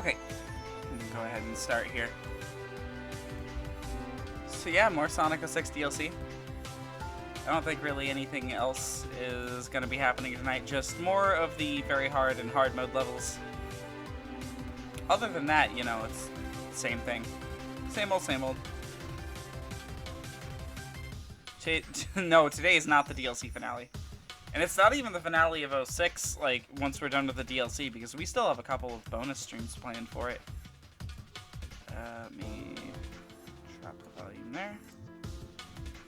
Okay, go ahead and start here. So yeah, more Sonic 06 DLC. I don't think really anything else is going to be happening tonight, just more of the very hard and hard mode levels. Other than that, you know, it's the same thing. Same old, same old. No, today is not the DLC finale. And it's not even the finale of 06, like, once we're done with the DLC, because we still have a couple of bonus streams planned for it. Let me drop the volume there.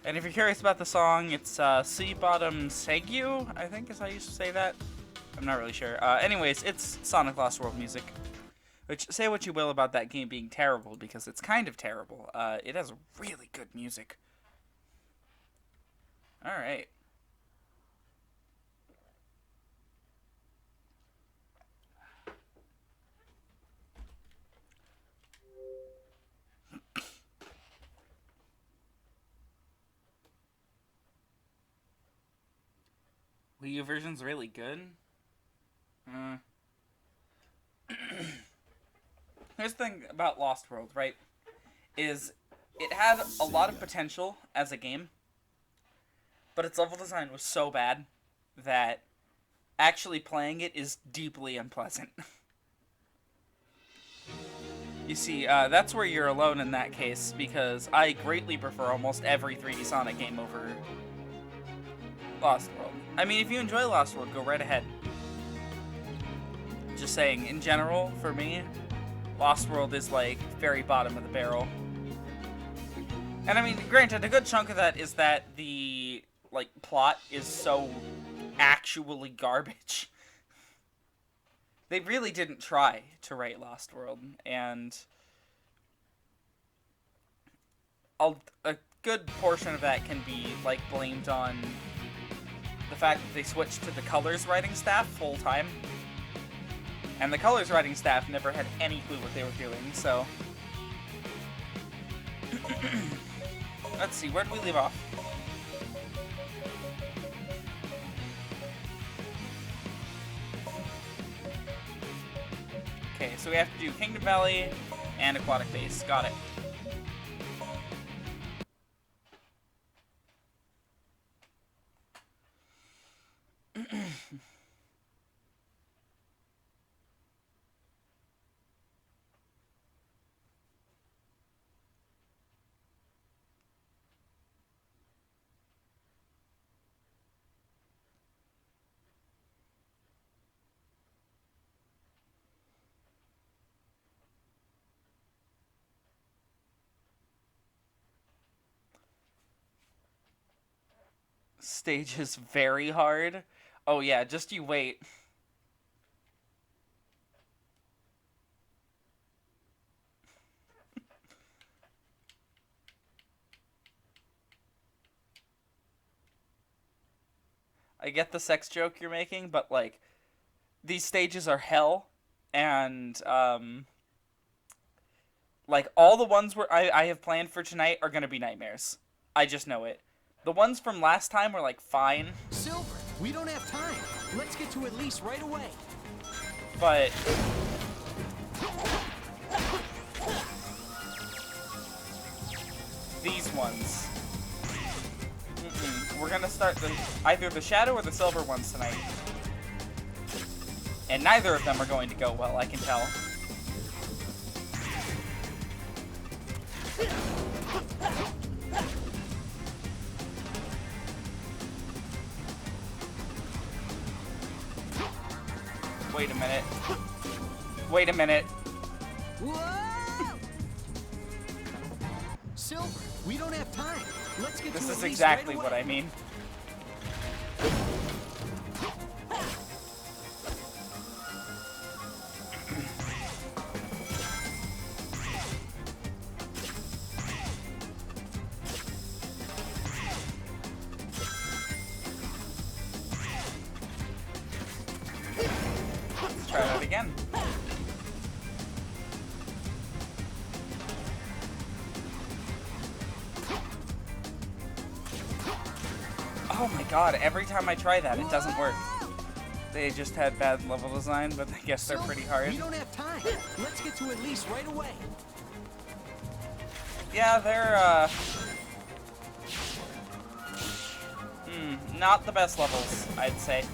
And if you're curious about the song, it's Sea Bottom Segyu, I think is how you say that. I'm not really sure. Anyways, it's Sonic Lost World music. Which, say what you will about that game being terrible, because it's kind of terrible. It has really good music. Alright. Wii U version's really good? Here's the thing about Lost World, right? Is it had a lot of potential as a game, but its level design was so bad that actually playing it is deeply unpleasant. You see, that's where you're alone in that case, because I greatly prefer almost every 3D Sonic game over Lost World. I mean, if you enjoy Lost World, go right ahead. Just saying, in general, for me, Lost World is, like, very bottom of the barrel. And I mean, granted, a good chunk of that is that the, like, plot is so actually garbage. They really didn't try to write Lost World, and a good portion of that can be, like, blamed on the fact that they switched to the Colors writing staff full time. And the Colors writing staff never had any clue what they were doing, so... Let's see, where did we leave off? Okay, so we have to do Kingdom Valley and Aquatic Base. Got it. Stage is very hard. Oh yeah, just you wait. I get the sex joke you're making, but, like, these stages are hell, and, like, all the ones where I have planned for tonight are gonna be nightmares. I just know it. The ones from last time were, like, fine. Silver, we don't have time. Let's get to Elise right away. But these ones. We're gonna start either the Shadow or the Silver ones tonight. And neither of them are going to go well, I can tell. Wait a minute. Wait a minute. Whoa! Silver, we don't have time. Let's get This to is Elise exactly right what away. I mean. Let's try that again. Oh my god, every time I try that, it doesn't work. They just had bad level design, but I guess they're pretty hard. We don't have time. Let's get to Elise right away. Yeah, they're, not the best levels, I'd say.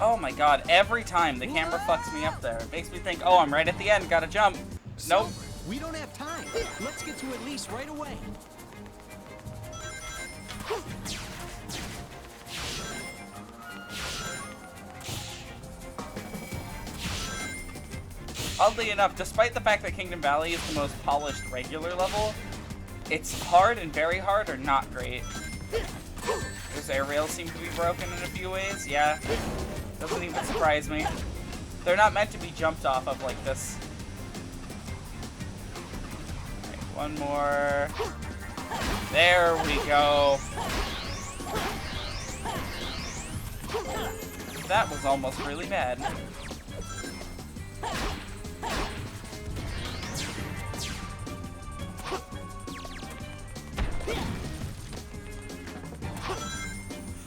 Oh my god, every time the camera fucks me up there. It makes me think, oh, I'm right at the end, gotta jump. Nope. We don't have time. Let's get to Elise right away. Oddly enough, despite the fact that Kingdom Valley is the most polished regular level, its hard and very hard are not great. Those air rails seem to be broken in a few ways, yeah. Doesn't even surprise me. They're not meant to be jumped off of like this. Right, one more. There we go. That was almost really bad.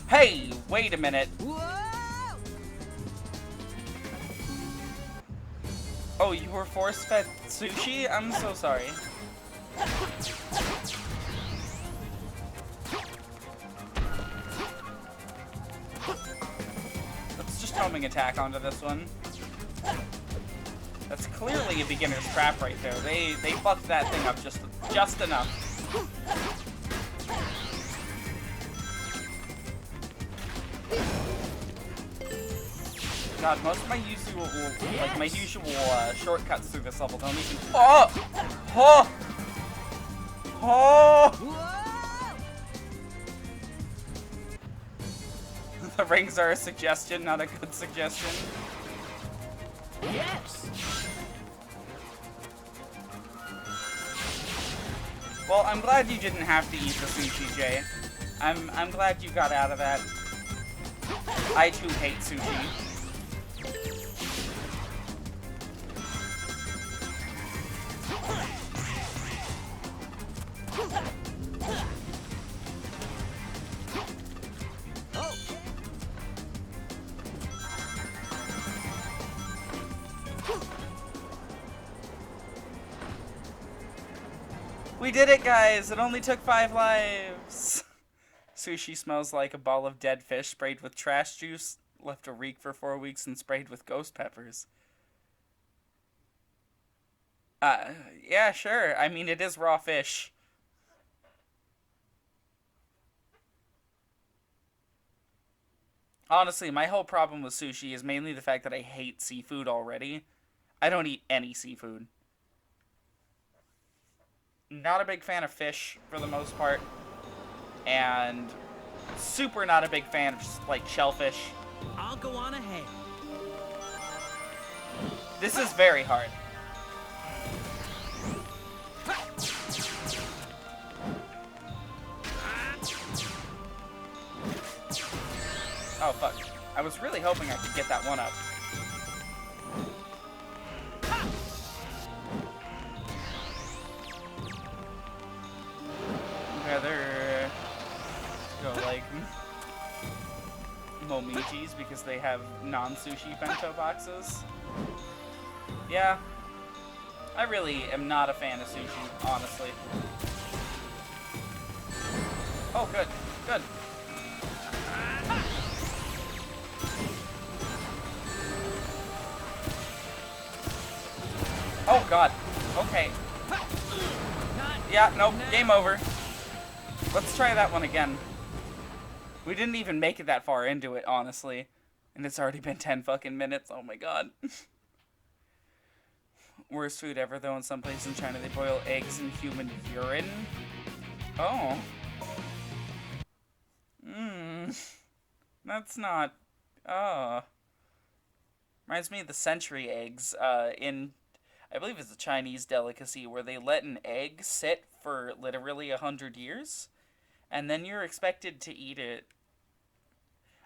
Hey, wait a minute. Oh, you were force-fed sushi? I'm so sorry. Let's just homing attack onto this one. That's clearly a beginner's trap right there. They fucked that thing up just enough. God, most of my usual shortcuts through this level don't even. Oh! Oh! Oh! The rings are a suggestion, not a good suggestion. Yes. Well, I'm glad you didn't have to eat the sushi, Jay. I'm glad you got out of that. I too hate sushi. We did it, guys! It only took 5 lives! Sushi smells like a ball of dead fish sprayed with trash juice, left a reek for 4 weeks, and sprayed with ghost peppers. Yeah, sure. I mean, it is raw fish. Honestly, my whole problem with sushi is mainly the fact that I hate seafood already. I don't eat any seafood. Not a big fan of fish, for the most part. And super not a big fan of, like, shellfish. I'll go on ahead. This is very hard. Oh, fuck. I was really hoping I could get that one up. Rather go like Momiji's because they have non-sushi bento boxes. Yeah. I really am not a fan of sushi, honestly. Oh, good. Good. Oh, God. Okay. Yeah, nope. Game over. Let's try that one again. We didn't even make it that far into it, honestly. And it's already been 10 fucking minutes. Oh, my God. Worst food ever, though. In some places in China, they boil eggs in human urine. Oh. That's not... Oh. Reminds me of the century eggs, in... I believe it's a Chinese delicacy where they let an egg sit for literally 100 years, and then you're expected to eat it.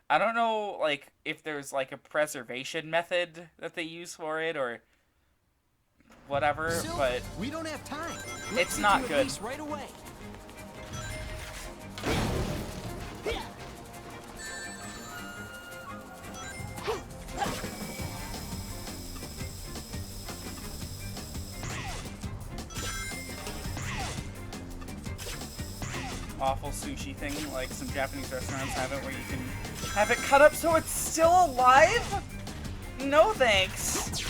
I don't know, like, if there's, like, a preservation method that they use for it, or whatever, Silver, but we don't have time. it's Let's not get to good. Elise right away. Awful sushi thing, like some Japanese restaurants have it, where you can have it cut up so it's still alive? No thanks.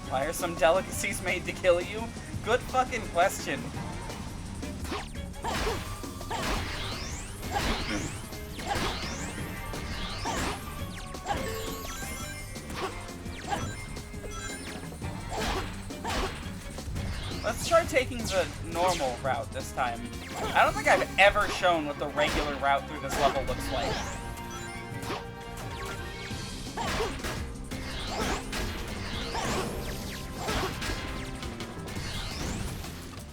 Why are some delicacies made to kill you? Good fucking question. Let's try taking the normal route this time. I don't think I've ever shown what the regular route through this level looks like.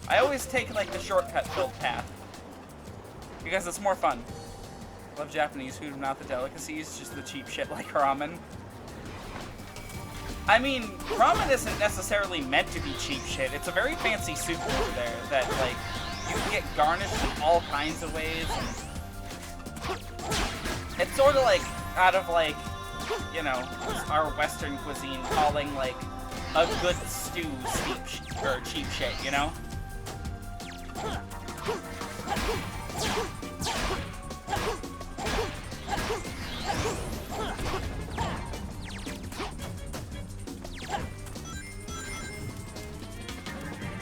I always take, like, the shortcut filled path, because it's more fun. Love Japanese food, not the delicacies, just the cheap shit like ramen. I mean, ramen isn't necessarily meant to be cheap shit. It's a very fancy soup over there that, like, you can get garnished in all kinds of ways. It's sort of like, out of, like, you know, our Western cuisine calling, like, a good stew cheap shit, you know?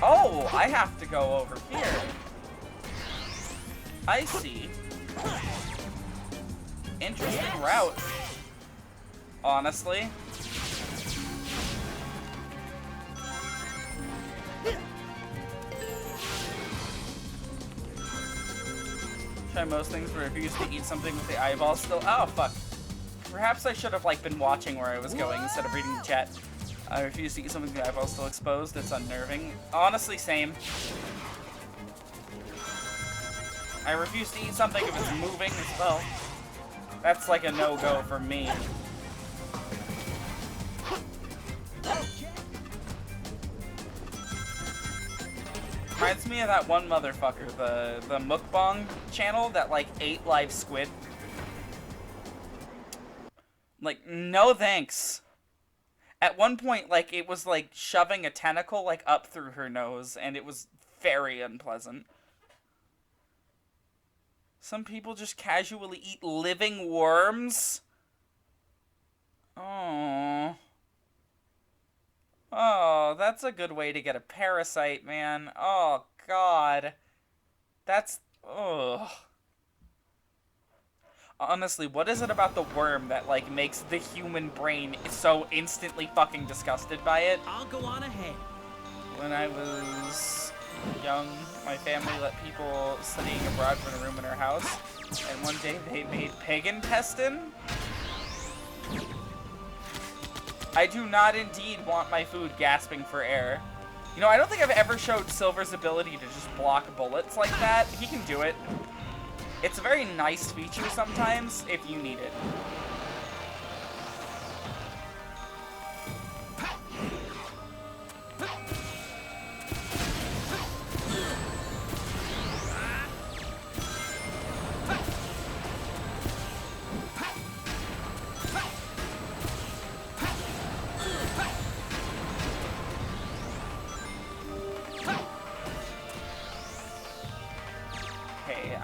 Oh, I have to go over here. I see. Interesting route. Honestly. Try most things, but refuse to eat something with the eyeball still. Oh, fuck. Perhaps I should have, like, been watching where I was going instead of reading the chat. I refuse to eat something with the eyeball still exposed. It's unnerving. Honestly, same. I refuse to eat something if it's moving as well. That's like a no-go for me. Reminds me of that one motherfucker, the mukbang channel that, like, ate live squid. Like, no thanks. At one point, like, it was, like, shoving a tentacle, like, up through her nose, and it was very unpleasant. Some people just casually eat living worms? Oh. Oh, that's a good way to get a parasite, man. Oh, God. That's... ugh. Honestly, what is it about the worm that, like, makes the human brain so instantly fucking disgusted by it? I'll go on ahead. When I was young, my family let people studying abroad rent a room in our house, and one day they made pig intestine. I do not indeed want my food gasping for air. You know, I don't think I've ever showed Silver's ability to just block bullets like that. He can do it. It's a very nice feature sometimes, if you need it.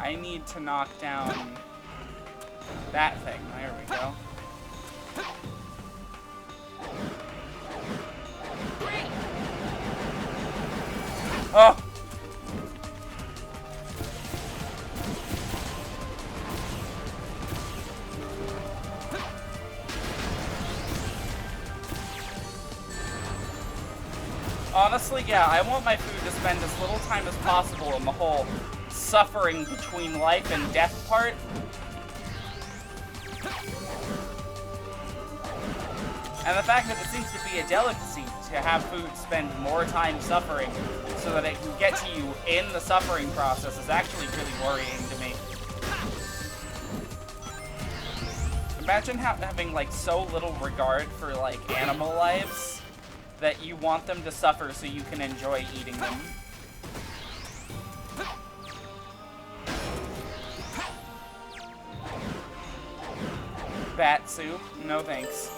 I need to knock down that thing. There we go. Oh! Honestly, yeah, I want my food to spend as little time as possible in the whole suffering between life and death part. And the fact that it seems to be a delicacy to have food spend more time suffering so that it can get to you in the suffering process is actually really worrying to me. Imagine having, like, so little regard for, like, animal lives that you want them to suffer so you can enjoy eating them. Bat soup? No thanks.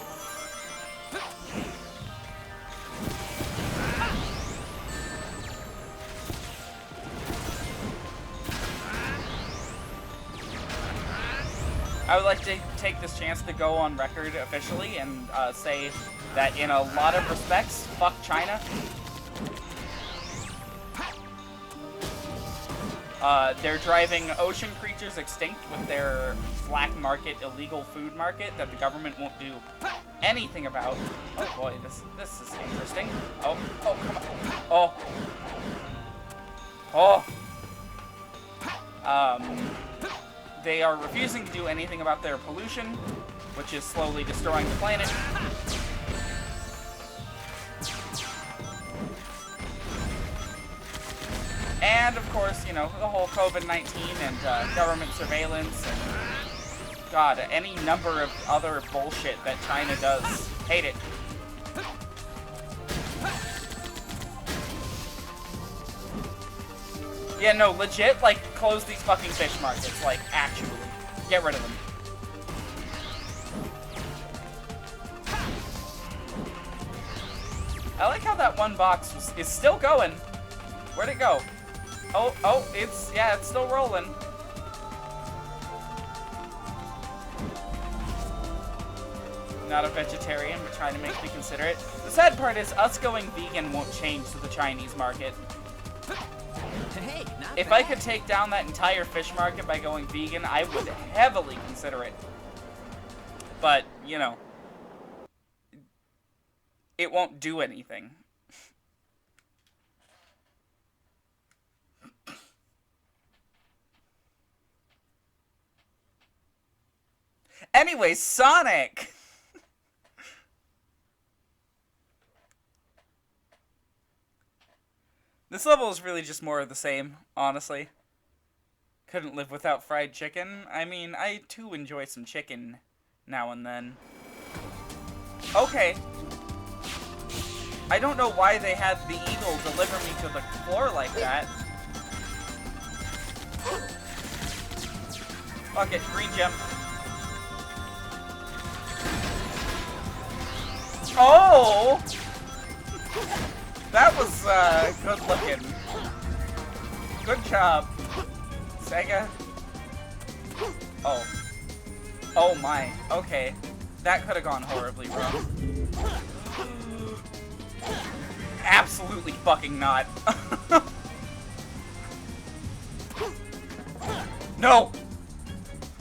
I would like to take this chance to go on record officially and say that in a lot of respects, fuck China. They're driving ocean creatures extinct with their black market illegal food market that the government won't do anything about. Oh boy, this is interesting. Oh, come on. They are refusing to do anything about their pollution, which is slowly destroying the planet. And, of course, you know, the whole COVID-19 and government surveillance and, God, any number of other bullshit that China does. Hate it. Yeah, no, legit, like, close these fucking fish markets, like, actually. Get rid of them. I like how that one box is still going. Where'd it go? Oh, it's still rolling. Not a vegetarian, but trying to make me consider it. The sad part is, us going vegan won't change to the Chinese market. Hey, If I could take down that entire fish market by going vegan, I would heavily consider it. But, you know, it won't do anything. Anyway, Sonic! This level is really just more of the same, honestly. Couldn't live without fried chicken. I mean, I too enjoy some chicken now and then. Okay. I don't know why they had the eagle deliver me to the floor like that. Fuck it, green gem. Oh! That was, good looking. Good job, Sega. Oh. Oh my. Okay. That could have gone horribly wrong. Absolutely fucking not. No!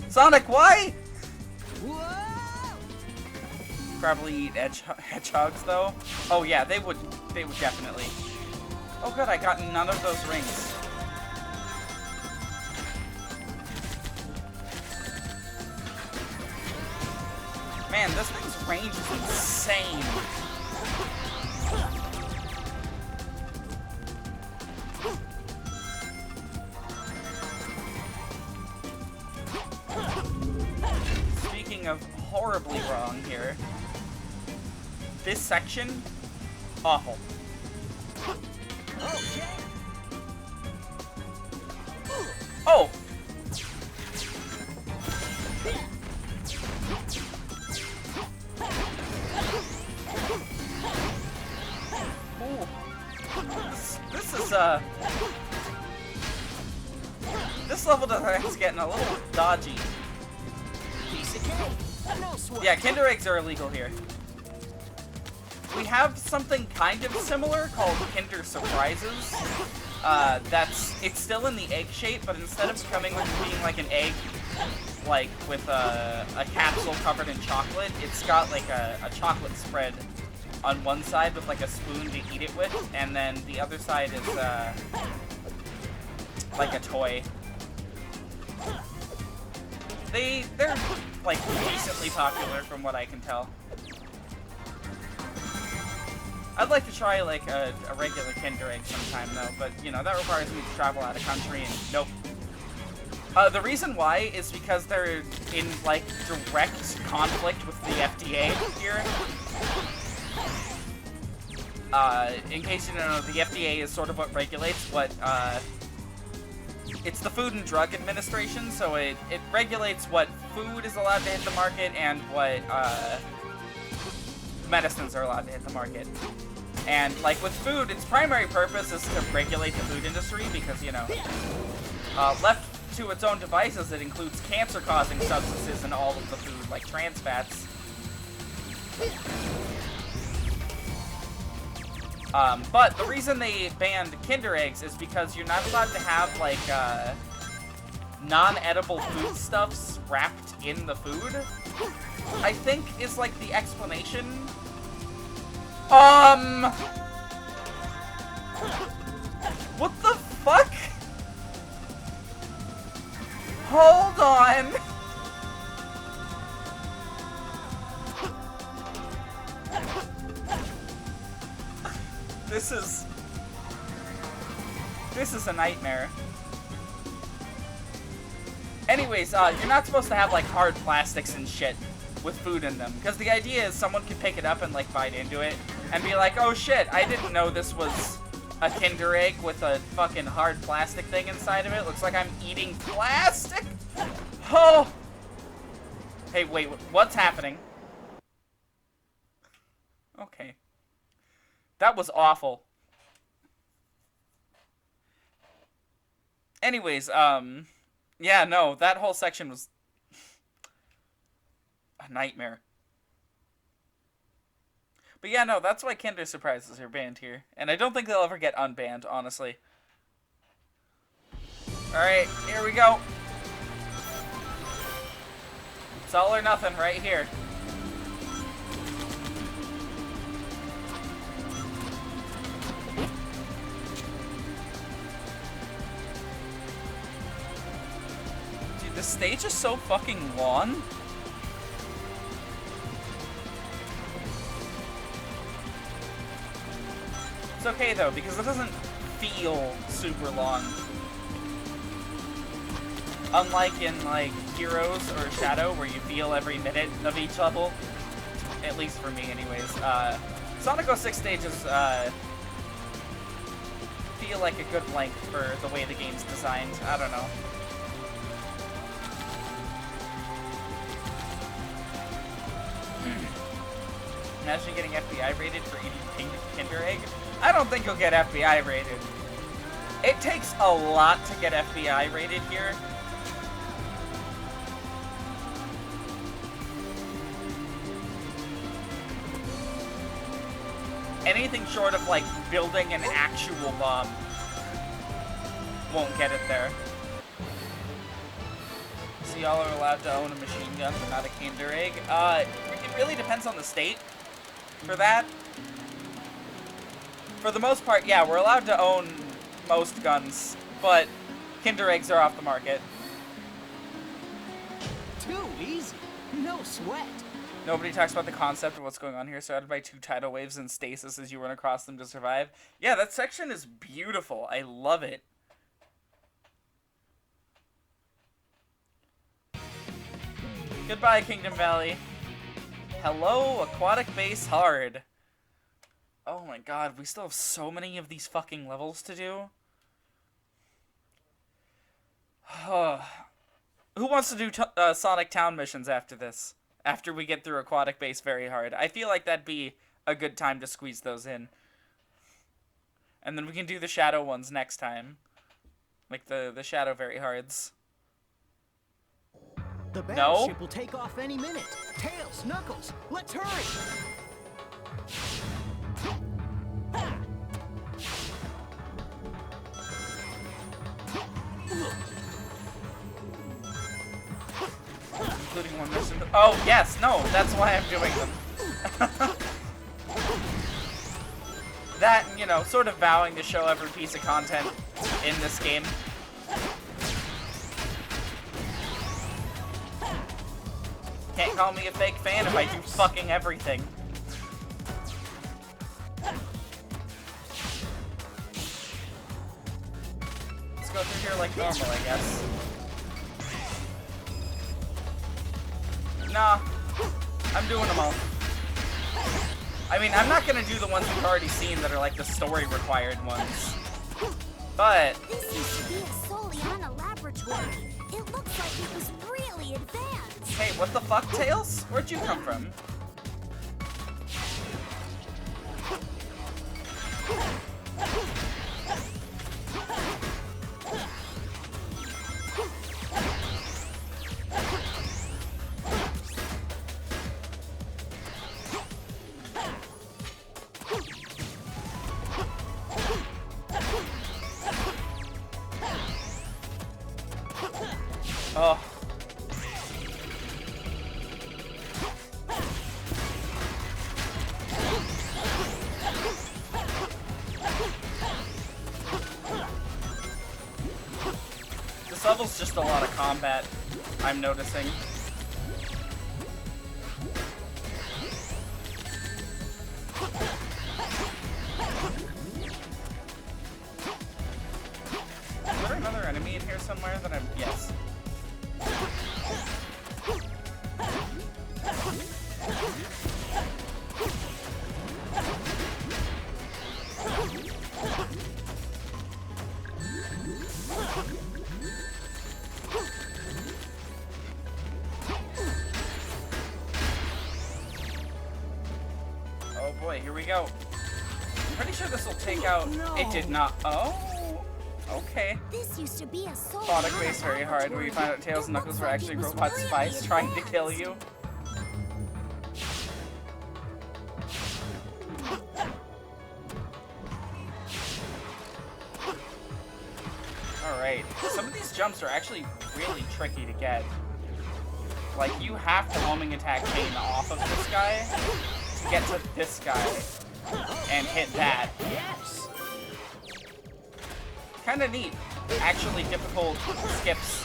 Sonic, why? Probably eat hedgehogs, though. Oh yeah, they would definitely. Oh good, I got none of those rings. Man, this thing's range is insane. Speaking of horribly wrong here, this section, awful. Oh! Ooh. This is, this level design's getting a little dodgy. Yeah, Kinder Eggs are illegal here. We have something kind of similar called Kinder Surprises. It's still in the egg shape, but instead of being like an egg, like with a capsule covered in chocolate, it's got like a chocolate spread on one side with like a spoon to eat it with, and then the other side is like a toy. They're like decently popular from what I can tell. I'd like to try, like, a regular Kinder Egg sometime, though, but, you know, that requires me to travel out of country, and nope. The reason why is because they're in, like, direct conflict with the FDA here. In case you don't know, the FDA is sort of what regulates what, it's the Food and Drug Administration, so it regulates what food is allowed to hit the market and what, medicines are allowed to hit the market. And, like, with food, its primary purpose is to regulate the food industry because, you know, left to its own devices, it includes cancer-causing substances in all of the food, like trans fats. But the reason they banned Kinder Eggs is because you're not allowed to have, like, non-edible foodstuffs wrapped in the food, I think is, like, the explanation. What the fuck? Hold on. This is a nightmare. Anyways, you're not supposed to have, like, hard plastics and shit with food in them, because the idea is someone could pick it up and, like, bite into it and be like, oh shit, I didn't know this was a Kinder Egg with a fucking hard plastic thing inside of it. Looks like I'm eating plastic. Oh! Hey, wait, what's happening? Okay. That was awful. Anyways, yeah, no, that whole section was a nightmare. But yeah, no, that's why Kinder Surprises are banned here. And I don't think they'll ever get unbanned, honestly. Alright, here we go. It's all or nothing right here. Dude, the stage is so fucking long. It's okay though, because it doesn't feel super long. Unlike in, like, Heroes or Shadow, where you feel every minute of each level. At least for me, anyways. Sonic 06 stages, feel like a good length for the way the game's designed. I don't know. Imagine getting FBI rated for eating Kinder Egg. I don't think you'll get FBI rated. It takes a lot to get FBI rated here. Anything short of, like, building an actual bomb won't get it there. So y'all are allowed to own a machine gun, but not a Kinder Egg. It really depends on the state for that. For the most part, yeah, we're allowed to own most guns, but Kinder Eggs are off the market. Too easy. No sweat. Nobody talks about the concept of what's going on here, surrounded by 2 tidal waves in stasis as you run across them to survive. Yeah, that section is beautiful. I love it. Goodbye, Kingdom Valley. Hello, Aquatic Base Hard. Oh my god, we still have so many of these fucking levels to do. Who wants to do Sonic Town missions after this? After we get through Aquatic Base Very Hard. I feel like that'd be a good time to squeeze those in. And then we can do the Shadow ones next time. Like the Shadow Very Hards. The battleship will take off any minute. Tails, Knuckles, let's hurry! Including one mission. Oh, yes, no, that's why I'm doing them. That, you know, sort of vowing to show every piece of content in this game. Can't call me a fake fan if I do fucking everything. just go through here like normal, I guess. Nah, I'm doing them all. I mean, I'm not gonna do the ones we've already seen that are like the story required ones. But This used to be a Soliana laboratory. It looks like it was really advanced. hey, what the fuck, Tails? Where'd you come from? Oh. This level's just a lot of combat, I'm noticing. Is there another enemy in here somewhere that I'm... Yes. Oh boy, here we go. I'm pretty sure this will take out... No. It did not... Oh, okay. This used to be a Soliana Product based very hard, where you find out Tails and It Knuckles looks were like actually it was robot really spies trying to kill advanced. you. Alright, some of these jumps are actually really tricky to get. Like, you have to homing attack Kane off of this guy to get to this guy and hit that. Yes. Kinda neat. Actually difficult skips.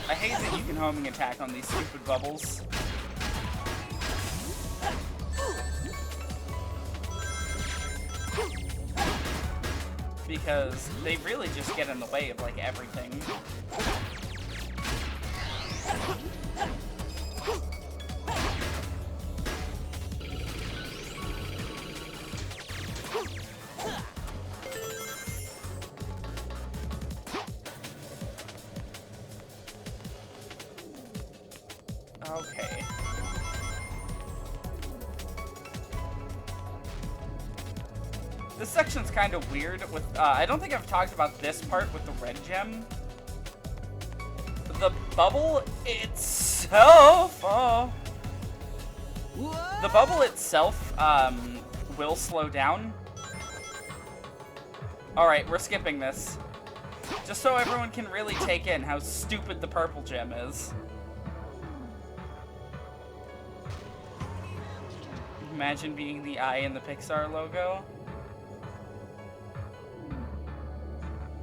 I hate that you can homing attack on these stupid bubbles. Because they really just get in the way of like everything. Okay. This section's kind of weird with, I don't think I've talked about this part with the red gem. The bubble itself, oh. The bubble itself, will slow down. Alright, we're skipping this. Just so everyone can really take in how stupid the purple gem is. Imagine being the eye in the Pixar logo.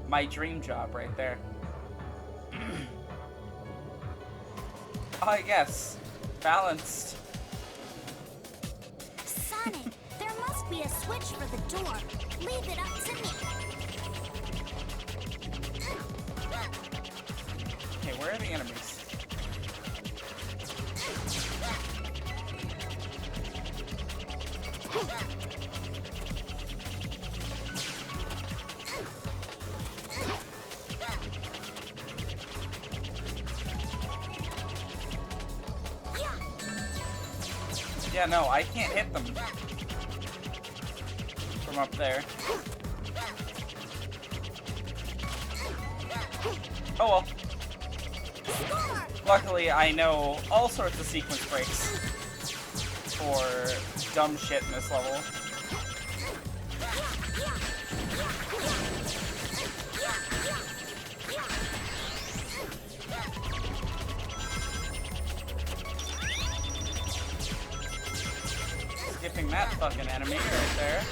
My dream job right there. I guess. Balanced. Sonic, there must be a switch for the door. Leave it up to me. Okay, where are the enemies? Yeah, no, I can't hit them from up there. Oh well. Luckily, I know all sorts of sequence breaks for dumb shit in this level. Skipping that fucking enemy right there.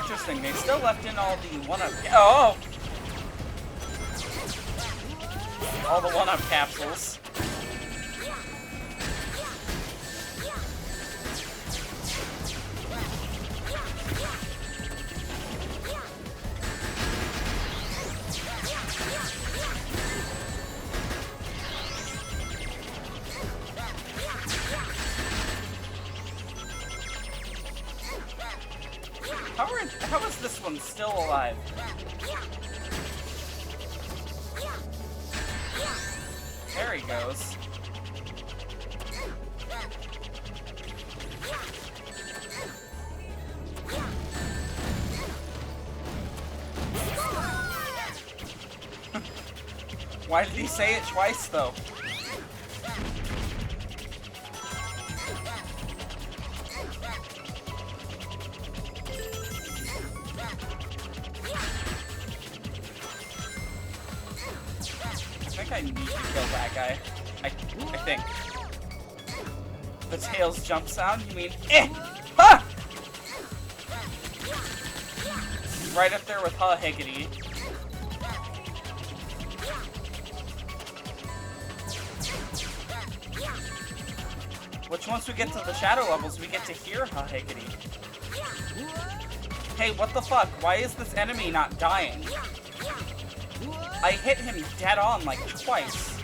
Interesting. They still left in all the one-up. Oh! All the one-up capsules. How is this one still alive? There he goes. Why did he say it twice, though? I need to kill that guy. I think. The Tails jump sound? You mean eh! Ha! Right up there with Ha Higgity. Which once we get to the shadow levels, we get to hear Ha Higgity. Hey, what the fuck? Why is this enemy not dying? I hit him dead on like twice.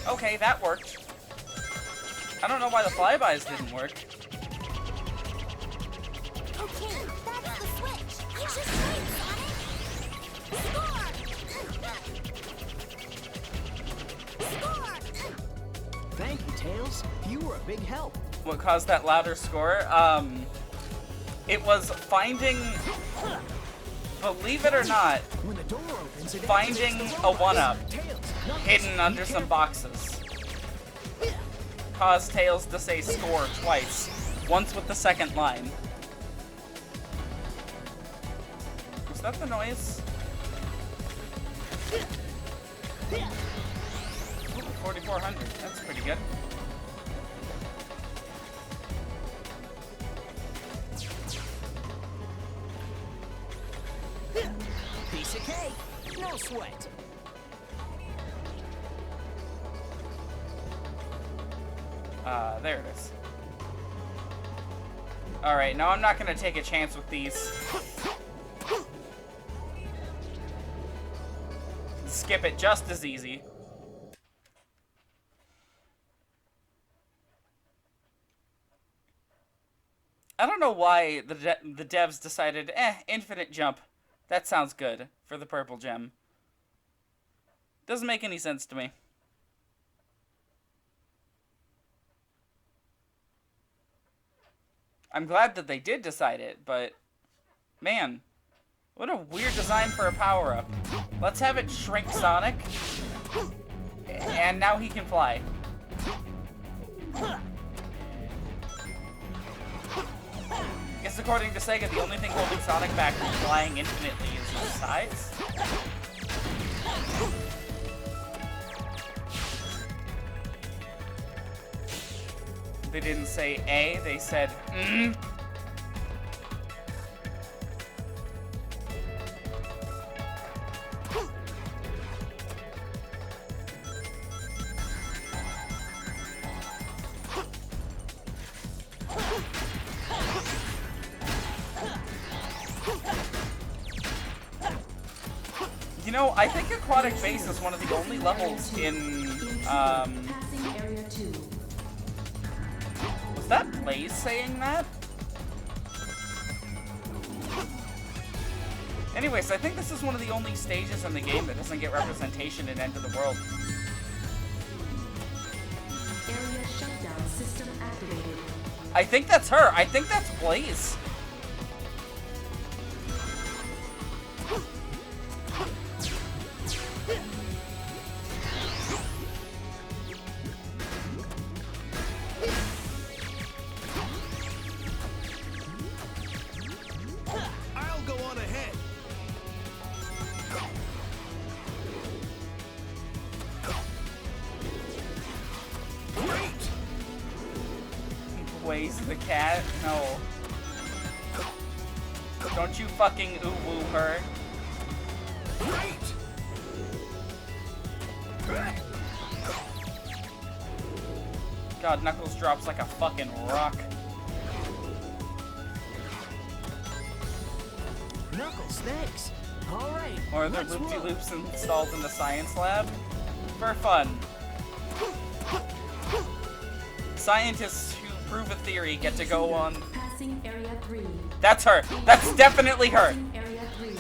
Okay, that worked. I don't know why the flybys didn't work. Okay, that's the switch. Just wait, Sonic. Score! Score! Thank you, Tails. You were a big help. What caused that louder score? It was finding, believe it or not, When the door opens, it finding activates the a robots. one-up Tails, Knuckles, hidden be under some careful. boxes. Caused Tails to say score twice. Once with the second line. Was that the noise? Ooh, 4,400. That's pretty good. Piece of cake. No sweat. There it is. Alright, now I'm not gonna take a chance with these. Skip it just as easy. I don't know why the devs decided, infinite jump. That sounds good for the purple gem. Doesn't make any sense to me. I'm glad that they did decide it, but man, what a weird design for a power-up. Let's have it shrink Sonic, and now he can fly. Guess according to Sega, the only thing holding Sonic back from flying infinitely is his size. They didn't say A, they said You know, I think Aquatic Base is one of the only levels in, was that Blaze saying that? Anyways, I think this is one of the only stages in the game that doesn't get representation in End of the World. Area shutdown system activated. I think that's her. I think that's Blaze. I'll go on ahead. Great! Waze the cat? No. Don't you fucking ooh-woo her. God, Knuckles drops like a fucking rock. Knuckles, thanks. All right. Or the let's roll. loop-de-loops installed in the science lab. For fun. Scientists who prove a theory get to go on... Passing area 3. That's her! That's definitely her! Passing area 3.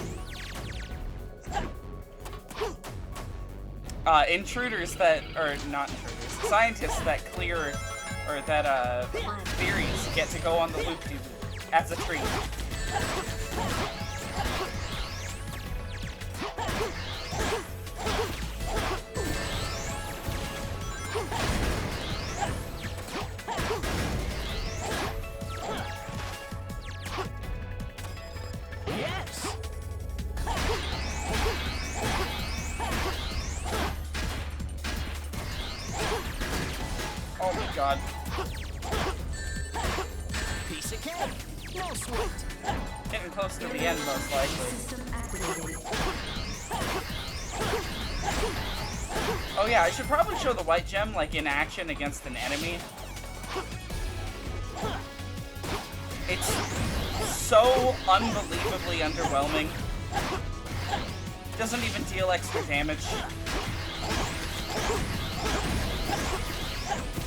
Intruders that... Or, not intruders. Scientists that clear... Or that, theories get to go on the loop-de-loop as a treat. Yes. Oh my god. Piece of cake. No sweat. Getting close to the end, most likely. System activated. Oh yeah, I should probably show the white gem, like, in action against an enemy. It's so unbelievably underwhelming. Doesn't even deal extra damage.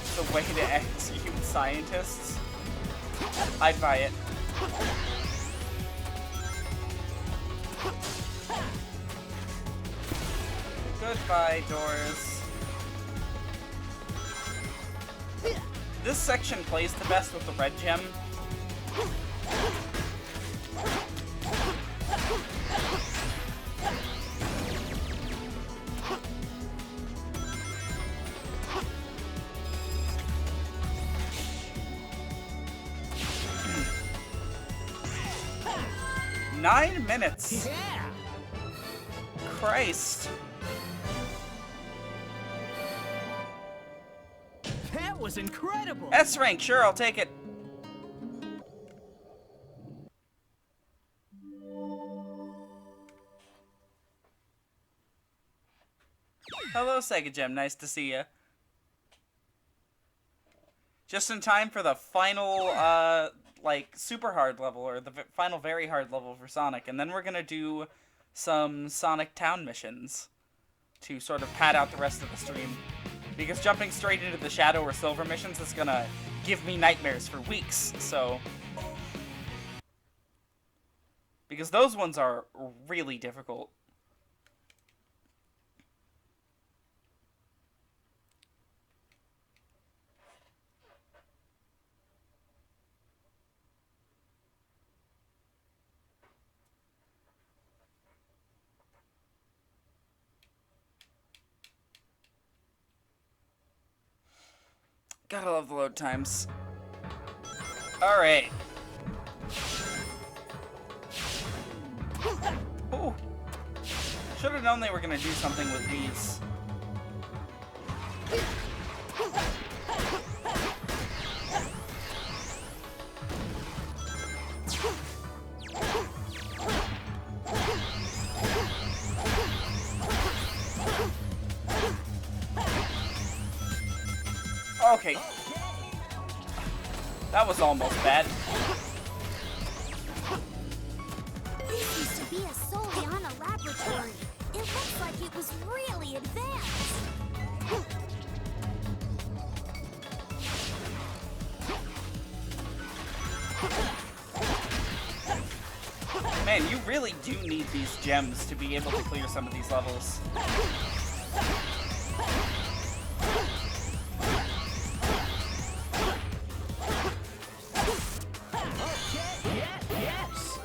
It's a way to execute scientists. I'd buy it. Goodbye, doors. This section plays the best with the red gem. Nine minutes. Yeah. Christ. That was incredible. S rank, sure, I'll take it. Hello, Sega Gem. Nice to see ya. Just in time for the final, like, super hard level, or the final very hard level for Sonic. And then we're gonna do some Sonic Town missions to sort of pad out the rest of the stream. Because jumping straight into the Shadow or Silver missions is gonna give me nightmares for weeks, so... Because those ones are really difficult. Gotta love the load times. Alright. Ooh. Should have known they were gonna do something with these. Okay. That was almost bad. This used to be a Soliana laboratory. It looks like it was really advanced. Man, you really do need these gems to be able to clear some of these levels. Yes.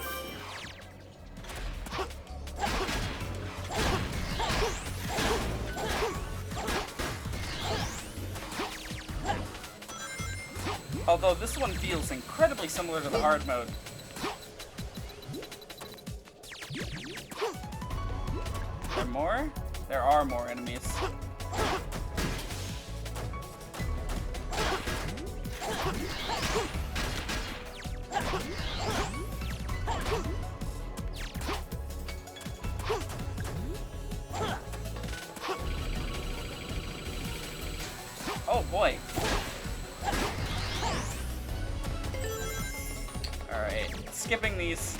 Although this one feels incredibly similar to the hard mode. There more? There are more enemies. Oh boy. Alright, skipping these.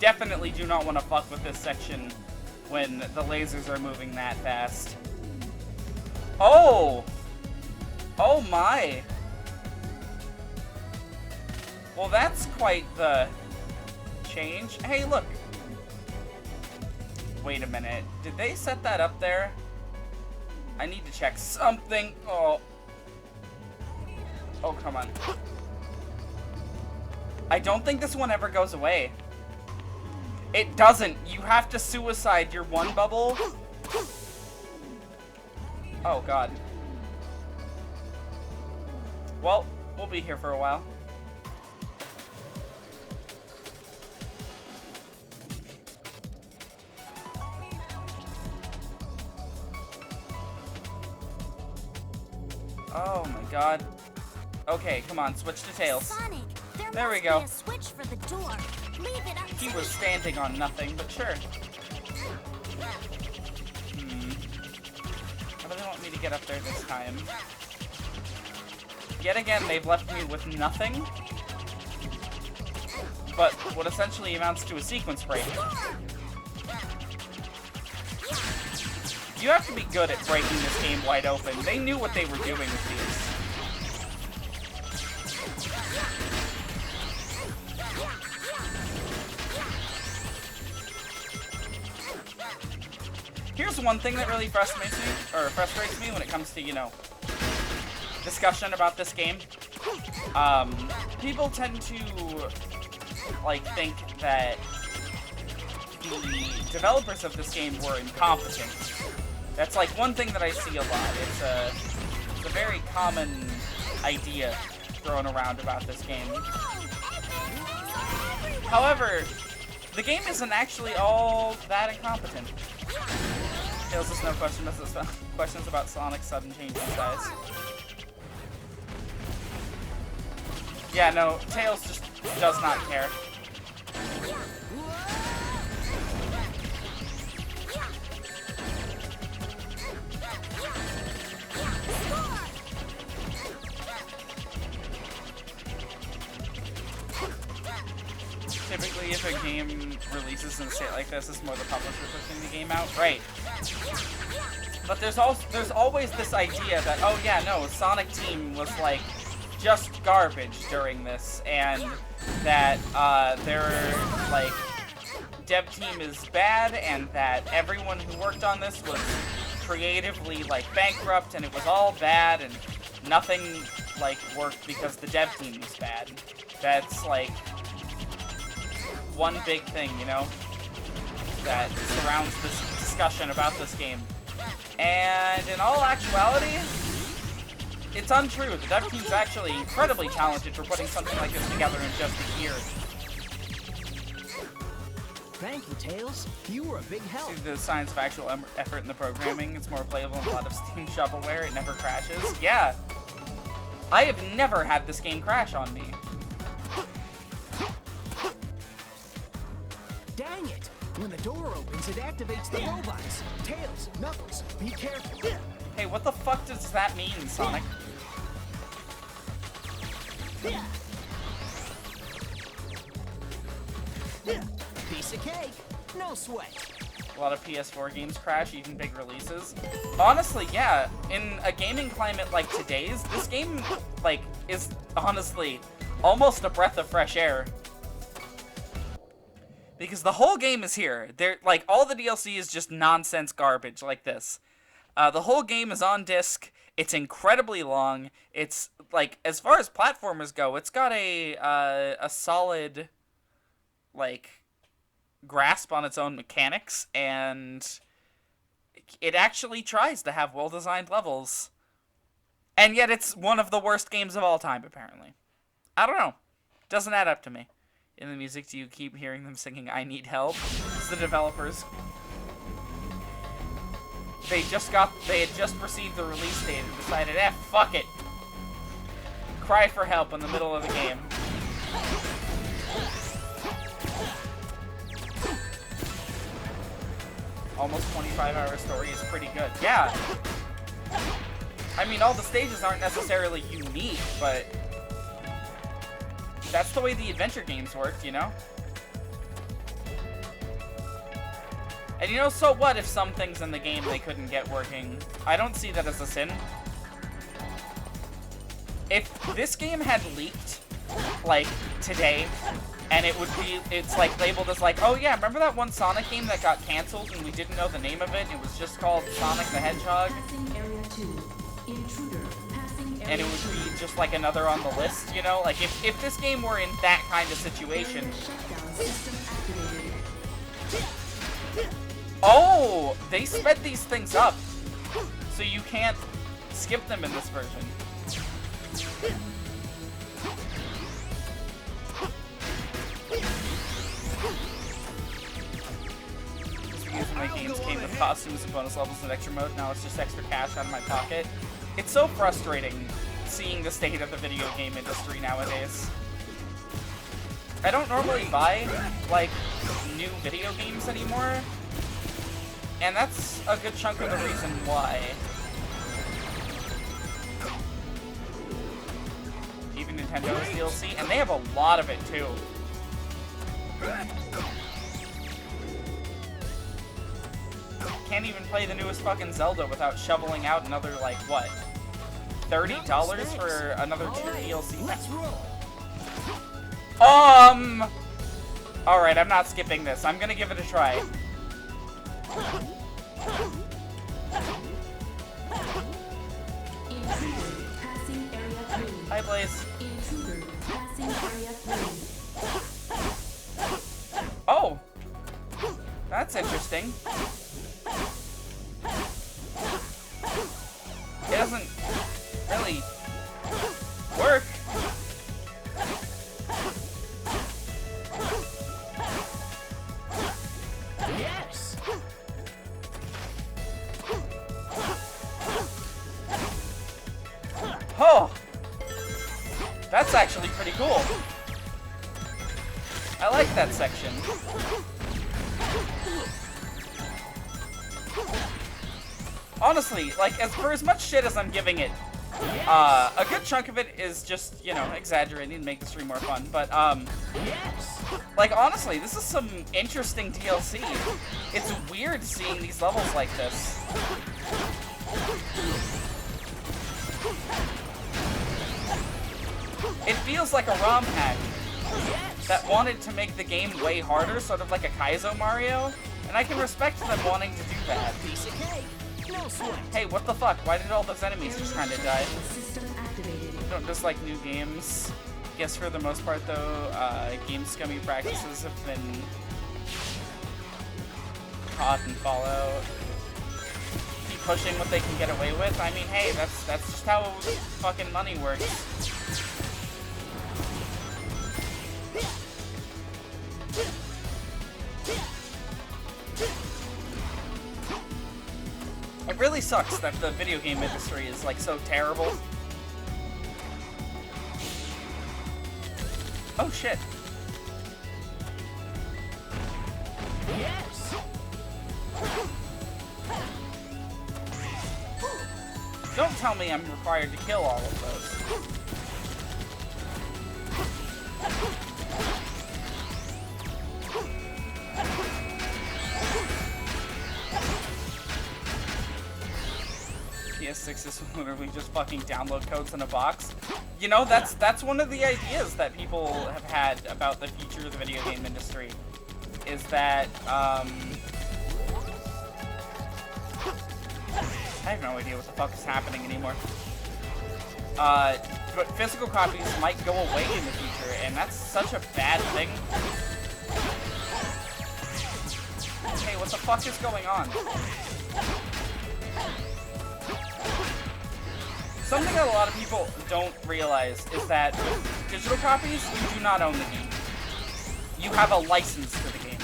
Definitely do not want to fuck with this section when the lasers are moving that fast. Oh! Oh my! Well, that's quite the change. Hey, look! Wait a minute. Did they set that up there? I need to check something. Oh. Oh, come on. I don't think this one ever goes away. It doesn't. You have to suicide your one bubble. Oh, God. Well, we'll be here for a while. Oh my God. Okay, come on, switch to Tails. Sonic, There we must go. be a switch for the door. Leave it up He to was standing on nothing, but sure. How do they want me to get up there this time? Yet again, they've left me with nothing. But what essentially amounts to a sequence break. You have to be good at breaking this game wide open. They knew what they were doing with these. Here's one thing that really frustrates me when it comes to, you know, discussion about this game. People tend to, like, think that the developers of this game were incompetent. That's, like, one thing that I see a lot. It's a very common idea thrown around about this game. However, the game isn't actually all that incompetent. Tails has no questions about Sonic's sudden change in size. Yeah, no, Tails just does not care. Typically, if a game releases in a state like this, it's more the publisher pushing the game out. Right. But there's always this idea that, oh yeah, no, Sonic Team was like just garbage during this, and that their like dev team is bad, and that everyone who worked on this was creatively like bankrupt, and it was all bad, and nothing like worked because the dev team was bad. That's like one big thing, you know, that surrounds this discussion about this game. And in all actuality, it's untrue. The dev team's actually incredibly talented for putting something like this together in just a year. Thank you, Tails. You were a big help. See the signs of actual effort in the programming. It's more playable than a lot of Steam shovelware. It never crashes. Yeah. I have never had this game crash on me. Dang it! When the door opens, it activates the robots. Tails, Knuckles, be careful. Hey, what the fuck does that mean, Sonic? Piece of cake. No sweat. A lot of PS4 games crash, even big releases. Honestly, yeah, in a gaming climate like today's, this game, like, is honestly almost a breath of fresh air. Because the whole game is here. Like, all the DLC is just nonsense garbage like this. The whole game is on disc. It's incredibly long. It's, like, as far as platformers go, it's got a solid, like, grasp on its own mechanics, and it actually tries to have well-designed levels. And yet it's one of the worst games of all time, apparently. I don't know. Doesn't add up to me. In the music, do you keep hearing them singing "I Need Help"? It's the developers. They had just received the release date and decided, fuck it. Cry for help in the middle of the game. Almost 25-hour story is pretty good. Yeah. I mean, all the stages aren't necessarily unique, but that's the way the adventure games worked, you know? And you know, so what if some things in the game they couldn't get working? I don't see that as a sin. If this game had leaked, like, today, and it's like labeled as like, oh yeah, remember that one Sonic game that got canceled and we didn't know the name of it? It was just called Sonic the Hedgehog. Passing area 2. Intruder. Passing area And it would be just like another on the list, you know? Like, if this game were in that kind of situation. Area shutdown system activated. Oh! They sped these things up. So you can't skip them in this version. Using my games came with costumes and bonus levels and extra mode. Now it's just extra cash out of my pocket. It's so frustrating seeing the state of the video game industry nowadays. I don't normally buy, like, new video games anymore. And that's a good chunk of the reason why. Even Nintendo's DLC, and they have a lot of it too. Can't even play the newest fucking Zelda without shoveling out another, like, what? $30 for another 2 DLC? Let's roll. Alright, I'm not skipping this. I'm gonna give it a try. Intruder. Passing area 3. Hi, Blaze. Intruder. Passing area 3. Oh! That's interesting. It doesn't really work. Yes. Oh! That's actually pretty cool. I like that section. Honestly, like, for as much shit as I'm giving it, a good chunk of it is just, you know, exaggerating to make the stream more fun, but, Yes. like, honestly, this is some interesting DLC. It's weird seeing these levels like this. It feels like a ROM hack that wanted to make the game way harder, sort of like a Kaizo Mario, and I can respect them wanting to do that. Piece of cake. No sweat. Hey, what the fuck? Why did all those enemies just kind of die? System activated. I don't dislike new games. Guess for the most part, though, game scummy practices have been caught in Fallout. Keep pushing what they can get away with. I mean, hey, that's just how fucking money works. It really sucks that the video game industry is, like, so terrible. Oh, shit. Yes. Don't tell me I'm required to kill all of those. PS6 is literally just fucking download codes in a box. You know, that's one of the ideas that people have had about the future of the video game industry. Is that, I have no idea what the fuck is happening anymore. But physical copies might go away in the future, and that's such a bad thing. Hey, what the fuck is going on? Something that a lot of people don't realize is that with digital copies, you do not own the game. You have a license to the game.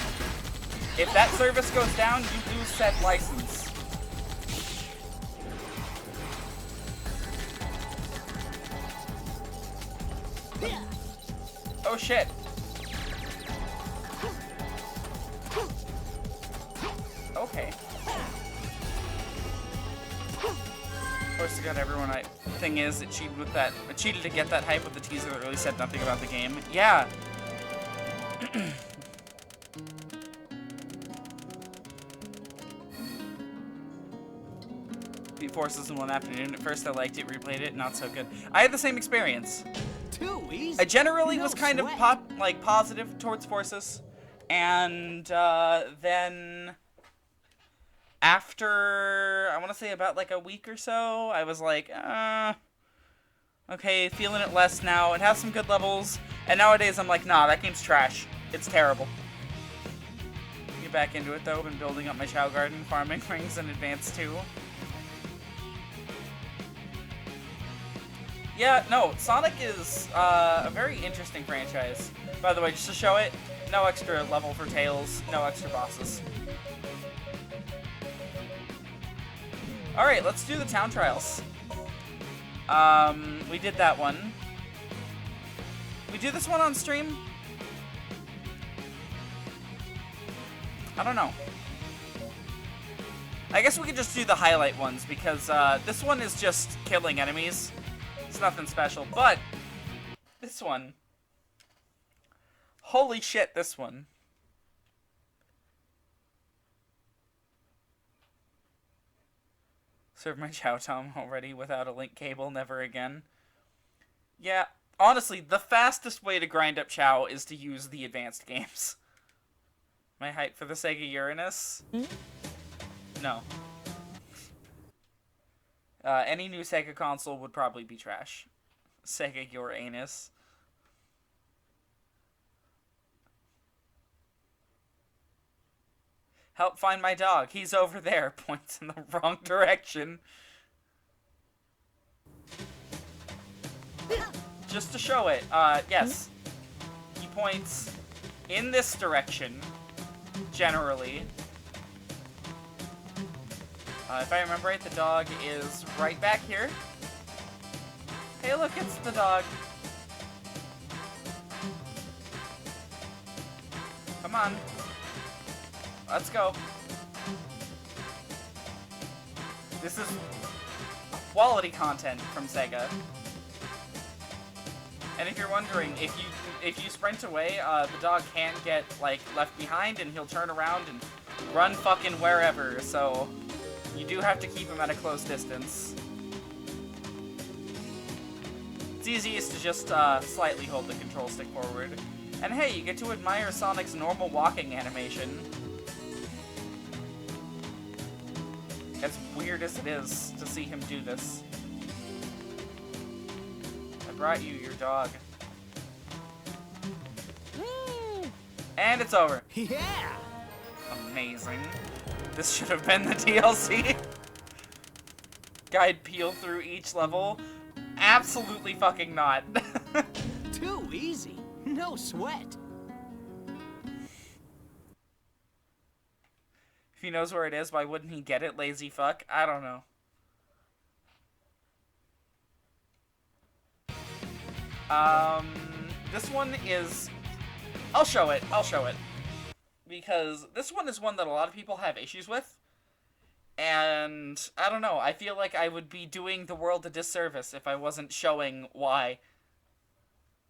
If that service goes down, you lose said license. Oh shit. Okay. Forced to get everyone. Thing is, it cheated with that. It cheated to get that hype with the teaser that really said nothing about the game. Yeah. Beat Forces in one afternoon. At first, I liked it. Replayed it. Not so good. I had the same experience. Too easy. I generally No was kind sweat. of positive towards Forces, and then after I want to say about like a week or so, I was like, okay, feeling it less now. It has some good levels, and nowadays I'm like, nah, that game's trash. It's terrible. Get back into it though. Been building up my Chow Garden, farming rings in advance too. Yeah, no, Sonic is a very interesting franchise. By the way, just to show it, no extra level for Tails, no extra bosses. Alright, let's do the town trials. We did that one. We do this one on stream? I don't know. I guess we could just do the highlight ones, because this one is just killing enemies. It's nothing special, but this one, holy shit, this one. Serve my Chow Tom already without a link cable, never again. Yeah, honestly, the fastest way to grind up Chow is to use the advanced games. My hype for the Sega Uranus? No. Any new Sega console would probably be trash. Sega Uranus. Help find my dog. He's over there. Points in the wrong direction. Just to show it, yes. He points in this direction, generally. If I remember right, the dog is right back here. Hey, look, it's the dog. Come on. Let's go. This is quality content from Sega. And if you're wondering, if you sprint away, the dog can get like left behind, and he'll turn around and run fucking wherever. So you do have to keep him at a close distance. It's easiest to just slightly hold the control stick forward. And hey, you get to admire Sonic's normal walking animation. As weird as it is to see him do this. I brought you your dog. And it's over. Yeah! Amazing. This should have been the DLC. Guide peel through each level. Absolutely fucking not. Too easy. No sweat. If he knows where it is, why wouldn't he get it, lazy fuck? I don't know. This one is... I'll show it. Because this one is one that a lot of people have issues with. And, I don't know, I feel like I would be doing the world a disservice if I wasn't showing why.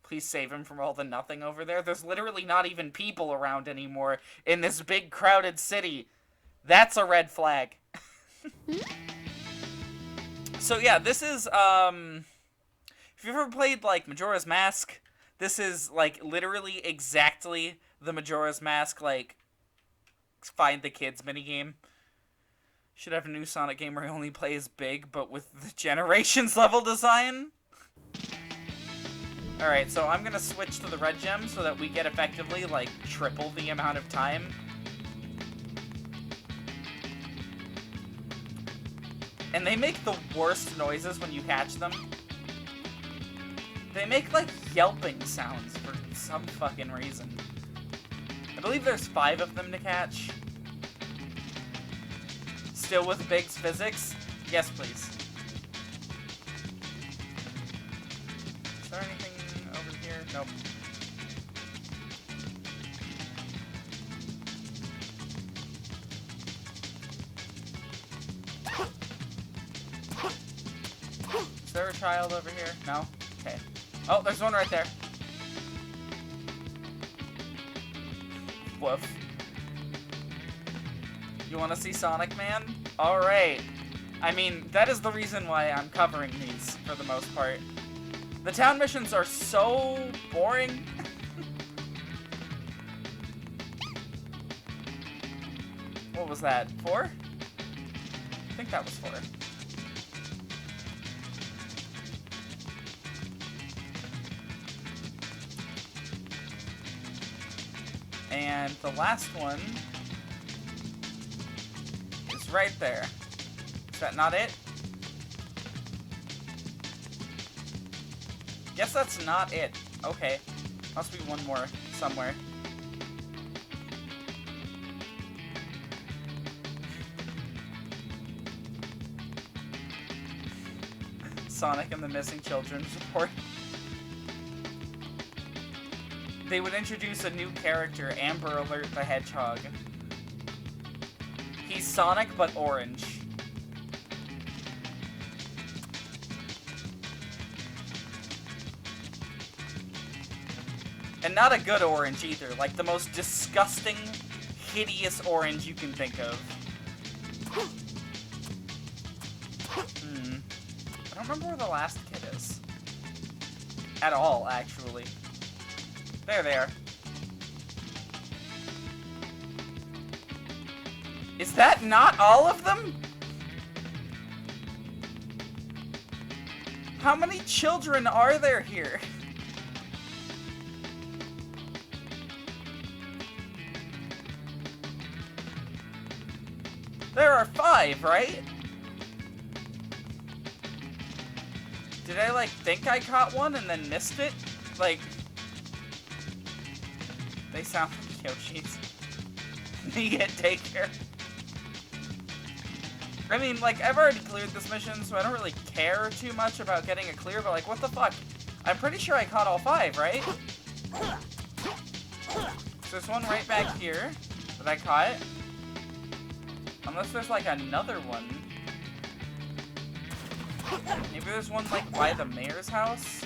Please save him from all the nothing over there. There's literally not even people around anymore in this big crowded city. That's a red flag. So yeah, this is, if you've ever played, like, Majora's Mask, this is, like, literally exactly the Majora's Mask, like, find the kids minigame. Should have a new Sonic game where he only plays big, but with the Generations level design. Alright, so I'm gonna switch to the red gem so that we get effectively, like, triple the amount of time. And they make the worst noises when you catch them. They make, like, yelping sounds for some fucking reason. I believe there's 5 of them to catch. Still with Big's physics? Yes, please. Is there anything over here? Nope. there a child over here? No? Okay. Oh, there's one right there. Woof. You want to see Sonic Man? Alright. I mean, that is the reason why I'm covering these, for the most part. The town missions are so boring. What was that? 4? I think that was 4. And the last one is right there. Is that not it? Guess that's not it. Okay. Must be one more somewhere. Sonic and the Missing Children report. They would introduce a new character, Amber Alert the Hedgehog. He's Sonic, but orange. And not a good orange either, like the most disgusting, hideous orange you can think of. I don't remember where the last kid is. At all, actually. There they are. Is that not all of them? How many children are there here? There are 5, right? Did I, like, think I caught one and then missed it? Like... They sound like Yoshis. They get daycare. I mean, like, I've already cleared this mission, so I don't really care too much about getting it clear, but, like, what the fuck? I'm pretty sure I caught all 5, right? So there's one right back here that I caught. Unless there's, like, another one. Maybe there's one, like, by the mayor's house?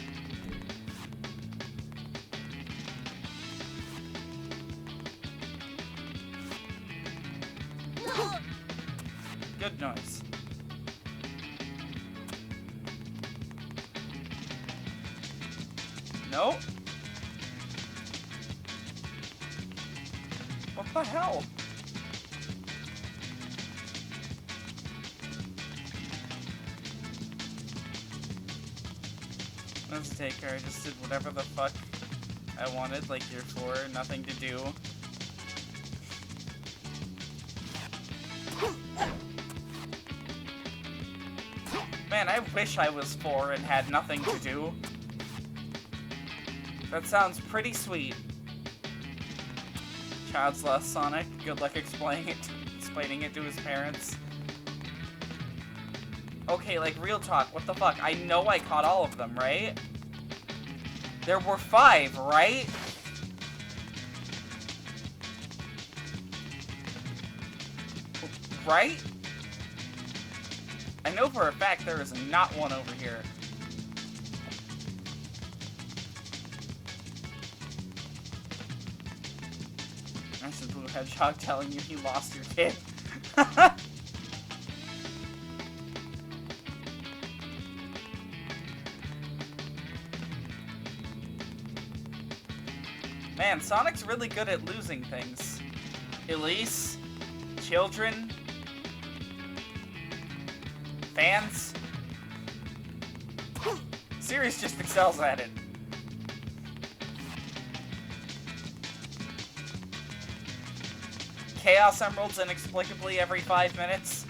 Good noise. Nope. What the hell? Let's take her. I just did whatever the fuck I wanted, like year 4, nothing to do. Man, I wish I was 4 and had nothing to do. That sounds pretty sweet. Child's lost Sonic. Good luck explaining it to his parents. Okay, like, real talk, what the fuck? I know I caught all of them, right? There were 5, right? Right? I know for a fact there is not one over here. That's a blue hedgehog telling you he lost your kid. Man, Sonic's really good at losing things. Elise, children, fans. Sirius just excels at it. Chaos Emeralds inexplicably every 5 minutes.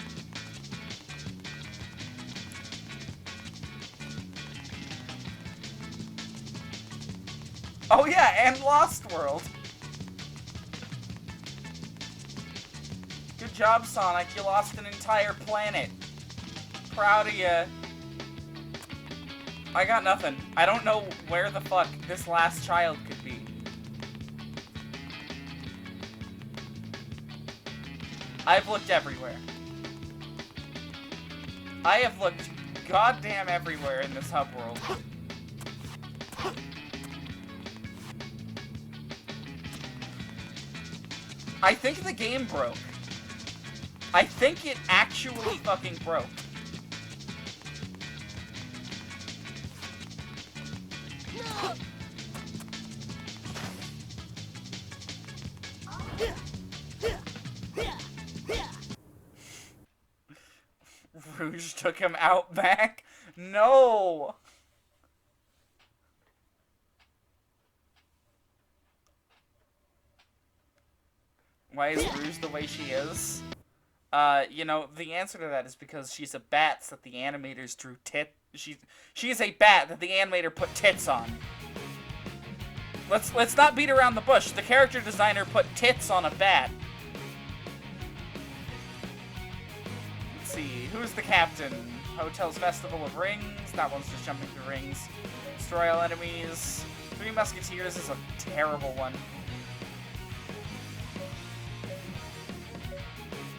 Oh yeah, and Lost World. Good job, Sonic. You lost an entire planet. Proud of ya. I got nothing. I don't know where the fuck this last child could be. I've looked everywhere. I have looked goddamn everywhere in this hub world. I think the game broke. I think it actually fucking broke. Rouge took him out back? No! Why is Rouge the way she is? You know, the answer to that is because she's a bat that the animators drew she is a bat that the animator put tits on. Let's not beat around the bush. The character designer put tits on a bat. Let's see, who's the captain? Hotel's Festival of Rings. That one's just jumping through rings. Destroy all enemies. Three Musketeers is a terrible one.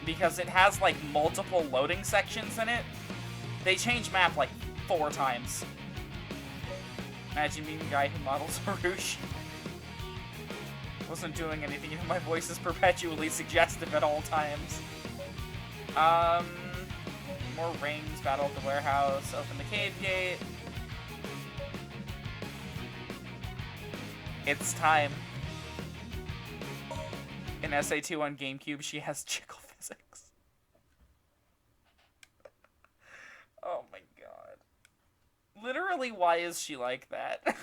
Because it has, like, multiple loading sections in it. They change map, like, 4 times. Imagine being the guy who models Rouge. Wasn't doing anything, my voice is perpetually suggestive at all times. More rings, battle at the warehouse, open the cave gate. It's time. In SA2 on GameCube, she has jiggle physics. Oh my god. Literally, why is she like that?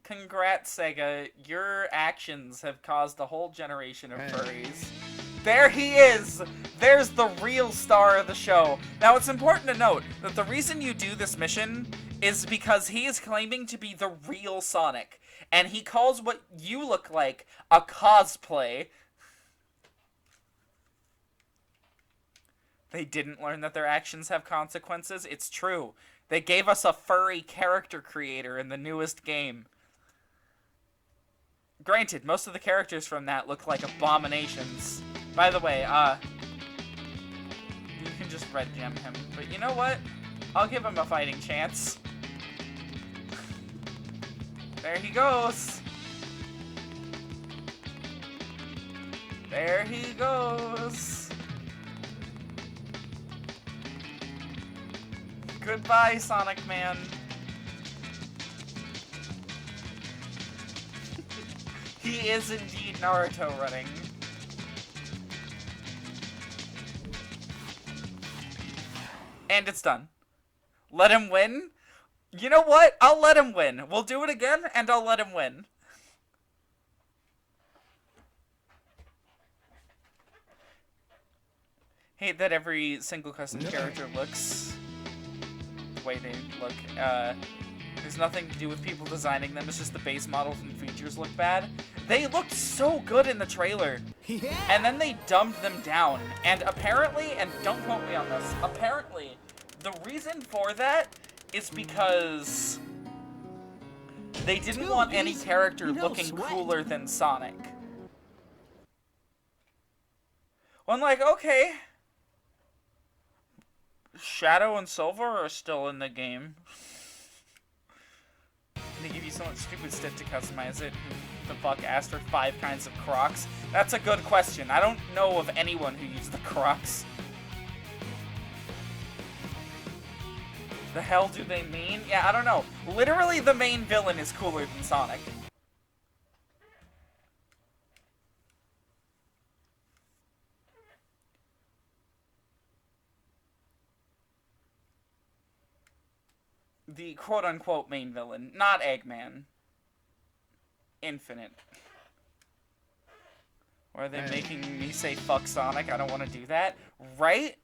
Congrats, Sega. Your actions have caused a whole generation of furries. There he is! There's the real star of the show. Now, it's important to note that the reason you do this mission is because he is claiming to be the real Sonic. And he calls what you look like a cosplay. They didn't learn that their actions have consequences. It's true. They gave us a furry character creator in the newest game. Granted, most of the characters from that look like abominations. By the way, you can just red gem him. But you know what? I'll give him a fighting chance. There he goes. There he goes. Goodbye, Sonic Man. He is indeed Naruto running. And it's done. Let him win? You know what? I'll let him win. We'll do it again, and I'll let him win. Hate that every single custom character looks the way they look. There's nothing to do with people designing them. It's just the base models and features look bad. They looked so good in the trailer. Yeah. And then they dumbed them down. And apparently, and don't quote me on this, apparently, the reason for that is because they didn't want any character looking cooler than Sonic. Well, I'm like, okay. Shadow and Silver are still in the game. They give you so much stupid stuff to customize it. Who the fuck asked for 5 kinds of Crocs? That's a good question. I don't know of anyone who used the Crocs. The hell do they mean? Yeah, I don't know. Literally, the main villain is cooler than Sonic. The quote-unquote main villain, not Eggman. Infinite. Or are they making me say fuck Sonic? I don't want to do that. Right?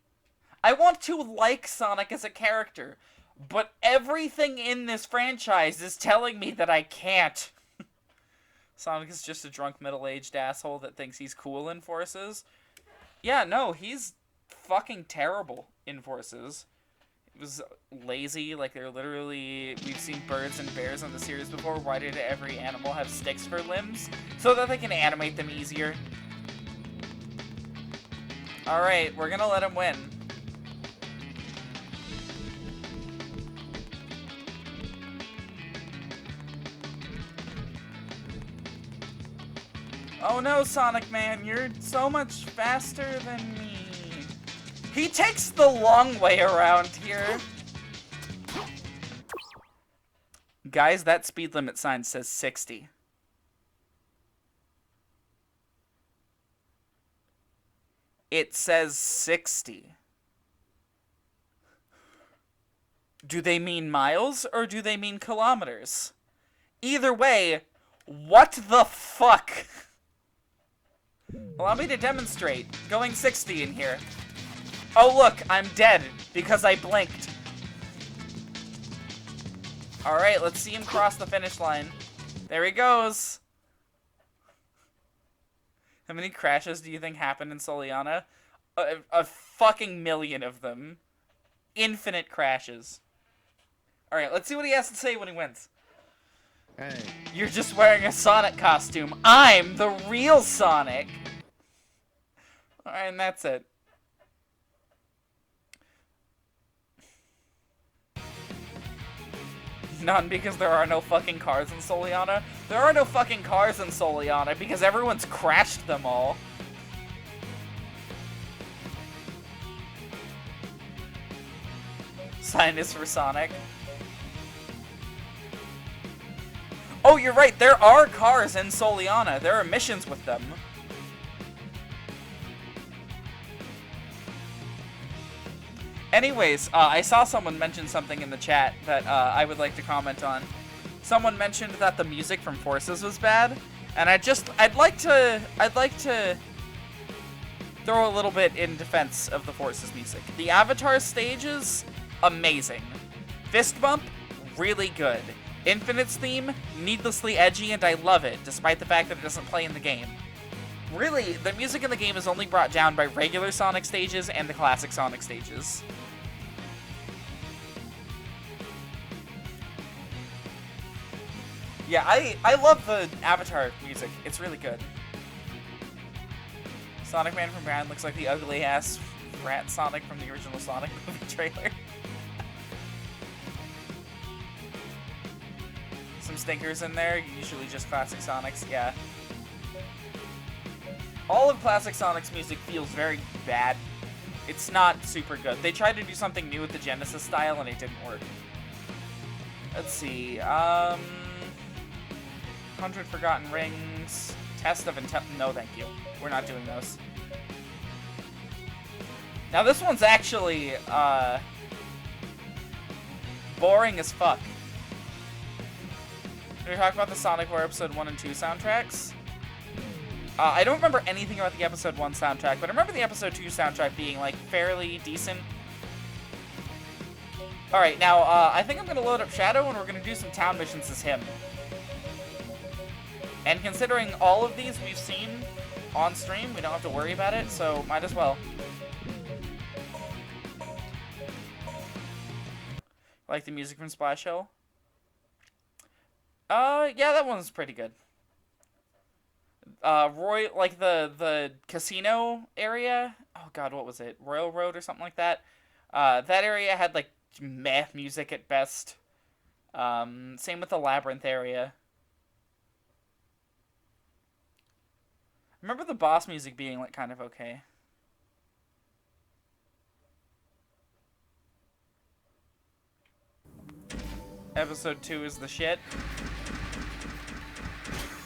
I want to like Sonic as a character, but everything in this franchise is telling me that I can't. Sonic is just a drunk middle-aged asshole that thinks he's cool in Forces. Yeah, no, he's fucking terrible in Forces. It was lazy, like they're literally, we've seen birds and bears on the series before. Why did every animal have sticks for limbs? So that they can animate them easier. Alright, we're gonna let him win. Oh no, Sonic Man, you're so much faster than me. He takes the long way around here. Guys, that speed limit sign says 60. It says 60. Do they mean miles or do they mean kilometers? Either way, what the fuck? Allow me to demonstrate. Going 60 in here. Oh look, I'm dead because I blinked. Alright, let's see him cross the finish line. There he goes. How many crashes do you think happened in Soliana? A fucking million of them. Infinite crashes. Alright, let's see what he has to say when he wins. Hey. You're just wearing a Sonic costume. I'm the real Sonic. Alright, and that's it. None, because there are no fucking cars in Soliana. There are no fucking cars in Soliana because everyone's crashed them all. Sign is for Sonic. Oh, you're right. There are cars in Soliana. There are missions with them. Anyways, I saw someone mention something in the chat that I would like to comment on. Someone mentioned that the music from Forces was bad, and I'd like to throw a little bit in defense of the Forces music. The Avatar stages, amazing. Fist Bump, really good. Infinite's theme, needlessly edgy, and I love it, despite the fact that it doesn't play in the game. Really, the music in the game is only brought down by regular Sonic stages and the classic Sonic stages. Yeah, I love the Avatar music. It's really good. Sonic Man from Brown looks like the ugly-ass rat Sonic from the original Sonic movie trailer. Some stinkers in there, usually just classic Sonics, yeah. All of classic Sonic's music feels very bad. It's not super good. They tried to do something new with the Genesis style and it didn't work. Let's see, 100 Forgotten Rings, Test of no thank you. We're not doing those. Now this one's actually, boring as fuck. Did we talk about the Sonic War Episode 1 and 2 soundtracks? I don't remember anything about the Episode 1 soundtrack, but I remember the Episode 2 soundtrack being, like, fairly decent. Alright, now, I think I'm gonna load up Shadow, and we're gonna do some town missions as him. And considering all of these we've seen on stream, we don't have to worry about it, so might as well. Like the music from Splash Hill? Yeah, that one's pretty good. Like the casino area. Oh god, what was it? Royal Road or something like that. That area had like meh music at best. Same with the Labyrinth area. I remember the boss music being like kind of okay. Episode 2 is the shit.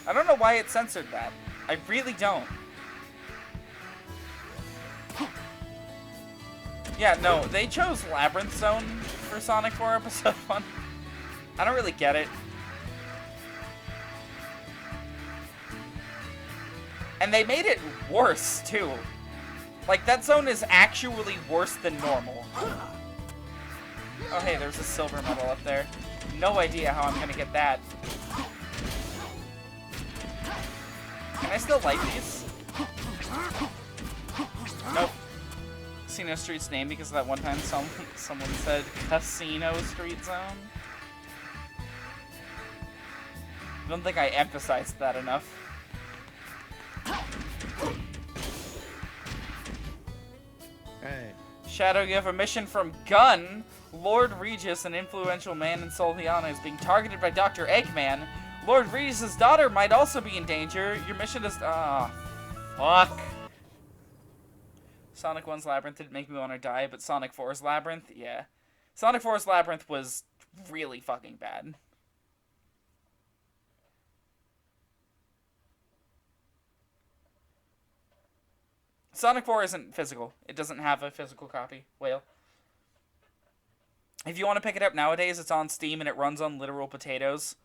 I don't know why it censored that. I really don't. Yeah, no, they chose Labyrinth Zone for Sonic 4 Episode 1. I don't really get it. And they made it worse, too. Like, that zone is actually worse than normal. Oh, hey, there's a silver medal up there. No idea how I'm gonna get that. Can I still light these? Nope. Casino Street's name because of that one time someone said Casino Street Zone. I don't think I emphasized that enough. Hey. Shadow, you have a mission from Gun. Lord Regis, an influential man in Solhiana, is being targeted by Dr. Eggman. Lord Regis' daughter might also be in danger. Your mission is... Ah, fuck. Sonic 1's Labyrinth didn't make me want to die, but Sonic 4's Labyrinth, yeah. Sonic 4's Labyrinth was really fucking bad. Sonic 4 isn't physical. It doesn't have a physical copy. Whale. If you want to pick it up nowadays, it's on Steam and it runs on literal potatoes.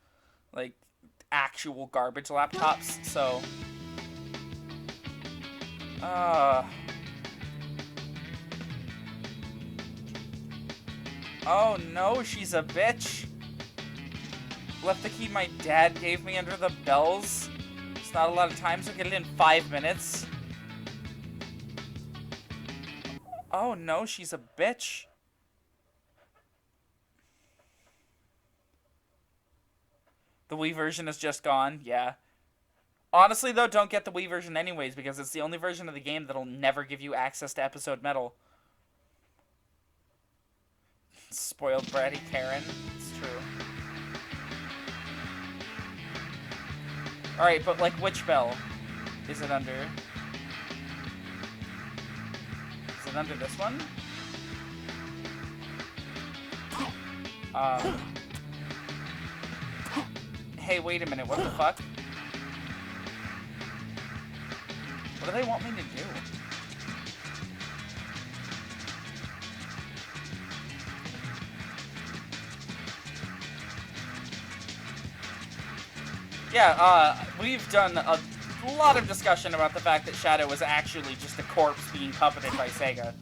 Like, actual garbage laptops, so... Oh no, she's a bitch. Left the key my dad gave me under the bells. It's not a lot of time, so get it in 5 minutes. Oh no, she's a bitch. The Wii version is just gone, yeah. Honestly though, don't get the Wii version anyways, because it's the only version of the game that'll never give you access to Episode Metal. Spoiled bratty Karen. It's true. Alright, but like which bell is it under? Is it under this one? Hey, wait a minute, what the fuck? What do they want me to do? Yeah, we've done a lot of discussion about the fact that Shadow was actually just a corpse being puppeted by Sega.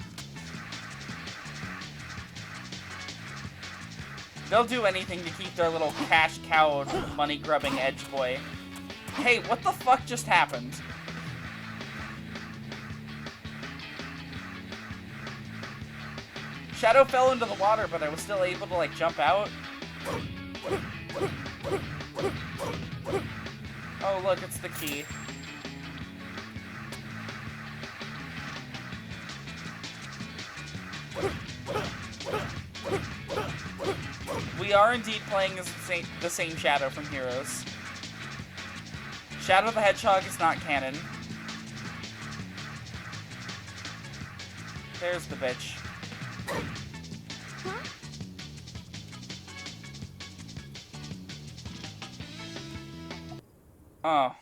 They'll do anything to keep their little cash cow money-grubbing edge boy. Hey, what the fuck just happened? Shadow fell into the water, but I was still able to, like, jump out. Oh, look, it's the key. We are indeed playing as the same Shadow from Heroes. Shadow the Hedgehog is not canon. There's the bitch. Oh.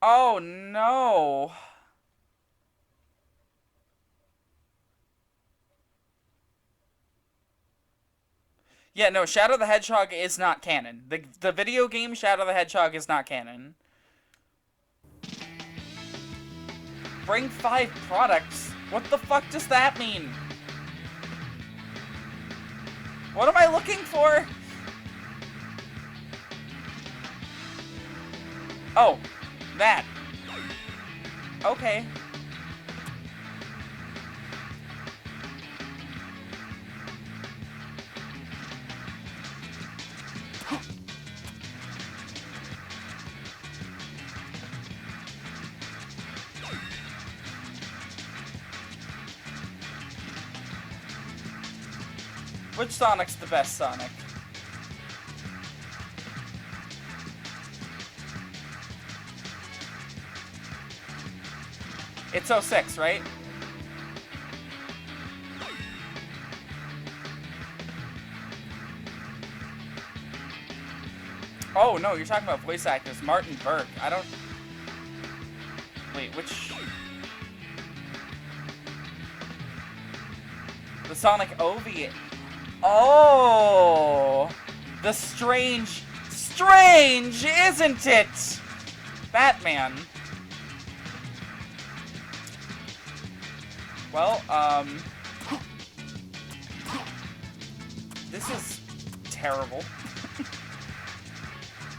Oh no. Yeah, no, Shadow the Hedgehog is not canon. The video game Shadow the Hedgehog is not canon. Bring 5 products? What the fuck does that mean? What am I looking for? Oh, that. Okay. Which Sonic's the best Sonic? It's 06, right? Oh, no, you're talking about voice actors. Martin Burke. I don't... Wait, which... The Sonic OV... Oh! The strange... Strange, isn't it? Batman. Well, this is terrible.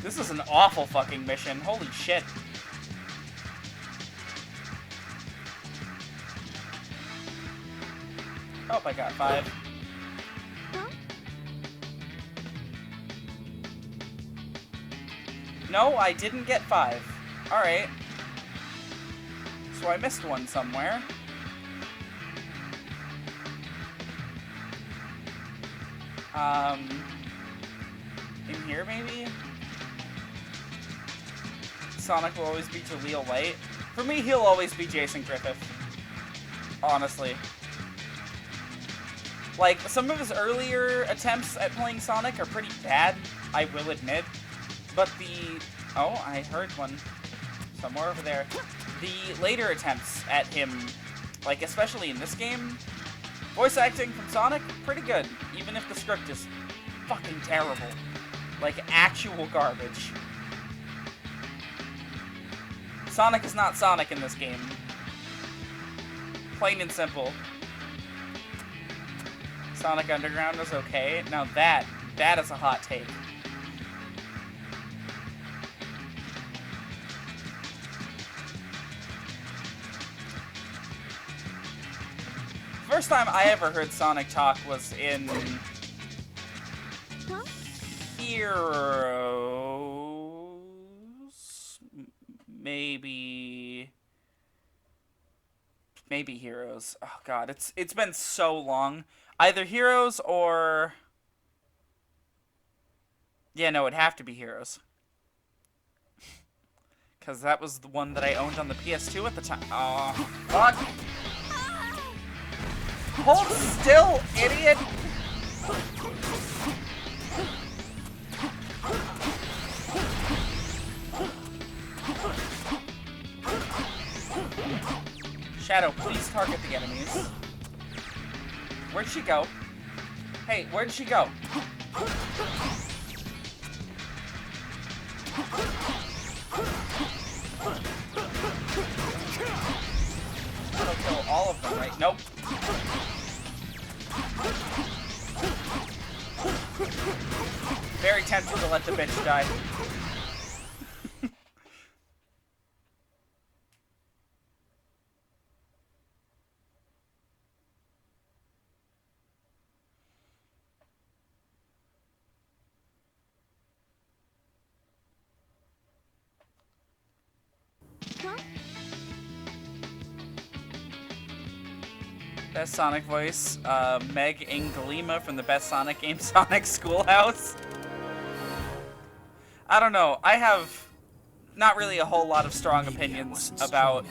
This is an awful fucking mission. Holy shit. Oh, I got 5. No, I didn't get 5. Alright. So I missed one somewhere. In here, maybe? Sonic will always be Jaleel White. For me, he'll always be Jason Griffith. Honestly. Like, some of his earlier attempts at playing Sonic are pretty bad, I will admit. But the... Oh, I heard one somewhere over there. The later attempts at him, like, especially in this game, voice acting from Sonic, pretty good. Even if the script is fucking terrible. Like, actual garbage. Sonic is not Sonic in this game. Plain and simple. Sonic Underground is okay. Now that is a hot take. First time I ever heard Sonic talk was in Huh? Heroes. Maybe Heroes. Oh god, it's been so long. Either Heroes or... Yeah, no, it'd have to be Heroes. Because that was the one that I owned on the PS2 at the time. Oh, fuck. Hold still, idiot! Shadow, please target the enemies. Where'd she go? Hey, where'd she go? That'll kill all of them, right? Nope. Very tempted to let the bitch die. Huh? Best Sonic voice, Meg Angelima from the Best Sonic game, Sonic Schoolhouse. I don't know. I have not really a whole lot of strong opinions about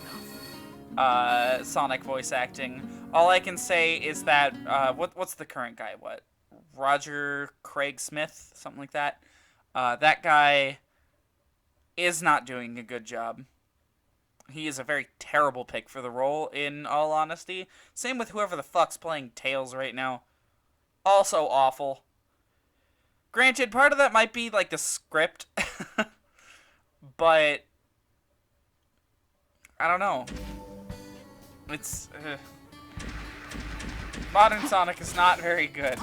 Sonic voice acting. All I can say is that what's the current guy? What? Roger Craig Smith, something like that. That guy is not doing a good job. He is a very terrible pick for the role, in all honesty. Same with whoever the fuck's playing Tails right now. Also awful. Granted, part of that might be, like, the script. But... I don't know. It's... Modern Sonic is not very good.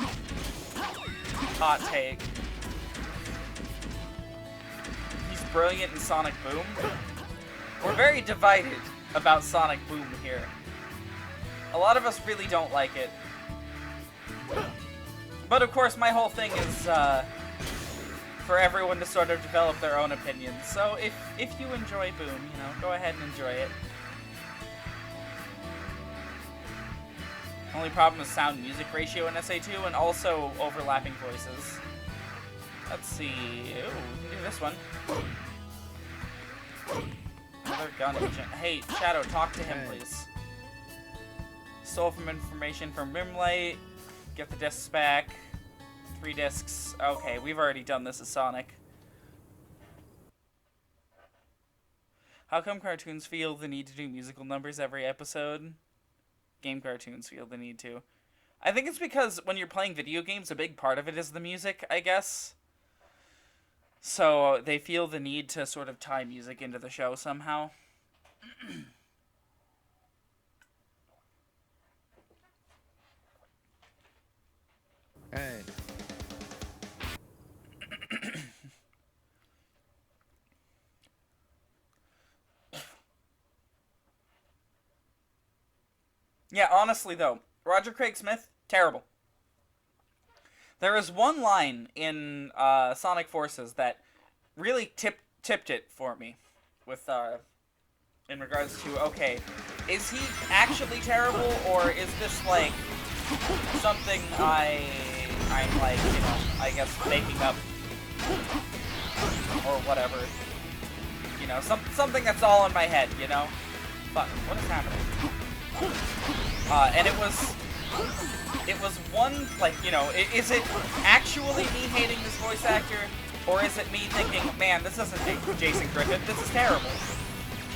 Hot take. He's brilliant in Sonic Boom. We're very divided about Sonic Boom here. A lot of us really don't like it. But of course, my whole thing is for everyone to sort of develop their own opinions. So if you enjoy Boom, you know, go ahead and enjoy it. Only problem is sound music ratio in SA2 and also overlapping voices. Let's see. Ooh, we can do this one. Another gun agent. Hey, Shadow, talk to him, please. Stole from information from Rimlight. Get the discs back. 3 discs. Okay, we've already done this as Sonic. How come cartoons feel the need to do musical numbers every episode? Game cartoons feel the need to. I think it's because when you're playing video games, a big part of it is the music, I guess. So they feel the need to sort of tie music into the show somehow. Hey. Yeah, honestly though, Roger Craig Smith, terrible. There is one line in Sonic Forces that really tipped it for me, with in regards to, okay, is he actually terrible, or is this like something I I'm like, you know, I guess making up or whatever. You know, something that's all in my head, you know? Fuck, what is happening? And it was one, like, you know, is it actually me hating this voice actor? Or is it me thinking, man, this isn't Jason Griffith, this is terrible?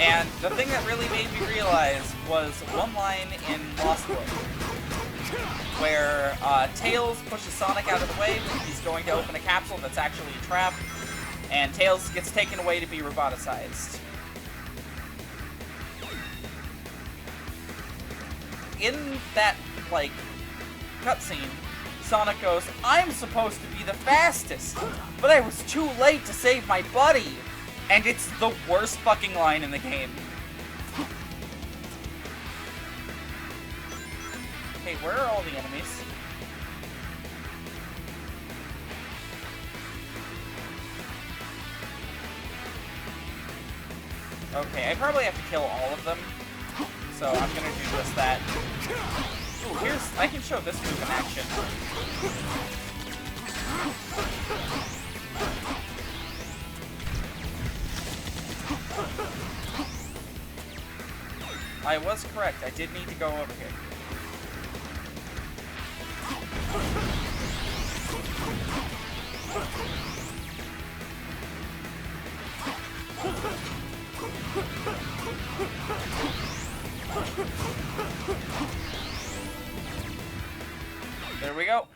And the thing that really made me realize was one line in Lost World, where Tails pushes Sonic out of the way when he's going to open a capsule that's actually a trap, and Tails gets taken away to be roboticized. In that, like, cutscene, Sonic goes, I'm supposed to be the fastest, but I was too late to save my buddy! And it's the worst fucking line in the game. Okay, where are all the enemies? Okay, I probably have to kill all of them. So I'm gonna do just that. Ooh, I can show this move in action. I was correct, I did need to go over here. There we go.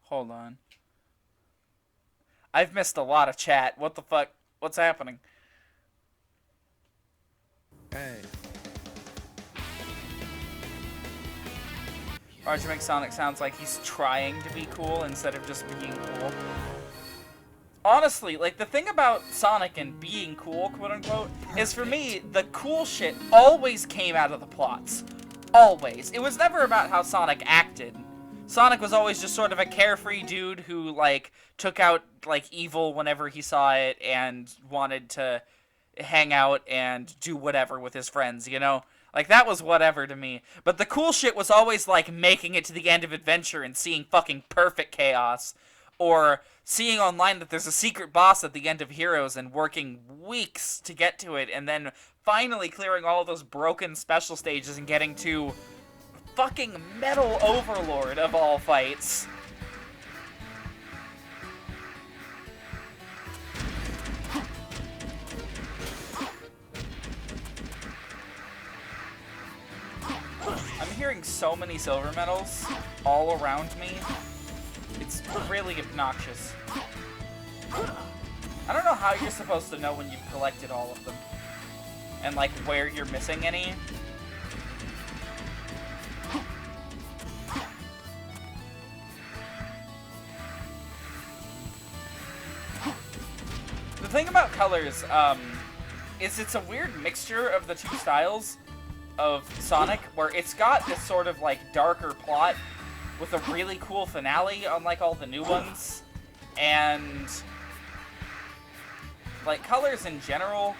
Hold on. I've missed a lot of chat. What the fuck? What's happening? Hey. Roger makes Sonic sounds like he's trying to be cool instead of just being cool. Honestly, like, the thing about Sonic and being cool, quote-unquote, is for me, the cool shit always came out of the plots. Always. It was never about how Sonic acted. Sonic was always just sort of a carefree dude who, like, took out, like, evil whenever he saw it and wanted to hang out and do whatever with his friends, you know? Like, that was whatever to me. But the cool shit was always, like, making it to the end of Adventure and seeing fucking perfect chaos. Or seeing online that there's a secret boss at the end of Heroes and working weeks to get to it, and then finally clearing all those broken special stages and getting to fucking Metal Overlord of all fights. I'm hearing so many silver medals all around me. It's really obnoxious. I don't know how you're supposed to know when you've collected all of them. And, like, where you're missing any. The thing about colors, is it's a weird mixture of the two styles of Sonic, where it's got this sort of, like, darker plot with a really cool finale, unlike all the new ones, and, like, Colors in general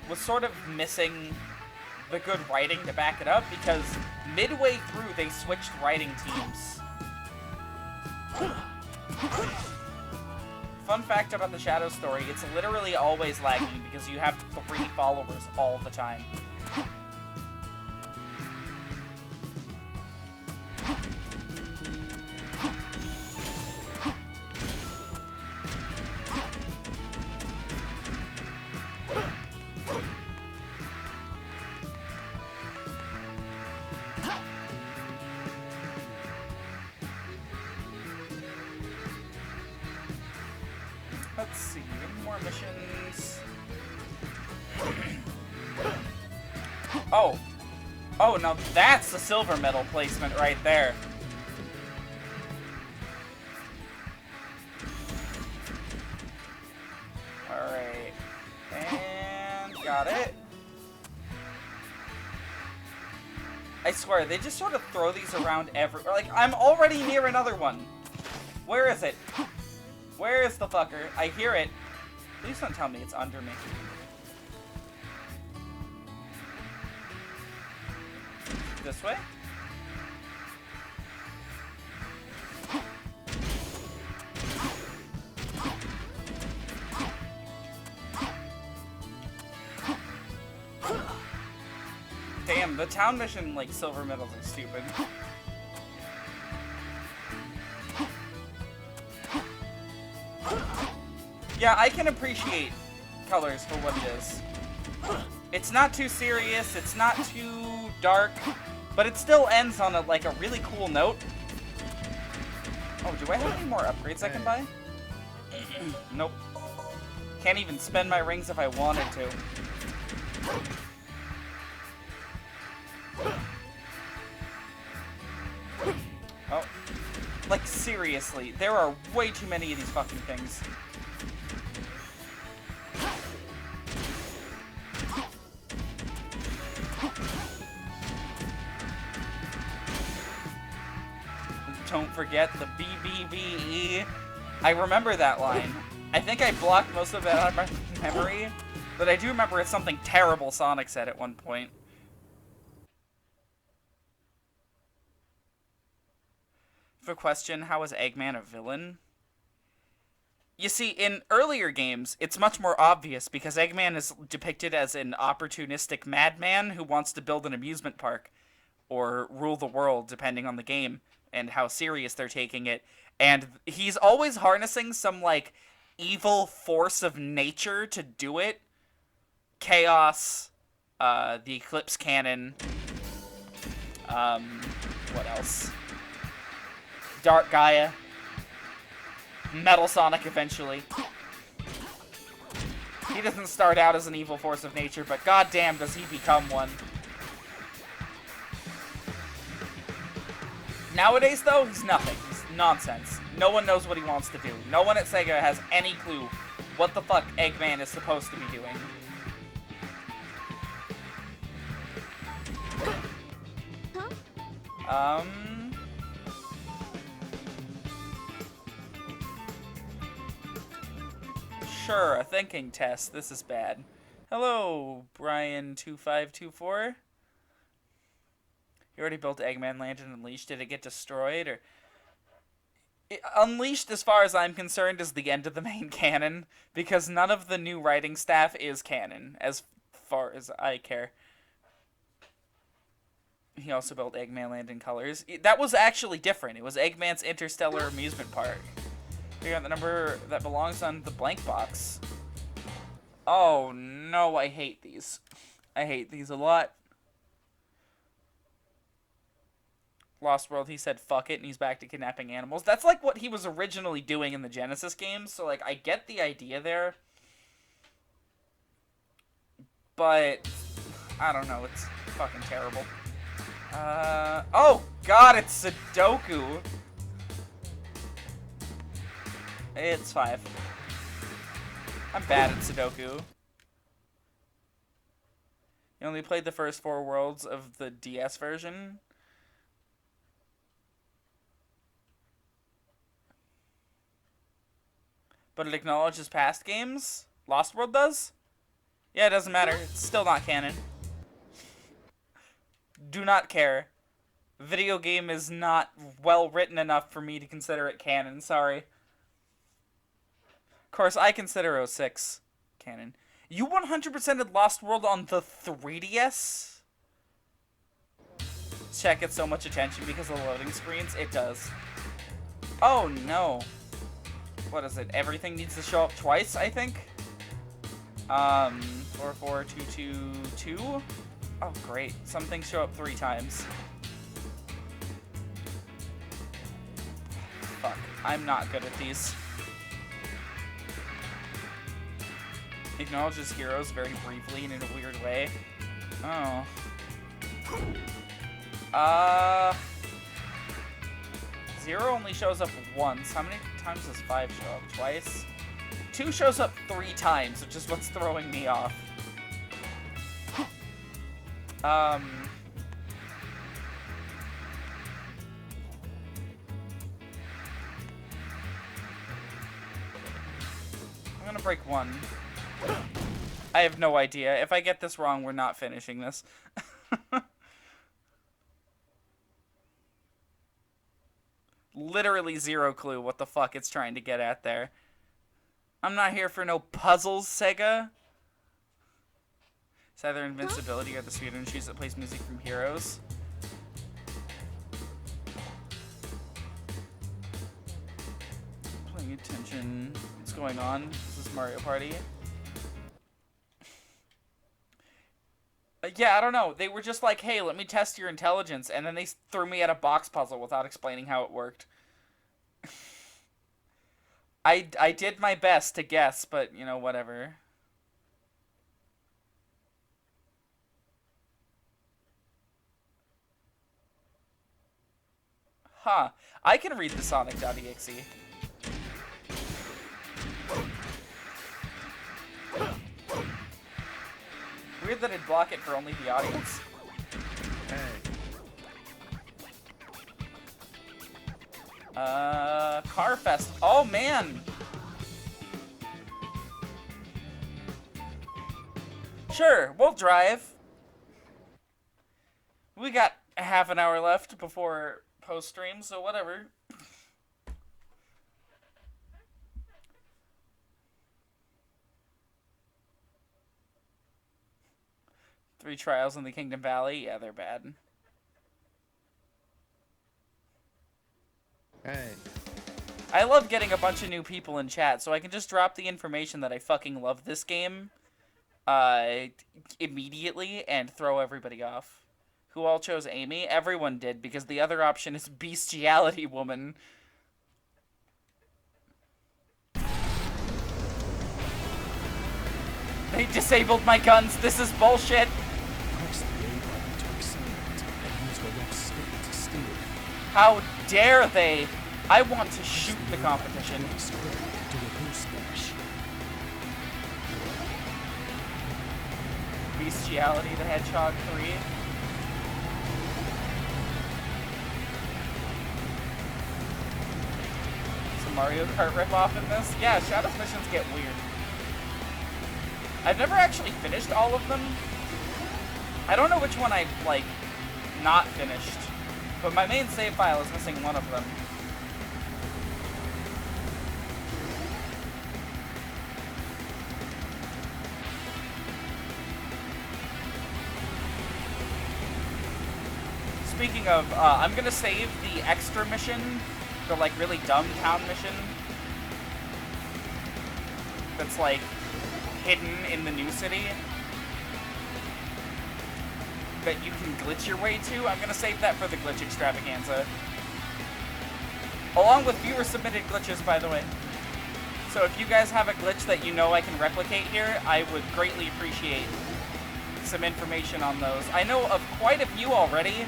was sort of missing the good writing to back it up, because midway through they switched writing teams. Fun fact about the Shadow story, it's literally always lagging because you have 3 followers all the time. Let's see, any more missions? Oh, now that's the silver medal placement right there. Alright, and got it. I swear, they just sort of throw these around like, I'm already near another one. Where is it? Where is the fucker? I hear it. Please don't tell me it's under me. This way? Damn, the town mission, like, silver medals are stupid. Yeah, I can appreciate colors for what it is. It's not too serious, it's not too dark, but it still ends on a really cool note. Oh, do I have any more upgrades I can buy? Nope. Can't even spend my rings if I wanted to. Oh. Like, seriously, there are way too many of these fucking things. Don't forget the BBBE. I remember that line. I think I blocked most of it out of my memory, but I do remember it's something terrible Sonic said at one point. For question, how is Eggman a villain? You see, in earlier games, it's much more obvious because Eggman is depicted as an opportunistic madman who wants to build an amusement park or rule the world, depending on the game and how serious they're taking it. And he's always harnessing some, like, evil force of nature to do it. Chaos, the Eclipse Cannon, what else? Dark Gaia, Metal Sonic eventually. He doesn't start out as an evil force of nature, but goddamn does he become one. Nowadays, though, he's nothing. He's nonsense. No one knows what he wants to do. No one at Sega has any clue what the fuck Eggman is supposed to be doing. Sure, a thinking test. This is bad. Hello, Brian2524. You already built Eggman Land and Unleashed. Did it get destroyed? Or Unleashed, as far as I'm concerned, is the end of the main canon, because none of the new writing staff is canon, as far as I care. He also built Eggman Land in Colors. That was actually different. It was Eggman's Interstellar Amusement Park. Figure out the number that belongs on the blank box. Oh no, I hate these. I hate these a lot. Lost World, he said fuck it, and he's back to kidnapping animals. That's like what he was originally doing in the Genesis games, so like I get the idea there. But I don't know, it's fucking terrible. Oh god, it's Sudoku. It's 5. I'm bad at Sudoku. You only played the first 4 worlds of the DS version? But it acknowledges past games? Lost World does? Yeah, it doesn't matter. It's still not canon. Do not care. Video game is not well written enough for me to consider it canon. Sorry. Of course, I consider 06 canon. You 100%ed Lost World on the 3DS? Chat gets so much attention because of the loading screens. It does. Oh no. What is it? Everything needs to show up twice, I think? 44222. Oh great. Some things show up 3 times. Fuck. I'm not good at these. Acknowledges heroes very briefly and in a weird way. Oh. 0 only shows up once. How many times does 5 show up? Twice? 2 shows up 3 times, which is what's throwing me off. I'm gonna break one. I have no idea. If I get this wrong, we're not finishing this. Literally zero clue what the fuck it's trying to get at there. I'm not here for no puzzles, Sega. It's either invincibility or the speedrun shoes that plays music from Heroes. Paying attention. What's going on? This is Mario Party. Yeah, I don't know. They were just like, hey, let me test your intelligence. And then they threw me at a box puzzle without explaining how it worked. I did my best to guess, but, you know, whatever. Huh. I can read the Sonic.exe. Weird that it'd block it for only the audience. Hey. Carfest. Oh, man! Sure, we'll drive. We got a half an hour left before post-stream, so whatever. Three trials in the Kingdom Valley. Yeah, they're bad. Hey. I love getting a bunch of new people in chat, so I can just drop the information that I fucking love this game immediately and throw everybody off. Who all chose Amy? Everyone did, because the other option is Bestiality Woman. They disabled my guns. This is bullshit. Press the A button to accelerate and use the left stick to steer. How dare they? I want to shoot the competition. Square to a boost dash. Bestiality the Hedgehog 3. Some Mario Kart ripoff in this? Yeah, Shadow's missions get weird. I've never actually finished all of them. I don't know which one I, like, not finished. But my main save file is missing one of them. Speaking of, I'm gonna save the extra mission, the, like, really dumb town mission. That's, like, hidden in the new city. That you can glitch your way to. I'm gonna save that for the glitch extravaganza. Along with viewer-submitted glitches, by the way. So if you guys have a glitch that you know I can replicate here, I would greatly appreciate some information on those. I know of quite a few already.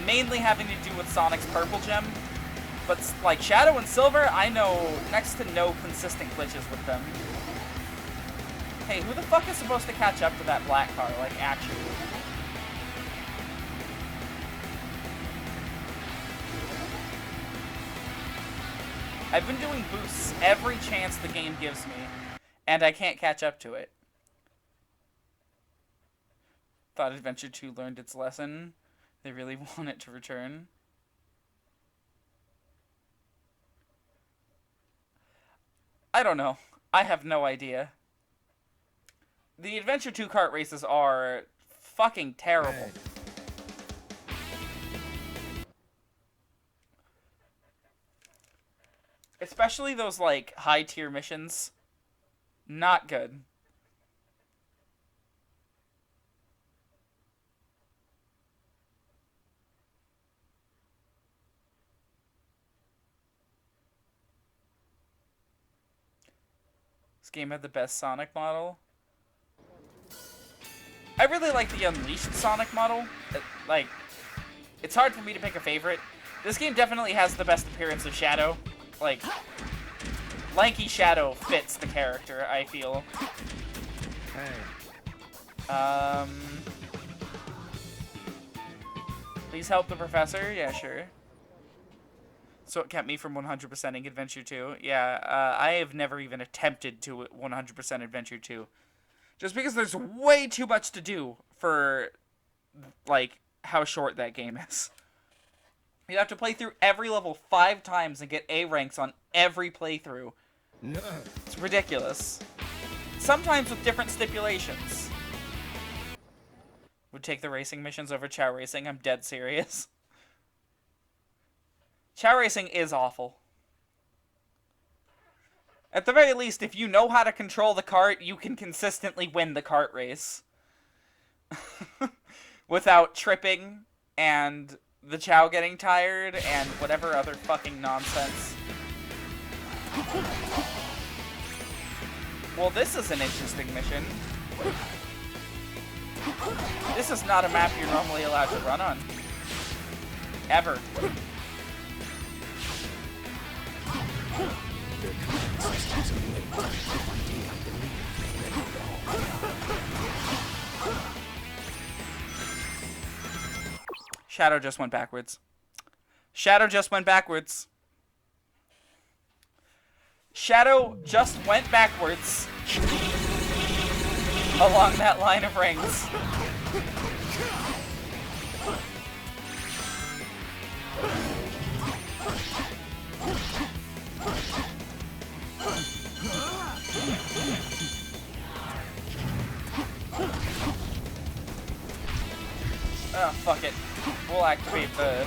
Mainly having to do with Sonic's Purple Gem. But, like, Shadow and Silver, I know next to no consistent glitches with them. Hey, who the fuck is supposed to catch up to that black car, like, actually? I've been doing boosts every chance the game gives me, and I can't catch up to it. Thought Adventure 2 learned its lesson. They really want it to return. I don't know. I have no idea. The Adventure 2 kart races are fucking terrible. Hey. Especially those, like, high-tier missions. Not good. This game had the best Sonic model. I really like the Unleashed Sonic model. Like, it's hard for me to pick a favorite. This game definitely has the best appearance of Shadow. Like, lanky Shadow fits the character, I feel. Hey. Please help the professor? Yeah, sure. That's what kept me from 100%ing Adventure 2. Yeah, I have never even attempted to 100% Adventure 2. Just because there's way too much to do for, like, how short that game is. You have to play through every level 5 times and get A ranks on every playthrough. No. It's ridiculous. Sometimes with different stipulations. Would take the racing missions over Chow Racing. I'm dead serious. Chow Racing is awful. At the very least, if you know how to control the cart, you can consistently win the kart race. Without tripping, and the Chow getting tired, and whatever other fucking nonsense. Well, this is an interesting mission. This is not a map you're normally allowed to run on. Ever. Shadow just went backwards. Shadow just went backwards. Shadow just went backwards. Along that line of rings. Oh, fuck it. We'll activate the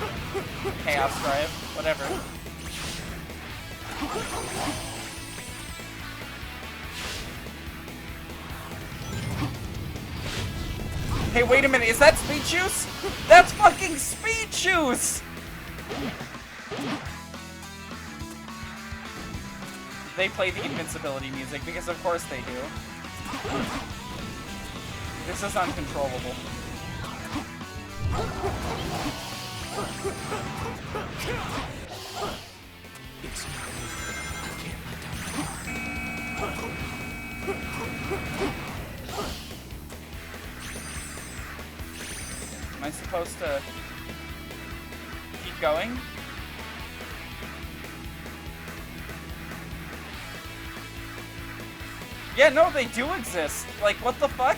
Chaos Drive. Whatever. Hey, wait a minute. Is that Speed Shoes? That's fucking Speed Shoes! They play the invincibility music because of course they do. This is uncontrollable. It's not over. I can't let down my guard. Am I supposed to keep going? Yeah, no, they do exist. Like, what the fuck?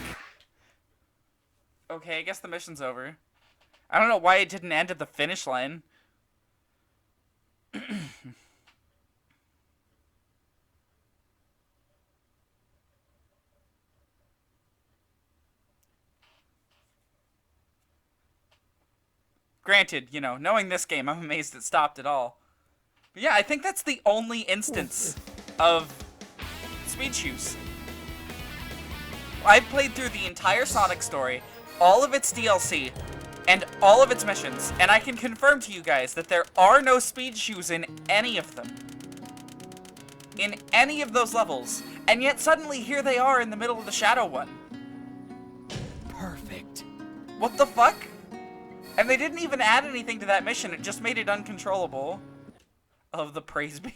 Okay, I guess the mission's over. I don't know why it didn't end at the finish line. Granted, you know, knowing this game, I'm amazed it stopped at all. But yeah, I think that's the only instance of Speed Shoes. I played through the entire Sonic story, all of its DLC, and all of its missions, and I can confirm to you guys that there are no Speed Shoes in any of them. In any of those levels. And yet suddenly here they are in the middle of the Shadow one. Perfect. What the fuck? And they didn't even add anything to that mission, it just made it uncontrollable. Of the praise be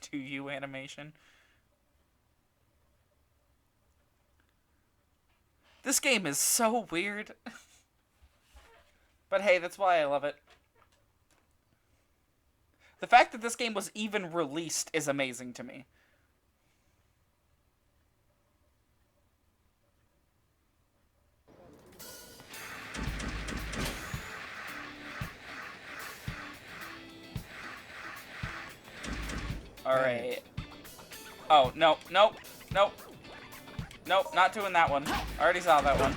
to you animation. This game is so weird. But hey, that's why I love it. The fact that this game was even released is amazing to me. Alright. Oh, no, nope, nope. Nope, not doing that one. I already saw that one.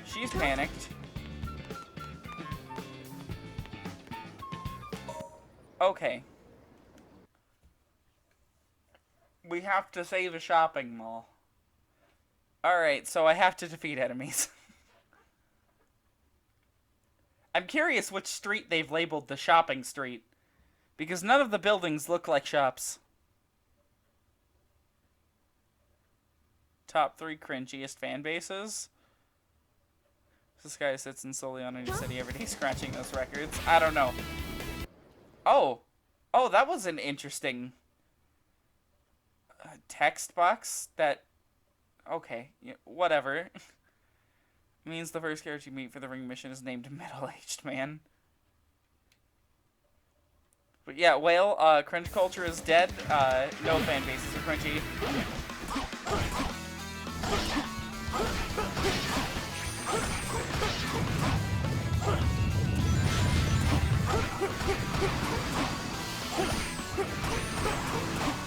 She's panicked. Okay. We have to save a shopping mall. Alright, so I have to defeat enemies. I'm curious which street they've labeled the shopping street, because none of the buildings look like shops. Top 3 cringiest fan bases. This guy sits in solely on a new city every day scratching those records. I don't know. Oh. Oh, that was an interesting text box that Okay, whatever. Means the first character you meet for the ring mission is named Middle-Aged Man. But yeah, Whale, cringe culture is dead. No fan bases are cringy.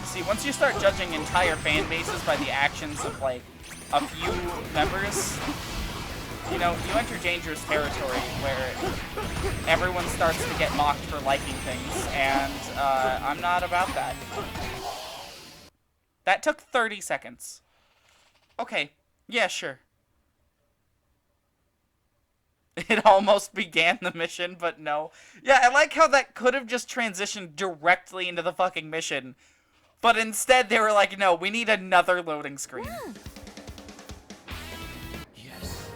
See, once you start judging entire fan bases by the actions of, like, a few members, you know, you enter dangerous territory where everyone starts to get mocked for liking things, and I'm not about that. That took 30 seconds. Okay, yeah, sure. It almost began the mission, but no. Yeah, I like how that could have just transitioned directly into the fucking mission, but instead they were like, no, we need another loading screen. Yes.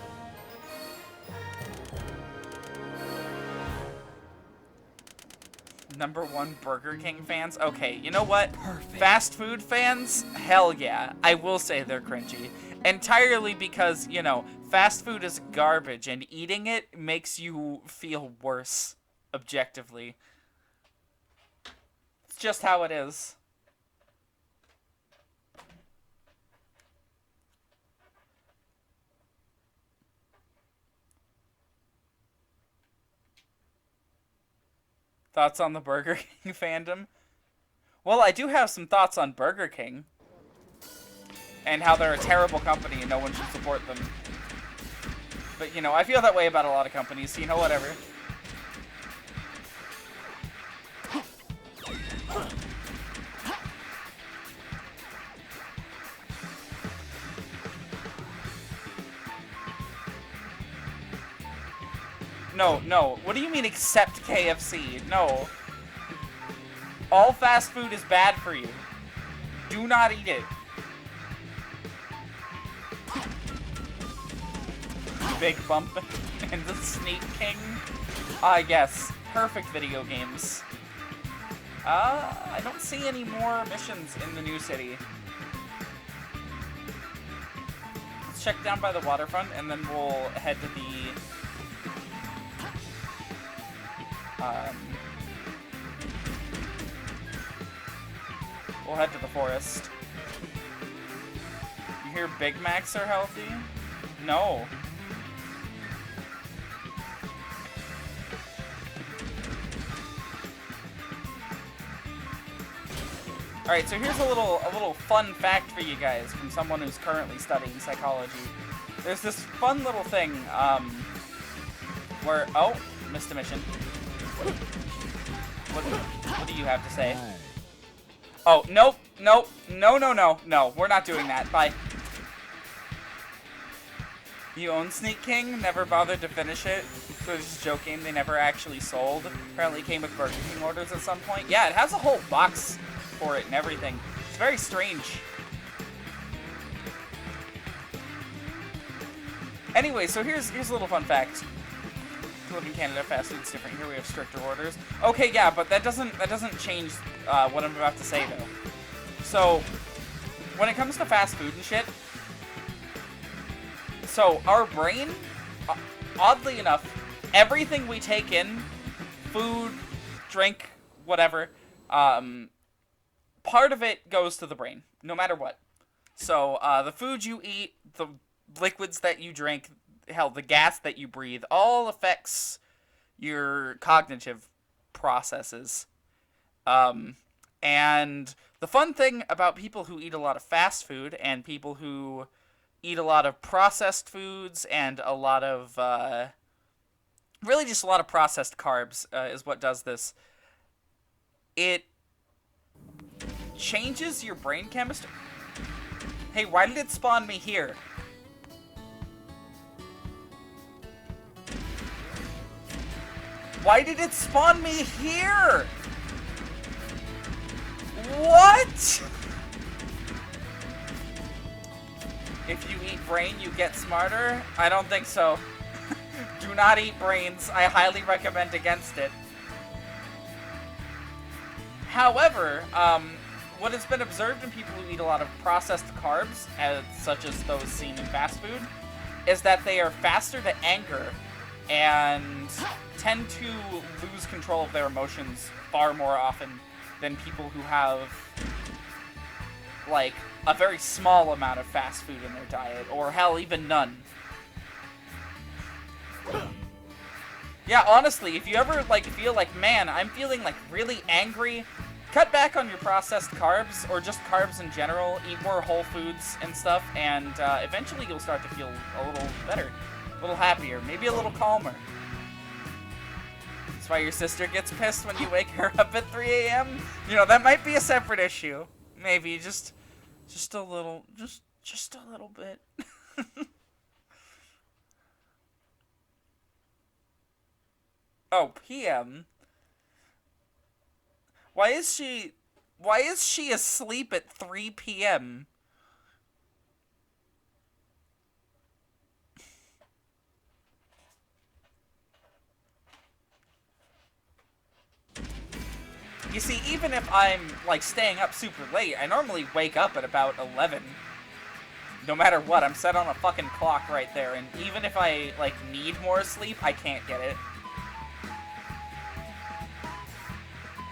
#1 Burger King fans? Okay, you know what? Perfect. Fast food fans? Hell yeah. I will say they're cringy. Entirely because, you know, fast food is garbage and eating it makes you feel worse, objectively. It's just how it is. Thoughts on the Burger King fandom? Well, I do have some thoughts on Burger King. And how they're a terrible company and no one should support them. But, you know, I feel that way about a lot of companies, so, you know, whatever. No, no. What do you mean except KFC? No. All fast food is bad for you. Do not eat it. Big Bump and the Sneak King. Yes. Perfect video games. I don't see any more missions in the new city. Let's check down by the waterfront and then we'll head to the we'll head to the forest. You hear Big Macs are healthy? No. Alright, so here's a little fun fact for you guys from someone who's currently studying psychology. There's this fun little thing, where, oh, missed a mission. What do you have to say? Oh, nope, no, we're not doing that, bye. You own Sneak King? Never bothered to finish it? So it's just a joke game they never actually sold. Apparently came with Burger King orders at some point. Yeah, it has a whole box for it and everything. It's very strange. Anyway, so here's a little fun fact. To live in Canada, fast food's different. Here we have stricter orders. Okay, yeah, but that doesn't change what I'm about to say though. So when it comes to fast food and shit, so our brain, oddly enough, everything we take in, food, drink, whatever, part of it goes to the brain, no matter what. So, the food you eat, the liquids that you drink, hell, the gas that you breathe, all affects your cognitive processes. And the fun thing about people who eat a lot of fast food and people who eat a lot of processed foods and a lot of, really just a lot of processed carbs, is what does this. It changes your brain chemistry. Hey, why did it spawn me here? Why did it spawn me here? What? If you eat brain, you get smarter? I don't think so. Do not eat brains. I highly recommend against it. However, what has been observed in people who eat a lot of processed carbs, such as those seen in fast food, is that they are faster to anger and tend to lose control of their emotions far more often than people who have, like, a very small amount of fast food in their diet, or hell, even none. Yeah, honestly, if you ever, like, feel like, man, I'm feeling, like, really angry, cut back on your processed carbs, or just carbs in general, eat more whole foods and stuff, and eventually you'll start to feel a little better, a little happier, maybe a little calmer. That's why your sister gets pissed when you wake her up at 3 a.m.? You know, that might be a separate issue. Maybe, just a little, just a little bit. Oh, PM? Why is she asleep at 3 p.m.? You see, even if I'm, like, staying up super late, I normally wake up at about 11. No matter what, I'm set on a fucking clock right there, and even if I, like, need more sleep, I can't get it.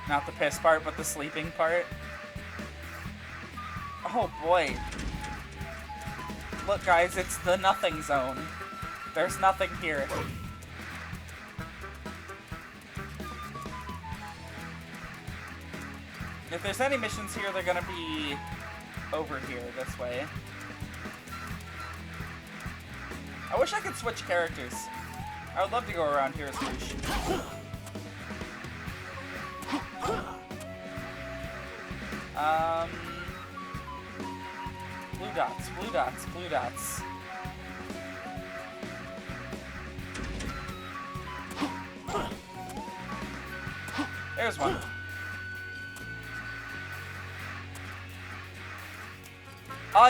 Not the piss part, but the sleeping part. Oh boy. Look guys, it's the nothing zone. There's nothing here. If there's any missions here, they're gonna be over here, this way. I wish I could switch characters. I would love to go around here as Rouge. Blue dots, blue dots, blue dots. There's one.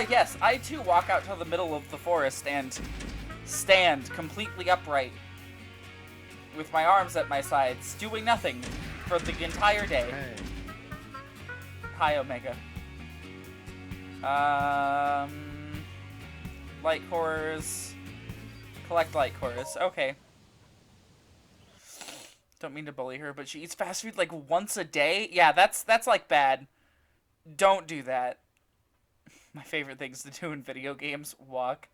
Yes, I too walk out to the middle of the forest and stand completely upright with my arms at my sides, doing nothing for the entire day. Hey. Hi, Omega. Light cores. Collect light cores. Okay. Don't mean to bully her, but she eats fast food like once a day? Yeah, that's like bad. Don't do that. My favorite things to do in video games. Walk.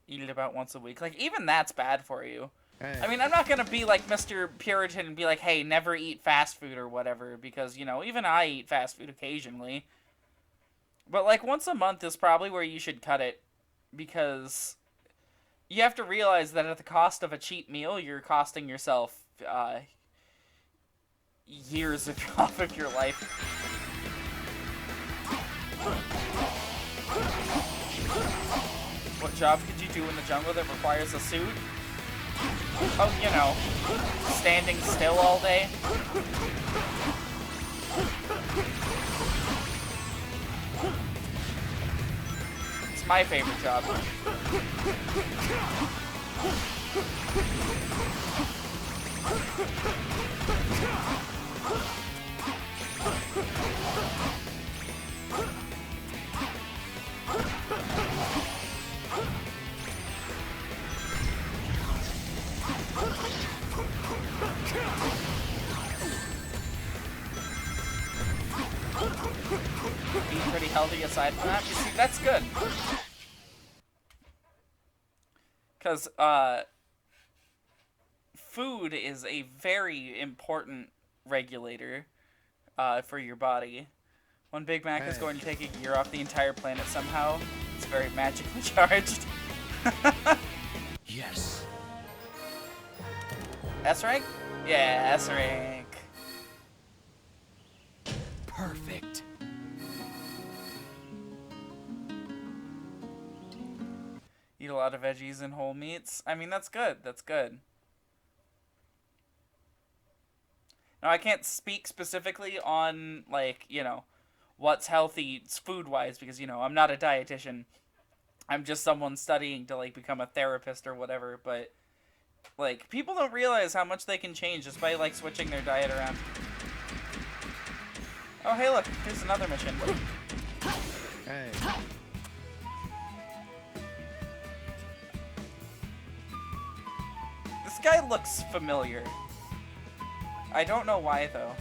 Eat it about once a week. Like, even that's bad for you. Hey. I mean, I'm not gonna be like Mr. Puritan and be like, hey, never eat fast food or whatever, because, you know, even I eat fast food occasionally. But, like, once a month is probably where you should cut it, because you have to realize that at the cost of a cheap meal, you're costing yourself, years off of your life. What job could you do in the jungle that requires a suit? Oh, you know, standing still all day. It's my favorite job. Being pretty healthy aside from that, you see, that's good. Because, food is a very important regulator, for your body. One Big Mac is going to take a year off the entire planet somehow. It's very magically charged. Yes. S rank? Yeah, S rank. Perfect. Eat a lot of veggies and whole meats. I mean, that's good. That's good. Now, I can't speak specifically on, like, you know, what's healthy food-wise, because, you know, I'm not a dietitian. I'm just someone studying to, like, become a therapist or whatever, but, like, people don't realize how much they can change just by, like, switching their diet around. Oh, hey, look, here's another mission. Hey. This guy looks familiar. I don't know why, though.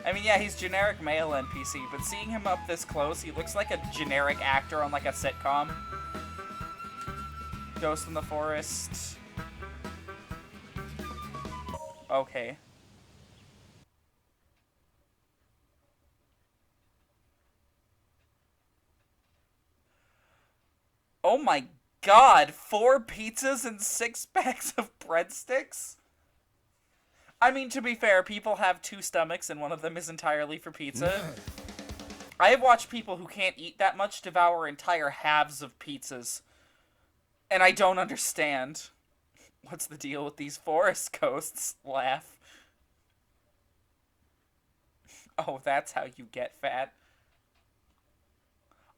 I mean, yeah, he's generic male NPC, but seeing him up this close, he looks like a generic actor on, like, a sitcom. Ghost in the Forest. Okay. Oh my god, 4 pizzas and 6 bags of breadsticks? I mean, to be fair, people have 2 stomachs and one of them is entirely for pizza. I have watched people who can't eat that much devour entire halves of pizzas. And I don't understand. What's the deal with these forest ghosts? Laugh. Oh, that's how you get fat.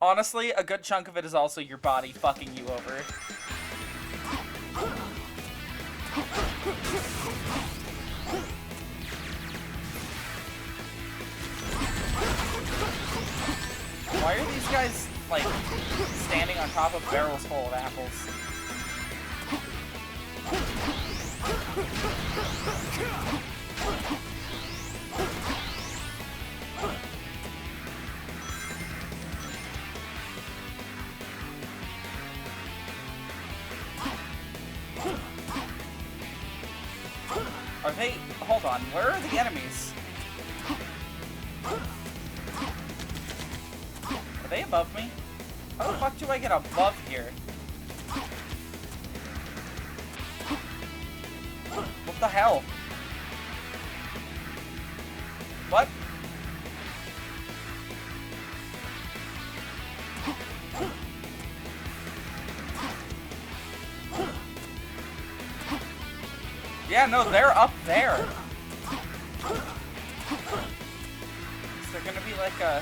Honestly, a good chunk of it is also your body fucking you over. Why are these guys, like, standing on top of barrels full of apples? Are they... Hold on, where are the enemies? Are they above me? How the fuck do I get above here? What the hell? What? Yeah, no, they're up there. Is there gonna be like a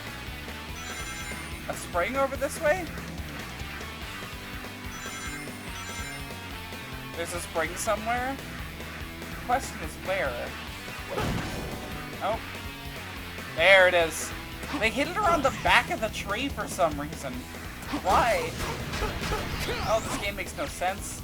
spring over this way? There's a spring somewhere? The question is where? Oh. There it is. They hit it around the back of the tree for some reason. Why? Oh, this game makes no sense.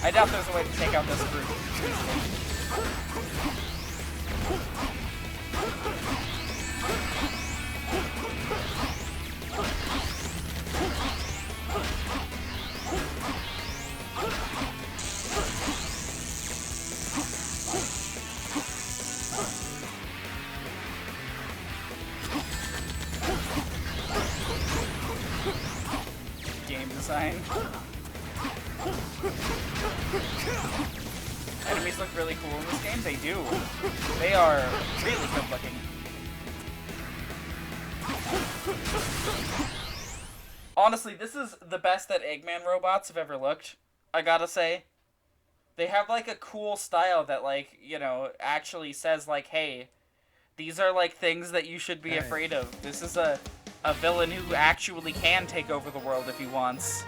I doubt there's a way to take out this group. Game design. Enemies look really cool in this game. They do. They are really good looking. Honestly, this is the best that Eggman robots have ever looked. I gotta say. They have like a cool style that, like, you know, actually says like, hey, these are like things that you should be afraid of. This is a villain who actually can take over the world if he wants.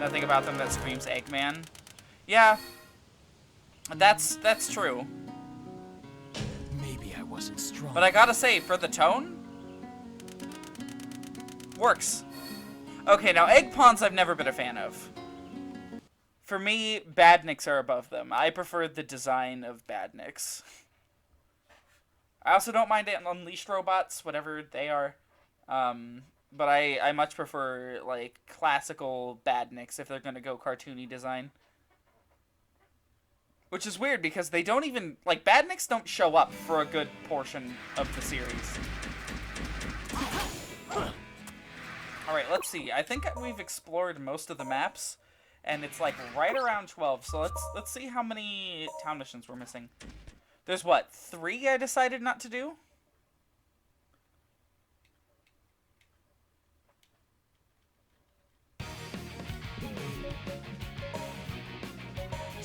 Nothing about them that screams Eggman. Yeah. That's true. Maybe I wasn't strong. But I gotta say, for the tone, works. Okay, now egg pawns I've never been a fan of. For me, badniks are above them. I prefer the design of badniks. I also don't mind unleashed robots, whatever they are. But I much prefer, like, classical badniks if they're gonna go cartoony design. Which is weird, because they don't even... Like, badniks don't show up for a good portion of the series. Alright, let's see. I think we've explored most of the maps, and it's, like, right around 12. So let's see how many town missions we're missing. There's, what, 3 I decided not to do?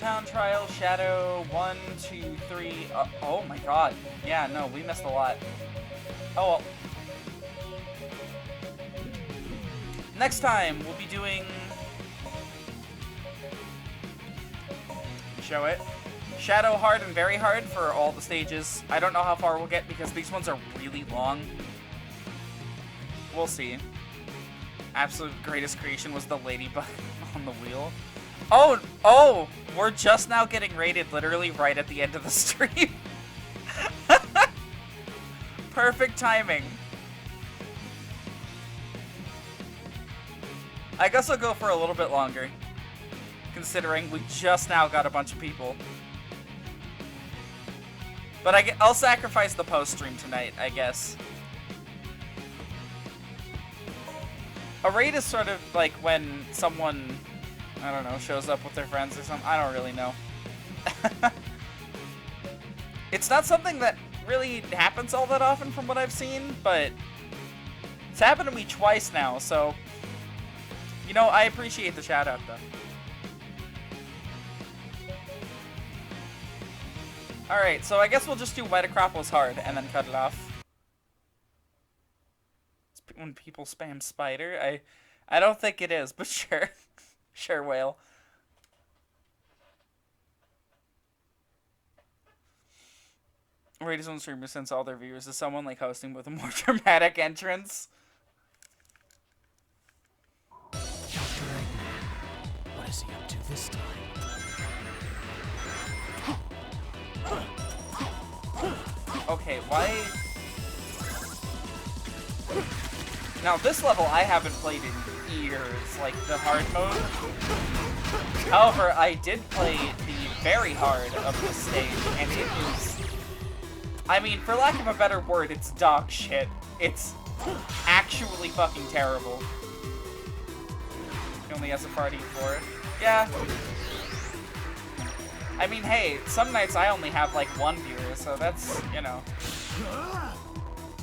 Town Trial, Shadow, 1, 2, 3. Oh my god. Yeah, no, we missed a lot. Oh well. Next time, we'll be doing... Show it. Shadow Hard and Very Hard for all the stages. I don't know how far we'll get because these ones are really long. We'll see. Absolute greatest creation was the ladybug on the wheel. Oh, we're just now getting rated literally right at the end of the stream. Perfect timing. I guess I'll go for a little bit longer, considering we just now got a bunch of people. But I'll sacrifice the post-stream tonight, I guess. A raid is sort of like when someone, I don't know, shows up with their friends or something. I don't really know. It's not something that really happens all that often from what I've seen, but it's happened to me twice now, so... You know, I appreciate the shout-out, though. Alright, so I guess we'll just do White Acropolis hard and then cut it off. It's when people spam spider. I don't think it is, but sure. Sure, whale. Raiders on streamer since all their viewers. Is someone like hosting with a more dramatic entrance? What is he up to this time? Okay, why... Now, this level I haven't played in years, like the hard mode. However, I did play the very hard of this stage, and it is... I mean, for lack of a better word, it's dog shit. It's actually fucking terrible. He only has a party for it. Yeah. I mean, hey, some nights I only have like one viewer, so that's, you know.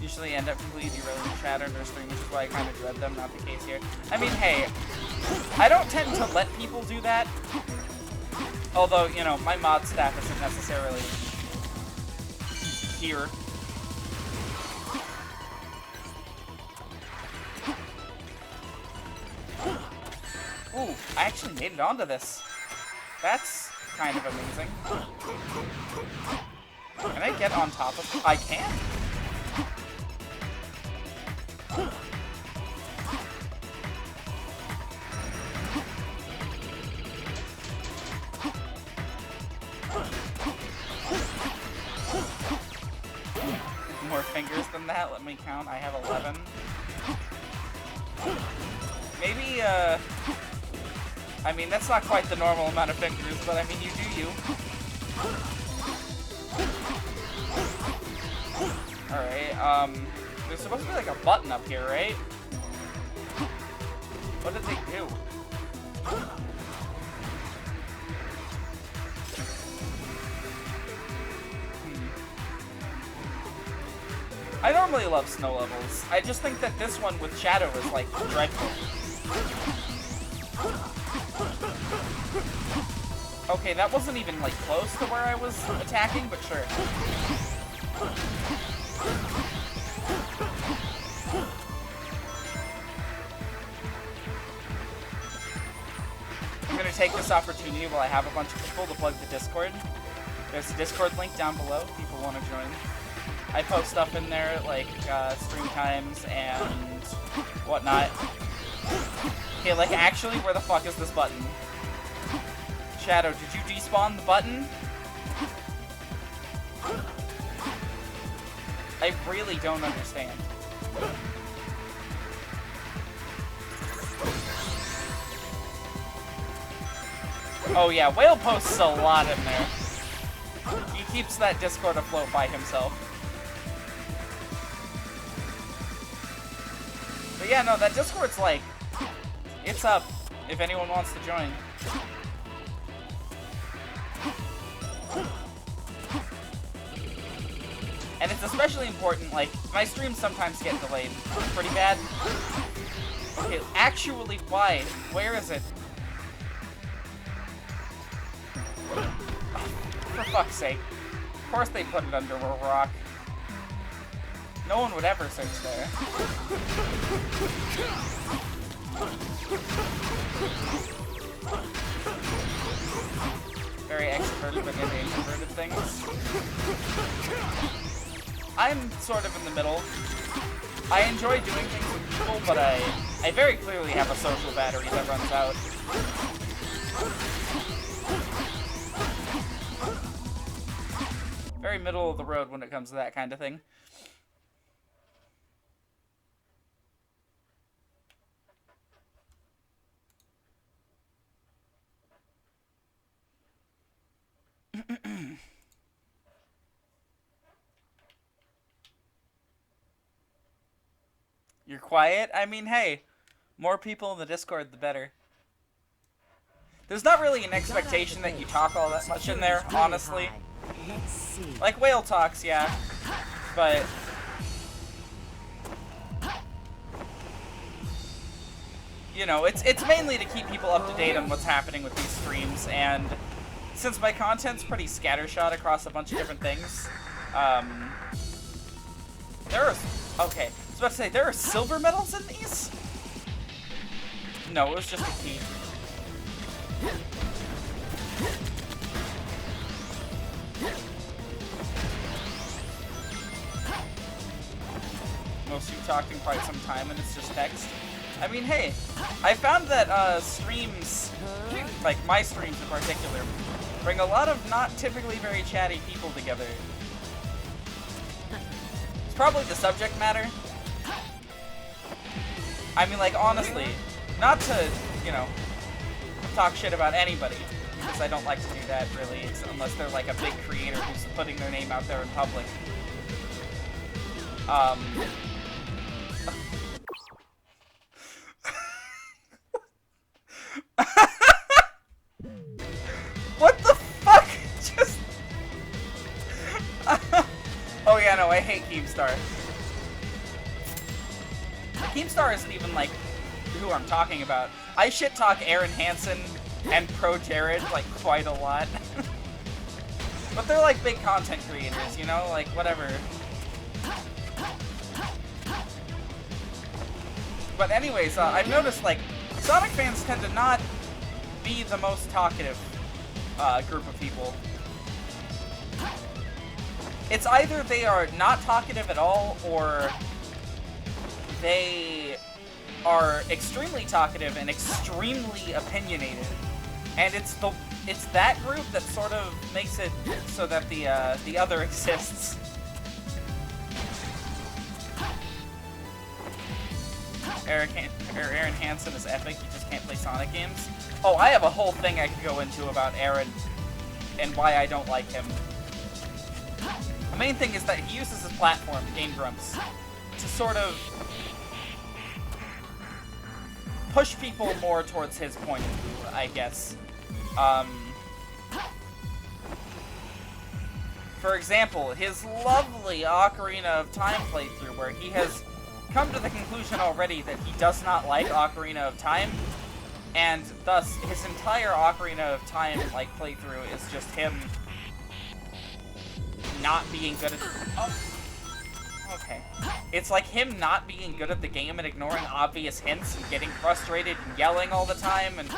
Usually end up completely derailing chatter in their stream, which is why I kind of dread them, not the case here. I mean, hey, I don't tend to let people do that. Although, you know, my mod staff isn't necessarily here. Ooh, I actually made it onto this. That's kind of amazing. Can I get on top of it? I can. More fingers than that, let me count. I have 11. Maybe, I mean, that's not quite the normal amount of fingers, but I mean, you do you. Alright, there's supposed to be like a button up here, right? What did they do? I normally love snow levels. I just think that this one with Shadow is, like, dreadful. Okay, that wasn't even, like, close to where I was attacking, but sure. I'm gonna take this opportunity while I have a bunch of people to plug the Discord. There's a Discord link down below if people want to join. I post stuff in there, like, stream times and whatnot. Okay, like, actually, where the fuck is this button? Shadow, did you despawn the button? I really don't understand. Oh yeah, Whale posts a lot in there. He keeps that Discord afloat by himself. But yeah, no, that Discord's like, it's up if anyone wants to join. And it's especially important, like, my streams sometimes get delayed pretty bad. Okay, actually, why? Where is it? for fuck's sake. Of course they put it under a rock. No one would ever search there. Very extroverted but yet introverted things. I'm sort of in the middle. I enjoy doing things with people, but I very clearly have a social battery that runs out. Very middle of the road when it comes to that kind of thing. You're quiet? I mean, hey, more people in the Discord, the better. There's not really an expectation that you talk all that much in there, honestly. Let's see. Like whale talks, yeah, but you know, it's mainly to keep people up to date on what's happening with these streams, and since my content's pretty scattershot across a bunch of different things, there are okay. I was about to say, there are silver medals in these? No, it was just a key. Most of you talked in quite some time and it's just text. I mean, hey, I found that streams, like my streams in particular, bring a lot of not typically very chatty people together. It's probably the subject matter. I mean, like, honestly, not to, you know, talk shit about anybody, because I don't like to do that, really, unless they're, like, a big creator who's putting their name out there in public. What the fuck? Just... Oh yeah, no, I hate Keemstar. Keemstar isn't even, like, who I'm talking about. I shit-talk Aaron Hansen and Pro Jared, like, quite a lot. But they're, like, big content creators, you know? Like, whatever. But anyways, I've noticed, like, Sonic fans tend to not be the most talkative group of people. It's either they are not talkative at all, or they are extremely talkative and extremely opinionated. And it's that group that sort of makes it so that the other exists. Aaron Hansen is epic, he just can't play Sonic games. Oh, I have a whole thing I could go into about Aaron and why I don't like him. The main thing is that he uses his platform, Game Grumps, to sort of push people more towards his point of view, I guess. For example, his lovely Ocarina of Time playthrough, where he has come to the conclusion already that he does not like Ocarina of Time, and thus his entire Ocarina of Time like playthrough is just him not being good at okay. It's like him not being good at the game and ignoring obvious hints and getting frustrated and yelling all the time, and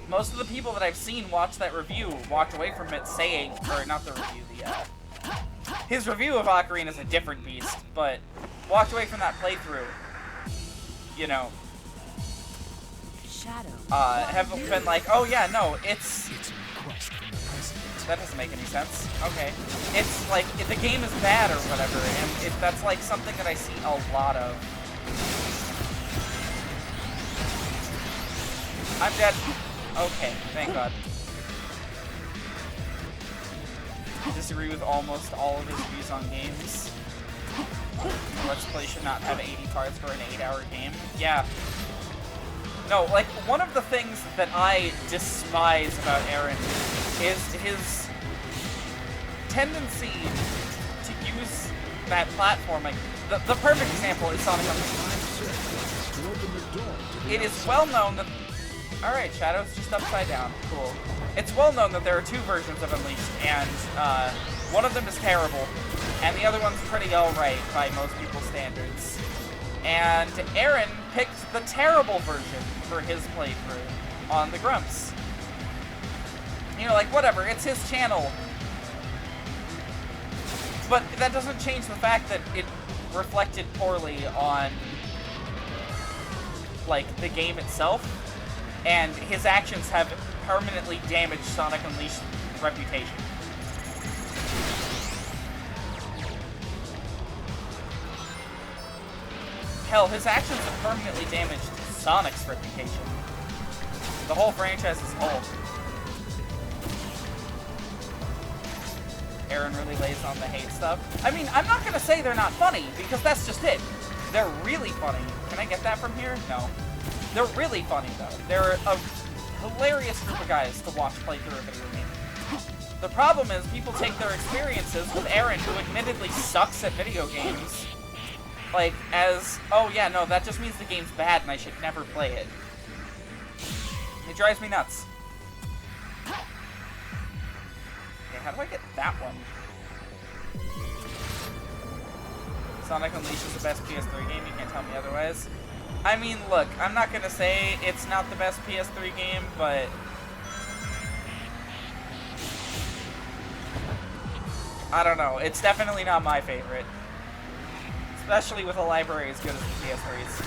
most of the people that I've seen watch that review walked away from it saying, or not the review, his review of Ocarina is a different beast, but walked away from that playthrough, you know, have been like, oh yeah, no, it's that doesn't make any sense. Okay. It's like, the game is bad or whatever, and that's like something that I see a lot of. I'm dead. Okay, thank God. I disagree with almost all of his views on games. Let's Play should not have 80 parts for an 8-hour game. Yeah. No, like, one of the things that I despise about Aaron is his tendency to use that platform. Like, the perfect example is Sonic Unleashed. It is well known that... Alright, Shadow's just upside down. Cool. it's well known that there are 2 versions of Unleashed, and one of them is terrible, and the other one's pretty alright by most people's standards. And Aaron picked the terrible version for his playthrough on the Grumps. You know, like, whatever, it's his channel. But that doesn't change the fact that it reflected poorly on, like, the game itself, and his actions have permanently damaged Sonic Unleashed's reputation. Hell, his actions have permanently damaged Sonic's reputation. The whole franchise as a whole. Aaron really lays on the hate stuff. I mean, I'm not gonna say they're not funny, because that's just it. They're really funny. Can I get that from here? No. They're really funny, though. They're a hilarious group of guys to watch play through a video game. The problem is people take their experiences with Aaron, who admittedly sucks at video games, like, as, oh yeah, no, that just means the game's bad and I should never play it. It drives me nuts. Okay, how do I get that one? Sonic Unleashed is the best PS3 game, you can't tell me otherwise. I mean, look, I'm not gonna say it's not the best PS3 game, but I don't know, it's definitely not my favorite. Especially with a library as good as the PS3's.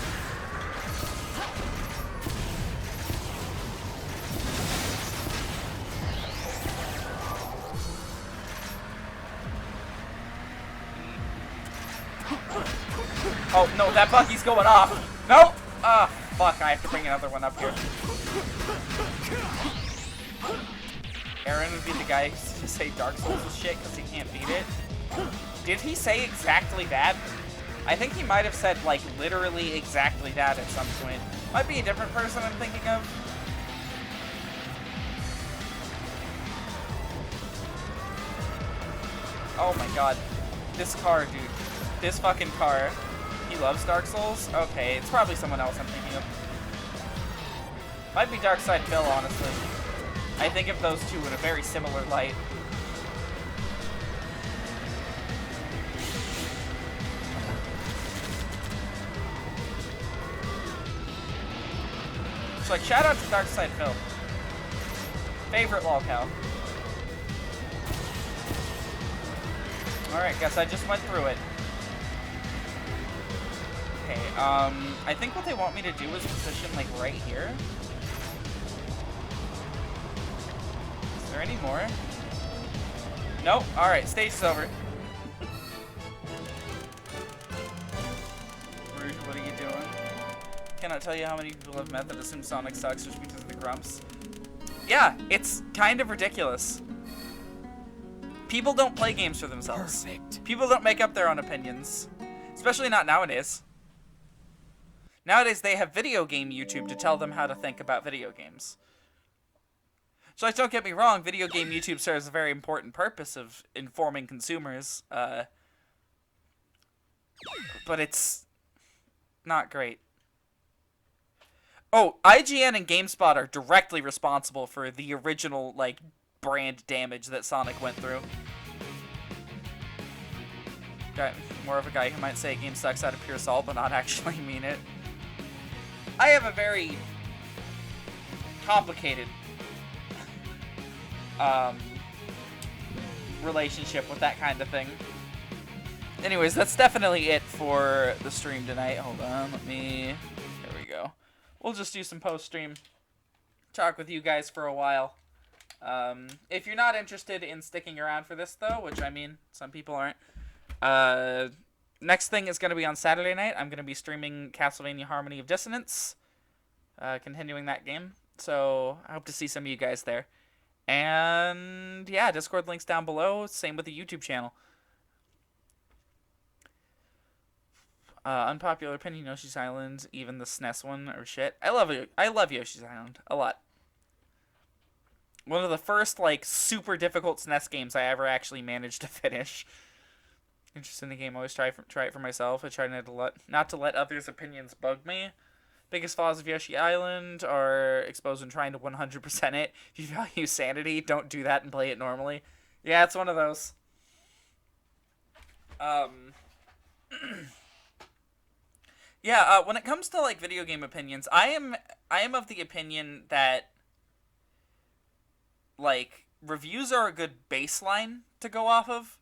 Oh, no, that buggy's going off. Nope! Ah, fuck, I have to bring another one up here. Aaron would be the guy to say Dark Souls is shit because he can't beat it. Did he say exactly that? I think he might have said, like, literally exactly that at some point. Might be a different person I'm thinking of. Oh my god. This car, dude. This fucking car. He loves Dark Souls? Okay, it's probably someone else I'm thinking of. Might be Darkside Phil, honestly. I think of those two in a very similar light. It's like, shout out to Darkside Phil. Favorite lolcow. Alright, guess I just went through it. Okay, I think what they want me to do is position, like, right here. Is there any more? Nope. Alright, stage is over. Rouge, what are you doing? Cannot tell you how many people have met that assume Sonic sucks just because of the grumps. Yeah, it's kind of ridiculous. People don't play games for themselves. Perfect. People don't make up their own opinions. Especially not nowadays. Nowadays, they have video game YouTube to tell them how to think about video games. So, like, don't get me wrong, video game YouTube serves a very important purpose of informing consumers, but it's not great. Oh, IGN and GameSpot are directly responsible for the original, like, brand damage that Sonic went through. Got more of a guy who might say a game sucks out of pure salt, but not actually mean it. I have a very complicated relationship with that kind of thing. Anyways, that's definitely it for the stream tonight. Hold on, there we go. We'll just do some post-stream talk with you guys for a while. If you're not interested in sticking around for this, though, which, I mean, some people aren't, next thing is going to be on Saturday night. I'm going to be streaming Castlevania Harmony of Dissonance, continuing that game. So I hope to see some of you guys there. And yeah, Discord link's down below. Same with the YouTube channel. Unpopular opinion: Yoshi's Island, even the SNES one, or shit. I love Yoshi's Island a lot. One of the first, like, super difficult SNES games I ever actually managed to finish. Interested in the game, always try it for myself. I try not to let others' opinions bug me. Biggest flaws of Yoshi Island are exposed when trying to 100% it. If you value sanity, don't do that and play it normally. Yeah, it's one of those. Yeah, when it comes to like video game opinions, I am of the opinion that like reviews are a good baseline to go off of.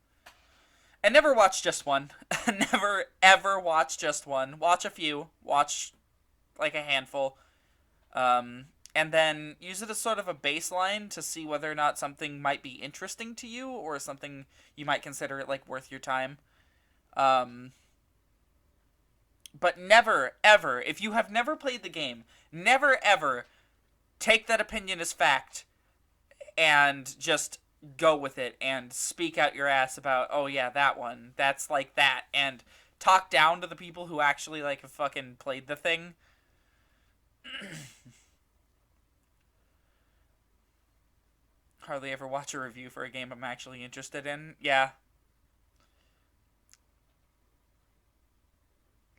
And never watch just one. Never ever watch just one. Watch a few. Watch like a handful. And then use it as sort of a baseline to see whether or not something might be interesting to you or something you might consider it like worth your time. But never, ever, if you have never played the game, never, ever take that opinion as fact and just go with it and speak out your ass about, oh yeah, that one, that's like that, and talk down to the people who actually, like, have fucking played the thing. Hardly ever watch a review for a game I'm actually interested in. Yeah.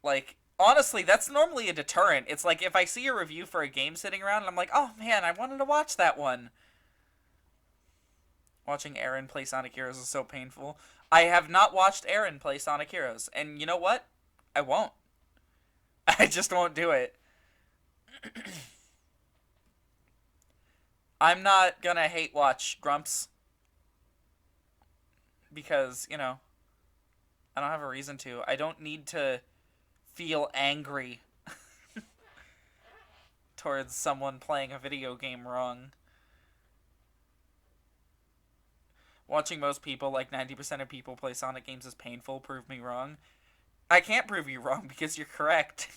Like, honestly, that's normally a deterrent. It's like, if I see a review for a game sitting around, and I'm like, oh man, I wanted to watch that one. Watching Aaron play Sonic Heroes is so painful. I have not watched Aaron play Sonic Heroes, and you know what? I won't. I just won't do it. I'm not gonna hate watch Grumps. Because, you know, I don't have a reason to. I don't need to feel angry towards someone playing a video game wrong. Watching most people, like 90% of people play Sonic games, is painful. Prove me wrong. I can't prove you wrong because you're correct.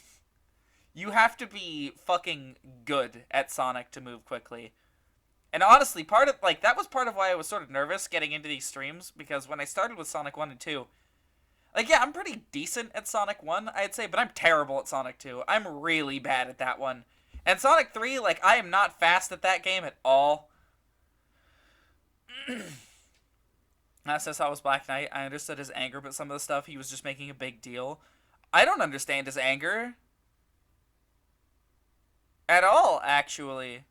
You have to be fucking good at Sonic to move quickly. And honestly, that was part of why I was sort of nervous getting into these streams, because when I started with Sonic 1 and 2, like, yeah, I'm pretty decent at Sonic 1, I'd say, but I'm terrible at Sonic 2. I'm really bad at that one. And Sonic 3, like, I am not fast at that game at all. Last I saw was Black Knight. I understood his anger, but some of the stuff he was just making a big deal. I don't understand his anger. At all, actually.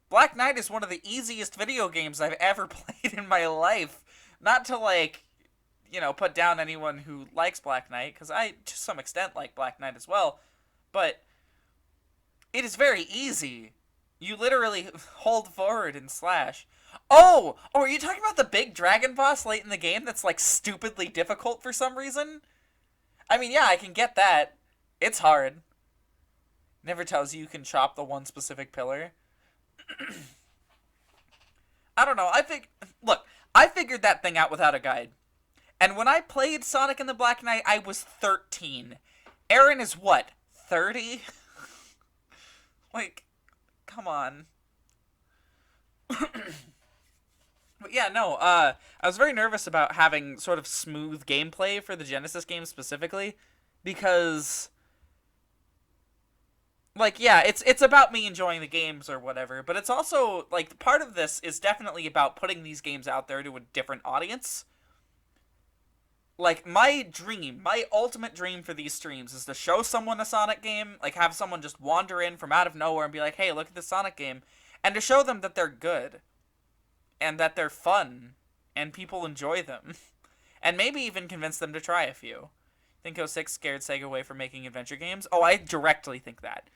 Black Knight is one of the easiest video games I've ever played in my life. Not to, like, you know, put down anyone who likes Black Knight, because I, to some extent, like Black Knight as well. But it is very easy. You literally hold forward and slash. Oh, are you talking about the big dragon boss late in the game that's, like, stupidly difficult for some reason? I mean, yeah, I can get that. It's hard. Never tells you can chop the one specific pillar. I don't know. Look, I figured that thing out without a guide. And when I played Sonic and the Black Knight, I was 13. Aaron is what, 30? Like, come on. But yeah, no, I was very nervous about having sort of smooth gameplay for the Genesis game specifically, because, like, yeah, it's about me enjoying the games or whatever, but it's also, like, part of this is definitely about putting these games out there to a different audience. Like, my ultimate dream for these streams is to show someone a Sonic game, like, have someone just wander in from out of nowhere and be like, hey, look at this Sonic game, and to show them that they're good, and that they're fun, and people enjoy them, and maybe even convince them to try a few. Think 06 scared Sega away from making adventure games? Oh, I directly think that.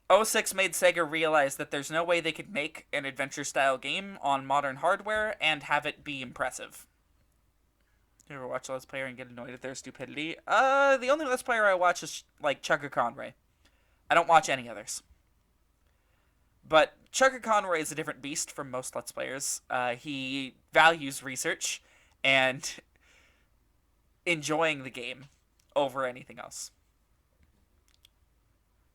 06 made Sega realize that there's no way they could make an adventure-style game on modern hardware and have it be impressive. You ever watch a Let's Player and get annoyed at their stupidity? The only Let's Player I watch is, like, Chugga Conroy. I don't watch any others. But Chugga Conroy is a different beast from most Let's Players. He values research and enjoying the game over anything else.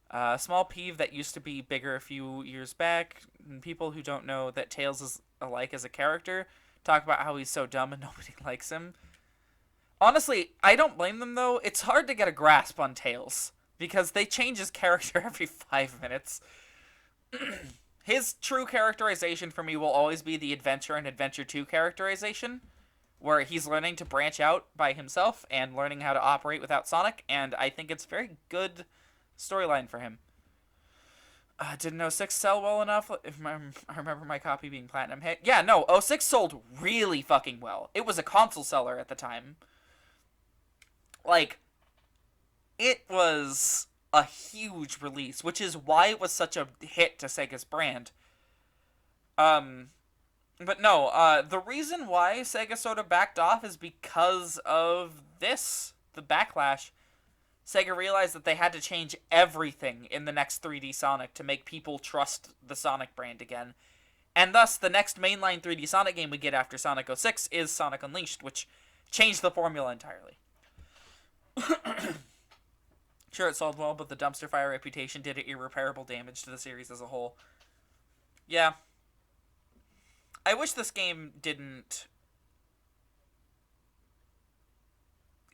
A small peeve that used to be bigger a few years back. People who don't know that Tails is alike as a character talk about how he's so dumb and nobody likes him. Honestly, I don't blame them, though. It's hard to get a grasp on Tails, because they change his character every 5 minutes. His true characterization for me will always be the Adventure and Adventure 2 characterization, where he's learning to branch out by himself and learning how to operate without Sonic, and I think it's very good storyline for him. Didn't 06 sell well enough? I remember my copy being platinum hit. Yeah, no, 06 sold really fucking well. It was a console seller at the time. Like, it was a huge release, which is why it was such a hit to Sega's brand. But no, the reason why Sega sort of backed off is because of this, the backlash. Sega realized that they had to change everything in the next 3D Sonic to make people trust the Sonic brand again. And thus, the next mainline 3D Sonic game we get after Sonic 06 is Sonic Unleashed, which changed the formula entirely. Sure, it sold well, but the dumpster fire reputation did irreparable damage to the series as a whole. Yeah. I wish this game didn't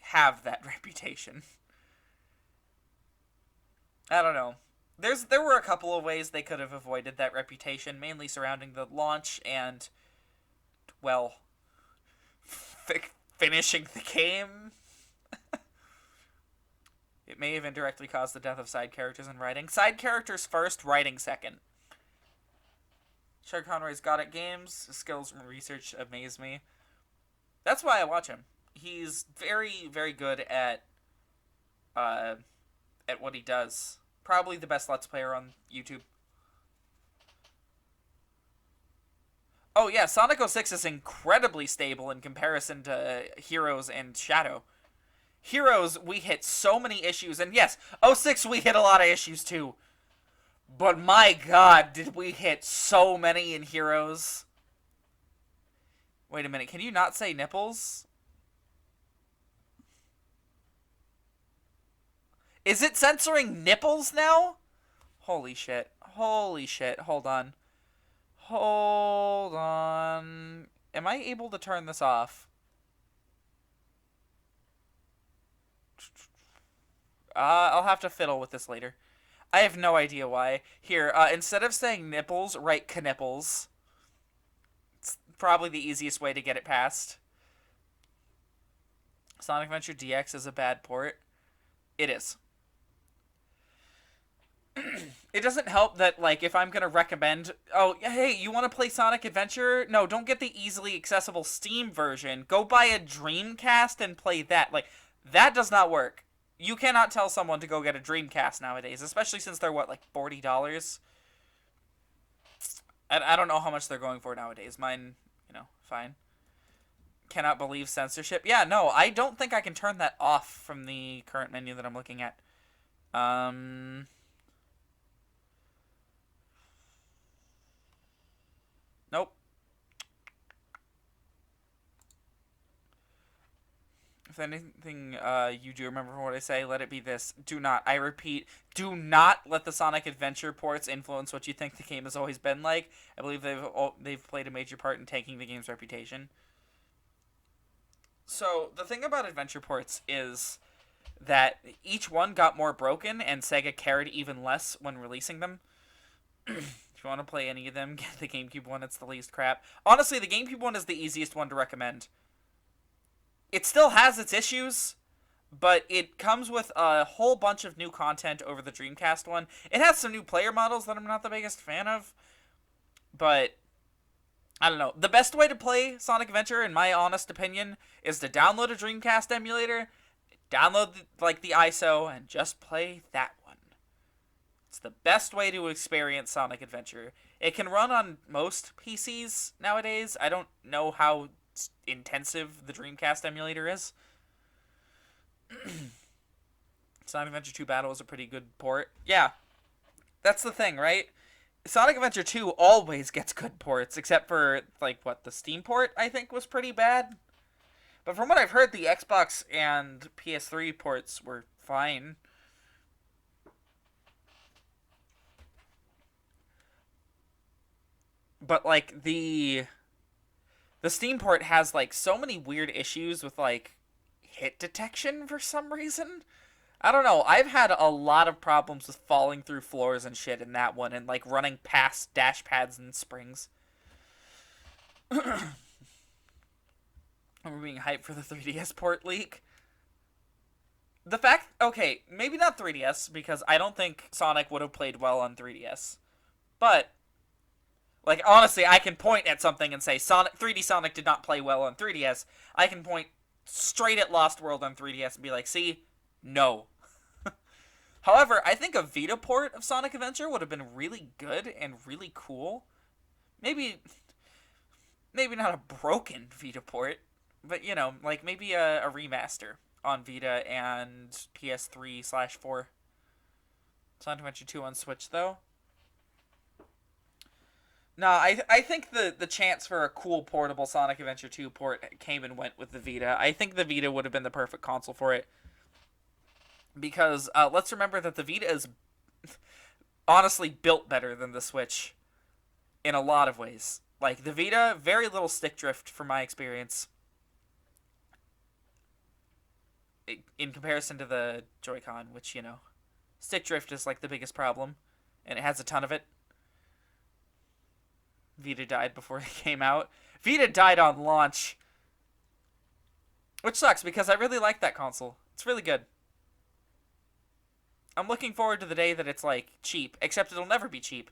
have that reputation. I don't know. There were a couple of ways they could have avoided that reputation, mainly surrounding the launch and, well, finishing the game. It may have indirectly caused the death of side characters in writing. Side characters first, writing second. Sean Conroy's got it games. His skills and research amaze me. That's why I watch him. He's very, very good at what he does. Probably the best Let's Player on YouTube. Oh yeah, Sonic 06 is incredibly stable in comparison to Heroes and Shadow. Heroes, we hit so many issues, and yes, 06 we hit a lot of issues too. But my god, did we hit so many in Heroes. Wait a minute, can you not say nipples? Is it censoring nipples now? Holy shit. Holy shit. Hold on. Hold on. Am I able to turn this off? I'll have to fiddle with this later. I have no idea why. Here, instead of saying nipples, write knipples. It's probably the easiest way to get it past. Sonic Adventure DX is a bad port. It is. It doesn't help that, like, if I'm gonna recommend, oh, hey, you want to play Sonic Adventure? No, don't get the easily accessible Steam version. Go buy a Dreamcast and play that. Like, that does not work. You cannot tell someone to go get a Dreamcast nowadays, especially since they're, what, like, $40? I don't know how much they're going for nowadays. Mine, you know, fine. Cannot believe censorship. Yeah, no, I don't think I can turn that off from the current menu that I'm looking at. Nope. If anything, you do remember what I say, let it be this. Do not, I repeat, do not let the Sonic Adventure ports influence what you think the game has always been like. I believe they've played a major part in tanking the game's reputation. So, the thing about Adventure ports is that each one got more broken, and Sega cared even less when releasing them. If you want to play any of them, get the GameCube one. It's the least crap. Honestly, the GameCube one is the easiest one to recommend. It still has its issues, but it comes with a whole bunch of new content over the Dreamcast one. It has some new player models that I'm not the biggest fan of, but I don't know. The best way to play Sonic Adventure, in my honest opinion, is to download a Dreamcast emulator, download the ISO, and just play that one. It's the best way to experience Sonic Adventure. It can run on most PCs nowadays. I don't know how intensive the Dreamcast emulator is. Sonic Adventure 2 Battle is a pretty good port. Yeah, that's the thing, right? Sonic Adventure 2 always gets good ports, except for, like, what, the Steam port, I think, was pretty bad. But from what I've heard, the Xbox and PS3 ports were fine. But, like, the Steam port has, like, so many weird issues with, like, hit detection for some reason. I don't know. I've had a lot of problems with falling through floors and shit in that one, and, like, running past dash pads and springs. I'm being hyped for the 3DS port leak. the fact, okay, maybe not 3DS, because I don't think Sonic would have played well on 3DS. But, like, honestly, I can point at something and say 3D Sonic did not play well on 3DS. I can point straight at Lost World on 3DS and be like, see, no. However, I think a Vita port of Sonic Adventure would have been really good and really cool. Maybe not a broken Vita port, but, you know, like, maybe a remaster on Vita and PS3/4. Sonic Adventure 2 on Switch, though. No, I think the chance for a cool portable Sonic Adventure 2 port came and went with the Vita. I think the Vita would have been the perfect console for it. Because let's remember that the Vita is honestly built better than the Switch in a lot of ways. Like, the Vita, very little stick drift from my experience in comparison to the Joy-Con, which, you know, stick drift is like the biggest problem, and it has a ton of it. Vita died before it came out. Vita died on launch, which sucks because I really like that console. It's really good. I'm looking forward to the day that it's, like, cheap, except it'll never be cheap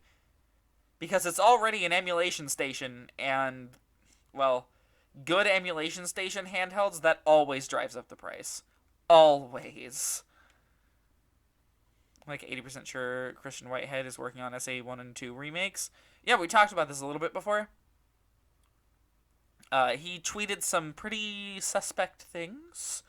because it's already an emulation station, and, well, good emulation station handhelds, that always drives up the price. Always. Like 80% sure Christian Whitehead is working on SA1 and 2 remakes. Yeah, we talked about this a little bit before. He tweeted some pretty suspect things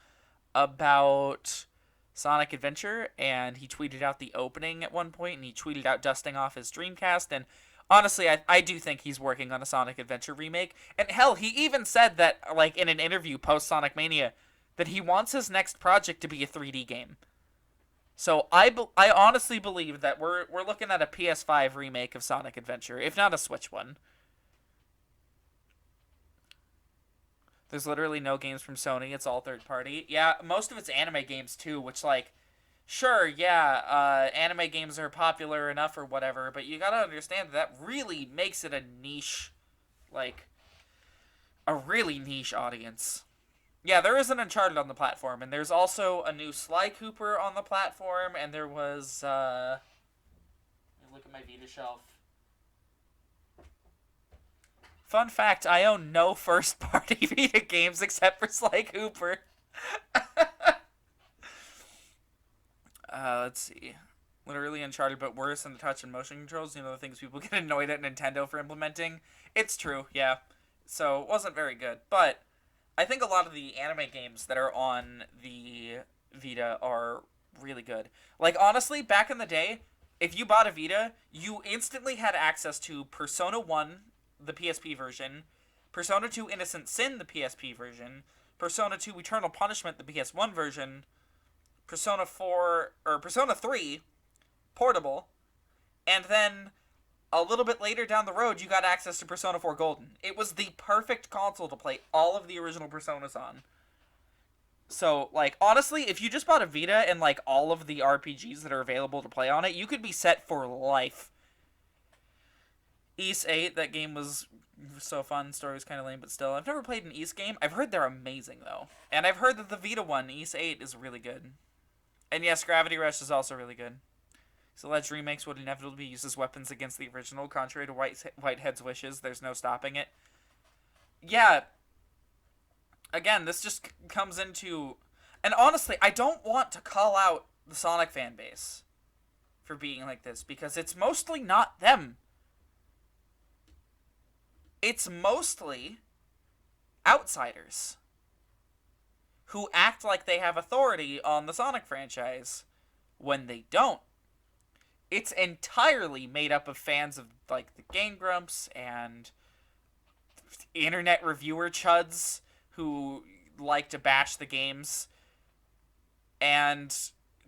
about Sonic Adventure, and he tweeted out the opening at one point, and he tweeted out dusting off his Dreamcast, and honestly, I do think he's working on a Sonic Adventure remake. And hell, he even said that, like, in an interview post-Sonic Mania, that he wants his next project to be a 3D game. So I honestly believe that we're looking at a PS5 remake of Sonic Adventure, if not a Switch one. There's literally no games from Sony, it's all third party. Yeah, most of it's anime games too, which, like, sure, yeah, anime games are popular enough or whatever, but you gotta understand that really makes it a niche, like, a really niche audience. Yeah, there is an Uncharted on the platform, and there's also a new Sly Cooper on the platform, and there was, let me look at my Vita shelf. Fun fact, I own no first-party Vita games except for Sly Cooper. Let's see. Literally Uncharted, but worse than the touch and motion controls. You know, the things people get annoyed at Nintendo for implementing. It's true, yeah. So, it wasn't very good, but I think a lot of the anime games that are on the Vita are really good. Like, honestly, back in the day, if you bought a Vita, you instantly had access to Persona 1, the PSP version, Persona 2 Innocent Sin, the PSP version, Persona 2 Eternal Punishment, the PS1 version, Persona 3, Portable, and then a little bit later down the road, you got access to Persona 4 Golden. It was the perfect console to play all of the original Personas on. So, like, honestly, if you just bought a Vita and, like, all of the RPGs that are available to play on it, you could be set for life. Ys 8, that game was so fun. Story was kind of lame, but still. I've never played an Ys game. I've heard they're amazing, though. And I've heard that the Vita one, Ys 8, is really good. And yes, Gravity Rush is also really good. So alleged remakes would inevitably be used as weapons against the original, contrary to Whitehead's wishes. There's no stopping it. Yeah. Again, this just comes into... And honestly, I don't want to call out the Sonic fan base for being like this, because it's mostly not them. It's mostly outsiders who act like they have authority on the Sonic franchise when they don't. It's entirely made up of fans of, like, the Game Grumps and internet reviewer chuds who like to bash the games, and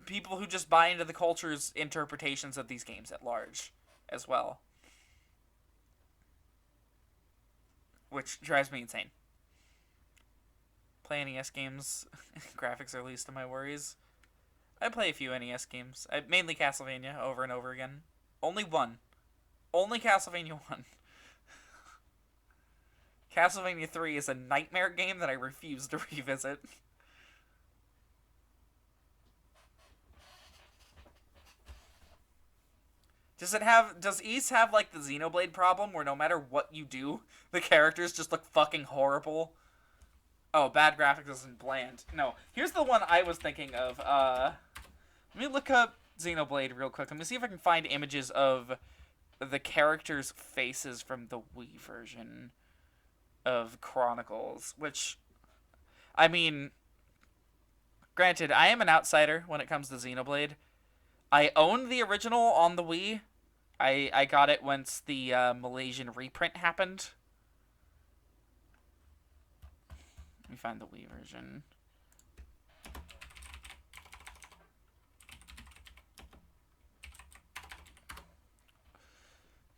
people who just buy into the culture's interpretations of these games at large as well. Which drives me insane. Play NES games. Graphics are least of my worries. I play a few NES games. Mainly Castlevania over and over again. Only one. Only Castlevania 1. Castlevania 3 is a nightmare game that I refuse to revisit. Does Ys have, like, the Xenoblade problem, where no matter what you do, the characters just look fucking horrible? Oh, bad graphics isn't bland. No, here's the one I was thinking of. Let me look up Xenoblade real quick. Let me see if I can find images of the characters' faces from the Wii version of Chronicles, which, I mean, granted, I am an outsider when it comes to Xenoblade. I own the original on the Wii. I got it once the Malaysian reprint happened. Let me find the Wii version.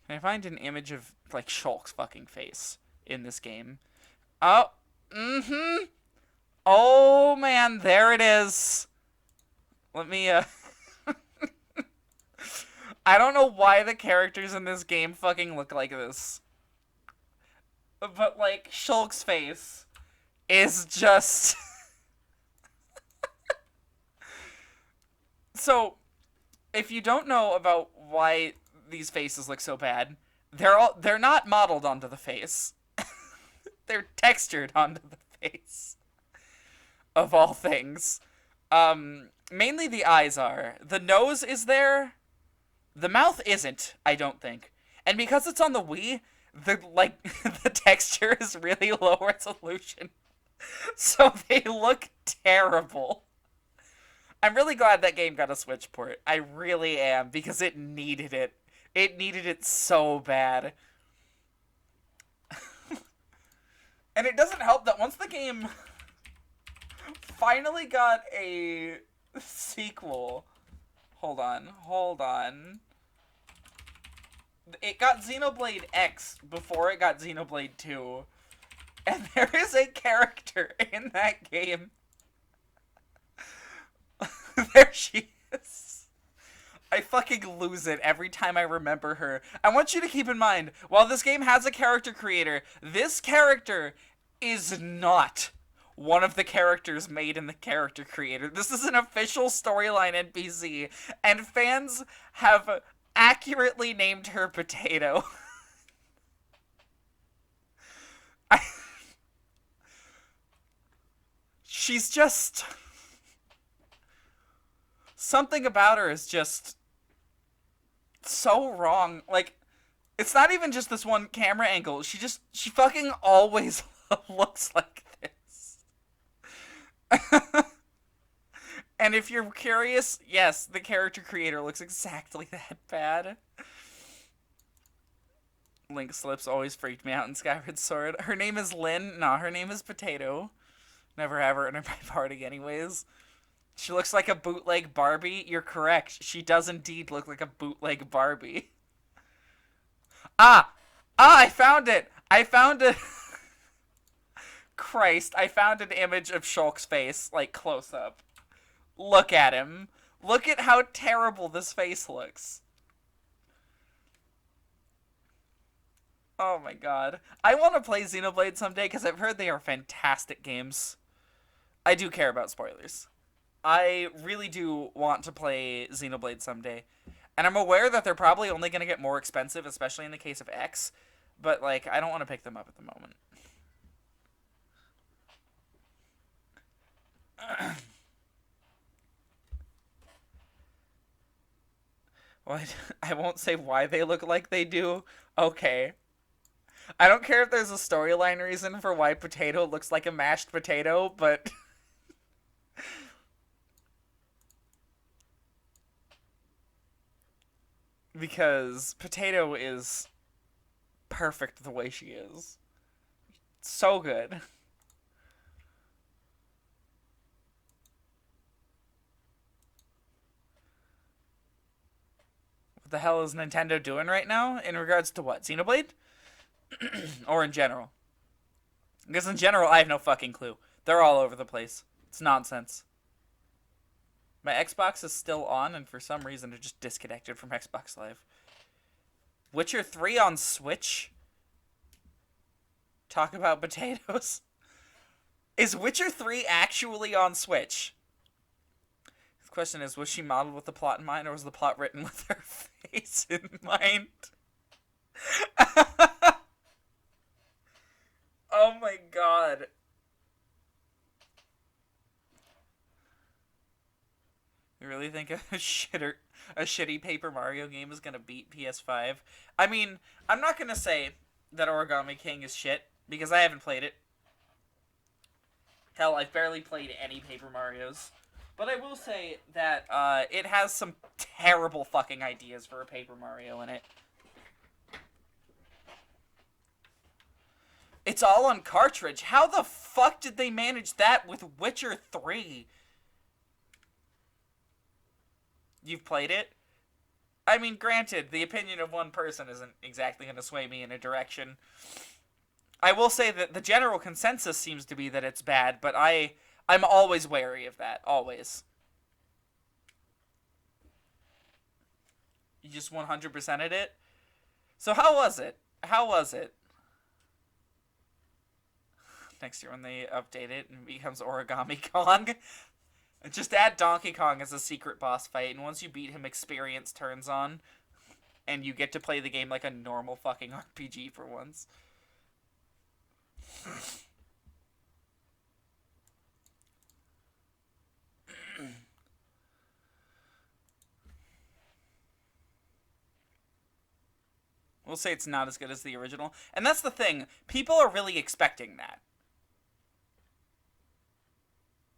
Can I find an image of, like, Shulk's fucking face in this game? Oh, oh, man, there it is. Let me, I don't know why the characters in this game fucking look like this. But, like, Shulk's face is just... So, if you don't know about why these faces look so bad, they're not modeled onto the face. They're textured onto the face. Of all things. Mainly the eyes are. The nose is there. The mouth isn't, I don't think. And because it's on the Wii, the texture is really low resolution. So they look terrible. I'm really glad that game got a Switch port. I really am, because it needed it. It needed it so bad. And it doesn't help that once the game finally got a sequel... Hold on. It got Xenoblade X before it got Xenoblade 2. And there is a character in that game. There she is. I fucking lose it every time I remember her. I want you to keep in mind, while this game has a character creator, this character is not one of the characters made in the character creator. This is an official storyline NPC, and fans have accurately named her Potato. She's just... Something about her is just so wrong. Like, it's not even just this one camera angle. She fucking always looks like this. And if you're curious, yes, the character creator looks exactly that bad. Link Slips always freaked me out in Skyward Sword. Her name is Lynn. Nah, her name is Potato. Never have her in my party anyways. She looks like a bootleg Barbie. You're correct. She does indeed look like a bootleg Barbie. I found it! I found it! Christ, I found an image of Shulk's face, like, close up. Look at him. Look at how terrible this face looks. Oh my god. I want to play Xenoblade someday because I've heard they are fantastic games. I do care about spoilers. I really do want to play Xenoblade someday. And I'm aware that they're probably only going to get more expensive, especially in the case of X. But, like, I don't want to pick them up at the moment. Well, I won't say why they look like they do. Okay. I don't care if there's a storyline reason for why Potato looks like a mashed potato, but... Because Potato is perfect the way she is. So good. What the hell is Nintendo doing right now in regards to what? Xenoblade? Or in general? Because in general, I have no fucking clue. They're all over the place. It's nonsense. My Xbox is still on, and for some reason it just disconnected from Xbox Live. Witcher 3 on Switch? Talk about potatoes. Is Witcher 3 actually on Switch? Question is, was she modeled with the plot in mind, or was the plot written with her face in mind? Oh my god. You really think a shitty Paper Mario game is gonna beat PS5? I mean, I'm not gonna say that Origami King is shit, because I haven't played it. Hell, I've barely played any Paper Marios. But I will say that it has some terrible fucking ideas for a Paper Mario in it. It's all on cartridge. How the fuck did they manage that with Witcher 3? You've played it? I mean, granted, the opinion of one person isn't exactly going to sway me in a direction. I will say that the general consensus seems to be that it's bad, but I'm always wary of that. Always. You just 100%ed it? So how was it? How was it? Next year when they update it and it becomes Origami Kong. Just add Donkey Kong as a secret boss fight, and once you beat him, experience turns on. And you get to play the game like a normal fucking RPG for once. We'll say it's not as good as the original. And that's the thing. People are really expecting that.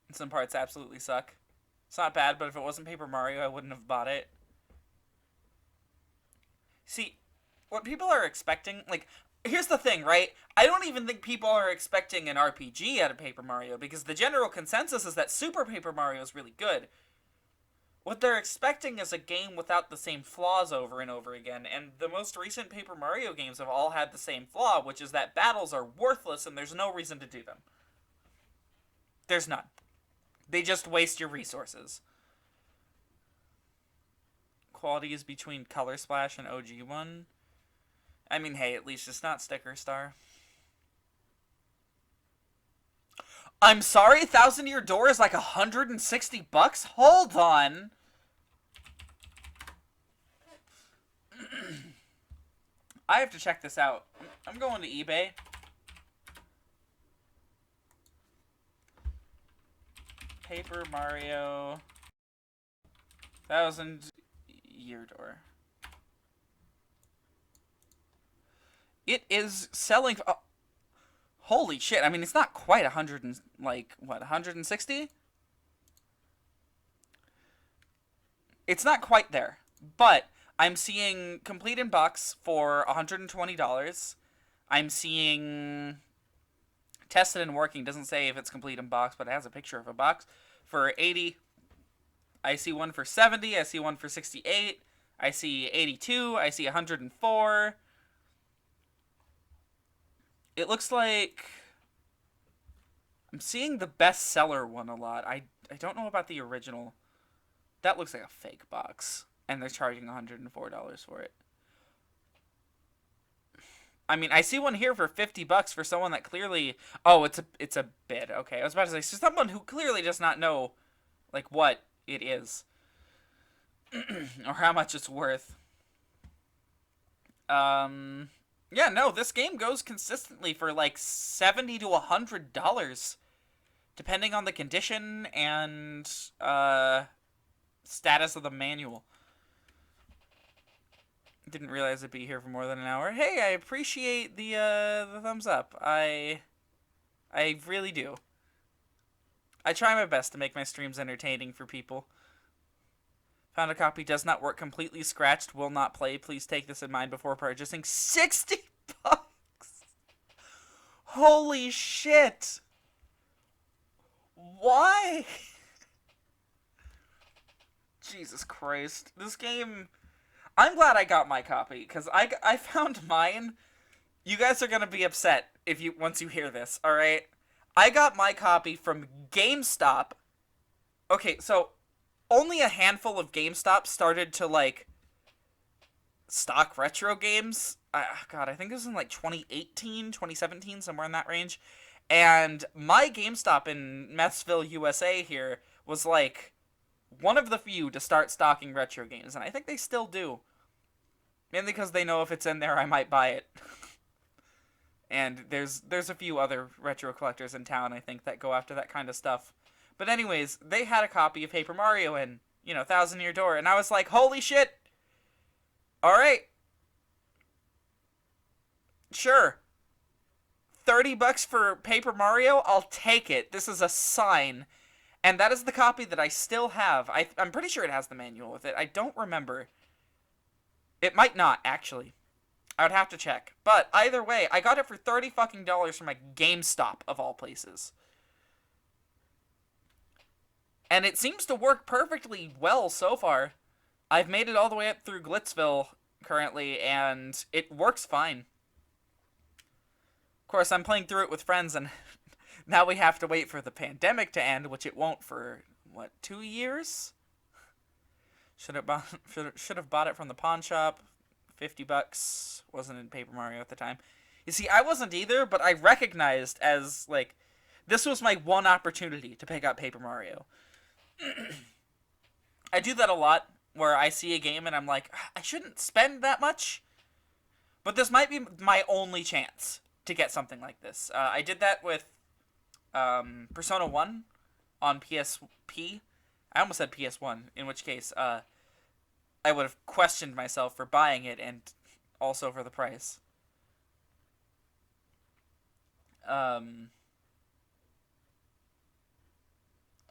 And some parts absolutely suck. It's not bad, but if it wasn't Paper Mario, I wouldn't have bought it. See, what people are expecting, like, here's the thing, right? I don't even think people are expecting an RPG out of Paper Mario, because the general consensus is that Super Paper Mario is really good. What they're expecting is a game without the same flaws over and over again, and the most recent Paper Mario games have all had the same flaw, which is that battles are worthless and there's no reason to do them. There's none. They just waste your resources. Quality is between Color Splash and OG one. I mean, hey, at least it's not Sticker Star. I'm sorry, Thousand Year Door is like $160? Hold on. I have to check this out. I'm going to eBay. Paper Mario Thousand Year Door. It is selling. Oh, holy shit! I mean, it's not quite 100 and like what 160. It's not quite there, but I'm seeing complete in box for $120. I'm seeing tested and working, doesn't say if it's complete in box, but it has a picture of a box, for $80. I see one for $70. I see one for $68. I see $82. I see $104. It looks like I'm seeing the bestseller one a lot. I don't know about the original. That looks like a fake box, and they're charging $104 for it. I mean, I see one here for $50 for someone that clearly... Oh, it's a bid. Okay, I was about to say, so someone who clearly does not know, like, what it is. Or how much it's worth. Yeah, no, this game goes consistently for, like, $70 to $100. Depending on the condition and, status of the manual. Didn't realize it'd be here for more than an hour. Hey, I appreciate the thumbs up. I really do. I try my best to make my streams entertaining for people. Found a copy, does not work, completely scratched, will not play. Please take this in mind before purchasing. $60! Holy shit! Why? Jesus Christ. This game... I'm glad I got my copy, because I found mine. You guys are going to be upset once you hear this, alright? I got my copy from GameStop. Okay, so only a handful of GameStop started to, like, stock retro games. God, I think this was in, like, 2018, 2017, somewhere in that range. And my GameStop in Methville, USA here was, like, one of the few to start stocking retro games, and I think they still do. Mainly because they know if it's in there, I might buy it. And there's a few other retro collectors in town, I think, that go after that kind of stuff. But anyways, they had a copy of Paper Mario in, Thousand Year Door, and I was like, holy shit! Alright. Sure. $30 for Paper Mario? I'll take it. This is a sign. And that is the copy that I still have. I'm pretty sure it has the manual with it. I don't remember. It might not, actually. I would have to check. But either way, I got it for $30 fucking from my GameStop, of all places. And it seems to work perfectly well so far. I've made it all the way up through Glitzville currently, and it works fine. Of course, I'm playing through it with friends, and now we have to wait for the pandemic to end, which it won't for, 2 years? Should have bought it from the pawn shop. $50. Wasn't in Paper Mario at the time. You see, I wasn't either, but I recognized as, this was my one opportunity to pick up Paper Mario. I do that a lot, where I see a game and I'm like, I shouldn't spend that much, but this might be my only chance to get something like this. I did that with Persona 1 on PSP. I almost said PS1, in which case I would have questioned myself for buying it and also for the price.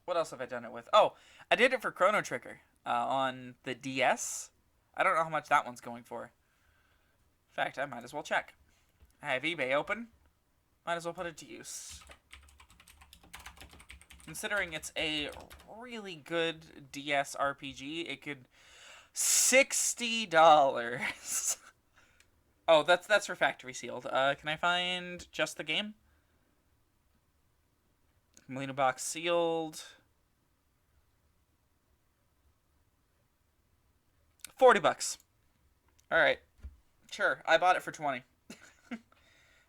What else have I done it with? Oh, I did it for Chrono Trigger on the DS. I don't know how much that one's going for. In fact, I might as well check. I have eBay open. Might as well put it to use. Considering it's a really good DS RPG, it could... $60. Oh, that's for factory sealed. Can I find just the game? Molina box sealed. $40. Alright. Sure, I bought it for 20.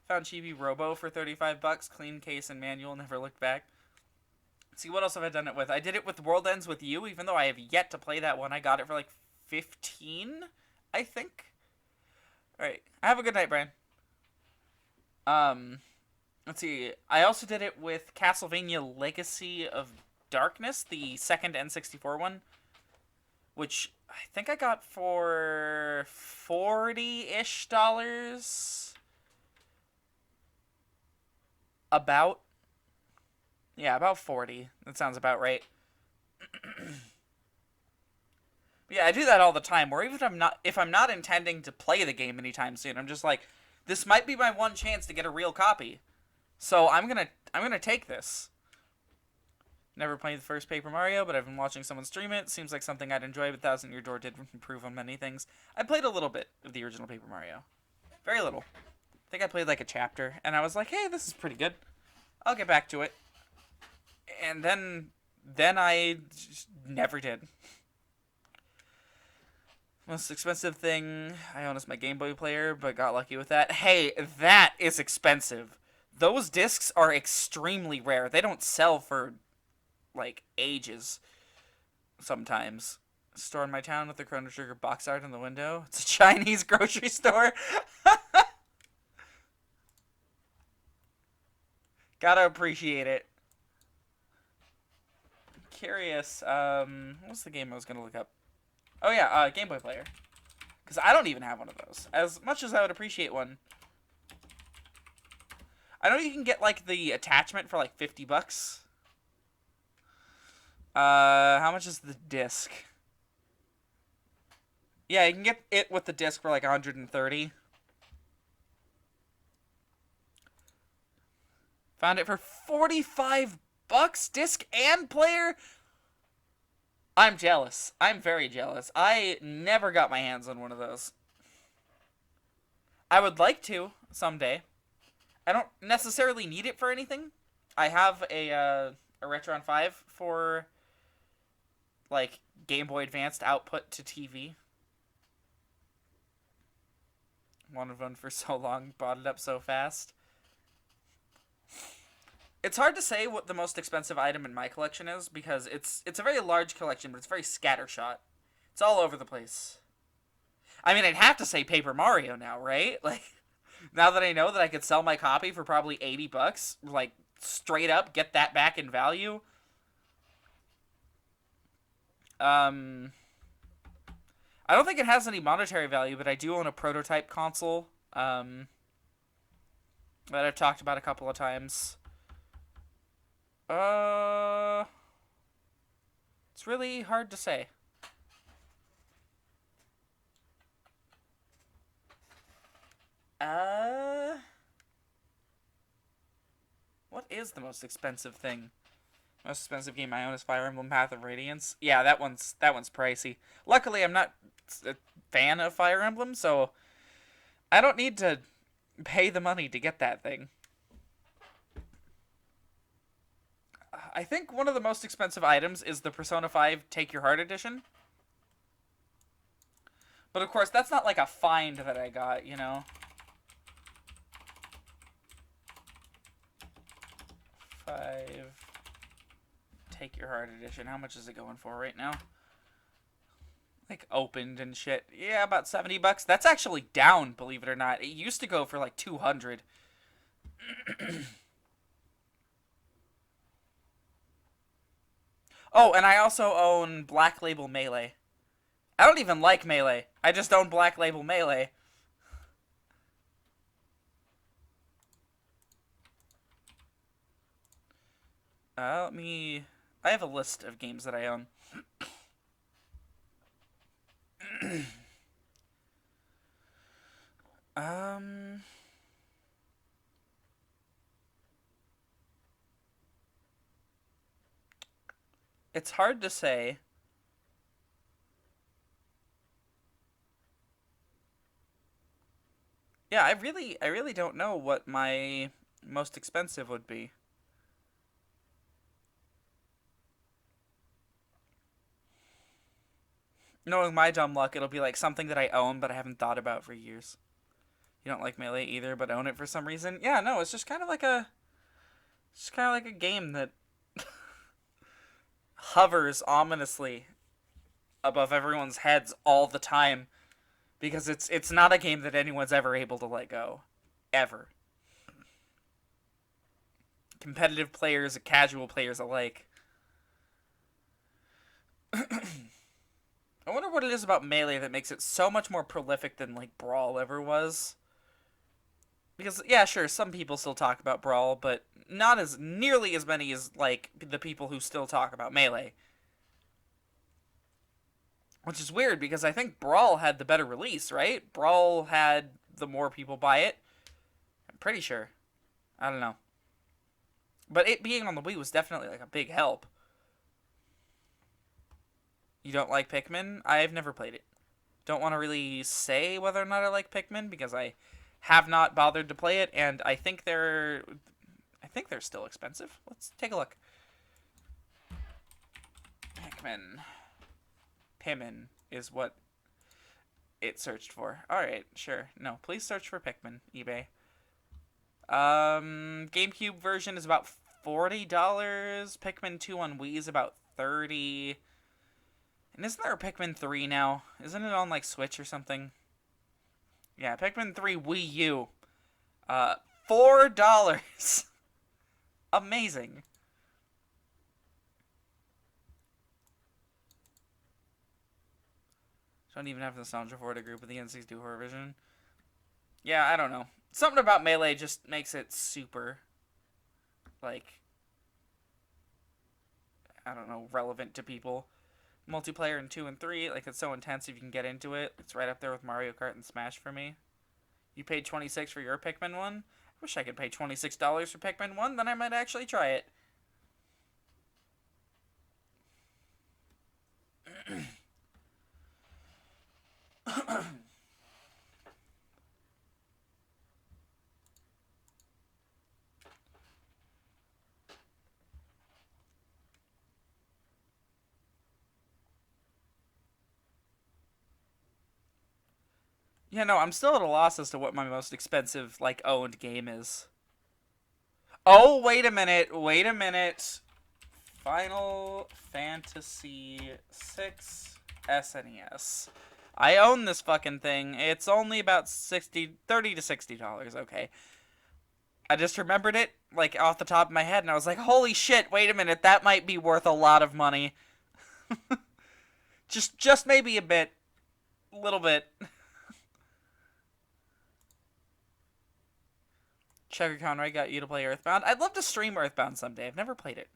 Found Chibi Robo for $35. Clean case and manual, never looked back. Let's see, what else have I done it with? I did it with World Ends With You, even though I have yet to play that one. I got it for 15, I think. Alright, have a good night, Brian. Let's see, I also did it with Castlevania Legacy of Darkness, the second N64 one, which I think I got for $40-ish. About 40. That sounds about right. Yeah, I do that all the time, or even if I'm not intending to play the game anytime soon, I'm just like, this might be my one chance to get a real copy. So I'm gonna take this. Never played the first Paper Mario, but I've been watching someone stream it. Seems like something I'd enjoy, but Thousand Year Door did improve on many things. I played a little bit of the original Paper Mario. Very little. I think I played a chapter, and I was like, hey, this is pretty good. I'll get back to it. And then I just never did. Most expensive thing I own is my Game Boy player, but got lucky with that. Hey, that is expensive. Those discs are extremely rare. They don't sell for, ages sometimes. Store in my town with the Chrono Trigger box art in the window. It's a Chinese grocery store. Gotta appreciate it. Curious, what's the game I was gonna look up? Oh yeah, Game Boy player. Because I don't even have one of those. As much as I would appreciate one. I know you can get, the attachment for, $50. How much is the disc? Yeah, you can get it with the disc for, $130. Found it for $45, disc and player? I'm jealous. I'm very jealous. I never got my hands on one of those. I would like to someday. I don't necessarily need it for anything. I have a Retron 5 for Game Boy Advanced output to TV. Wanted one for so long, bought it up so fast. It's hard to say what the most expensive item in my collection is because it's a very large collection, but it's very scattershot. It's all over the place. I mean, I'd have to say Paper Mario now, right? Like, now that I know that I could sell my copy for probably $80, like, straight up, get that back in value. I don't think it has any monetary value, but I do own a prototype console, that I've talked about a couple of times. It's really hard to say. What is the most expensive thing? Most expensive game I own is Fire Emblem Path of Radiance. Yeah, that one's pricey. Luckily, I'm not a fan of Fire Emblem, so I don't need to pay the money to get that thing. I think one of the most expensive items is the Persona 5 Take Your Heart edition. But of course, that's not like a find that I got, you know? 5 Take Your Heart edition. How much is it going for right now? Like, opened and shit. Yeah, about $70. That's actually down, believe it or not. It used to go for like 200. Oh, and I also own Black Label Melee. I don't even like Melee. I just own Black Label Melee. I have a list of games that I own. It's hard to say. Yeah, I really don't know what my most expensive would be. Knowing my dumb luck, it'll be like something that I own but I haven't thought about for years. You don't like Melee either, but own it for some reason? Yeah, no, it's just kind of like a game that hovers ominously above everyone's heads all the time because it's not a game that anyone's ever able to let go. Ever. Competitive players, casual players alike. I wonder what it is about Melee that makes it so much more prolific than, like, Brawl ever was. Because, yeah, sure, some people still talk about Brawl, but not as nearly as many as, like, the people who still talk about Melee. Which is weird, because I think Brawl had the better release, right? Brawl had the more people buy it. I'm pretty sure. I don't know. But it being on the Wii was definitely, like, a big help. You don't like Pikmin? I've never played it. Don't want to really say whether or not I like Pikmin because I have not bothered to play it, and I think they're still expensive. Let's take a look. Pikmin is what it searched for. Alright, sure. No, please search for Pikmin, eBay. GameCube version is about $40. Pikmin 2 on Wii is about $30. And isn't there a Pikmin 3 now? Isn't it on, like, Switch or something? Yeah, Pikmin 3 Wii U. $4. Amazing. Don't even have nostalgia for it to group with the N62 horror vision. Yeah, I don't know. Something about Melee just makes it super, like, I don't know, relevant to people. Multiplayer in 2 and 3, like, it's so intense if you can get into it. It's right up there with Mario Kart and Smash for me. You paid $26 for your Pikmin 1? I wish I could pay $26 for Pikmin 1, then I might actually try it. Yeah, no, I'm still at a loss as to what my most expensive, like, owned game is. Oh, wait a minute. Wait a minute. Final Fantasy VI SNES. I own this fucking thing. It's only about $30 to $60. Okay. I just remembered it, like, off the top of my head, and I was like, holy shit, wait a minute, that might be worth a lot of money. just maybe a bit. A little bit. Checker Conroy got you to play Earthbound. I'd love to stream Earthbound someday. I've never played it.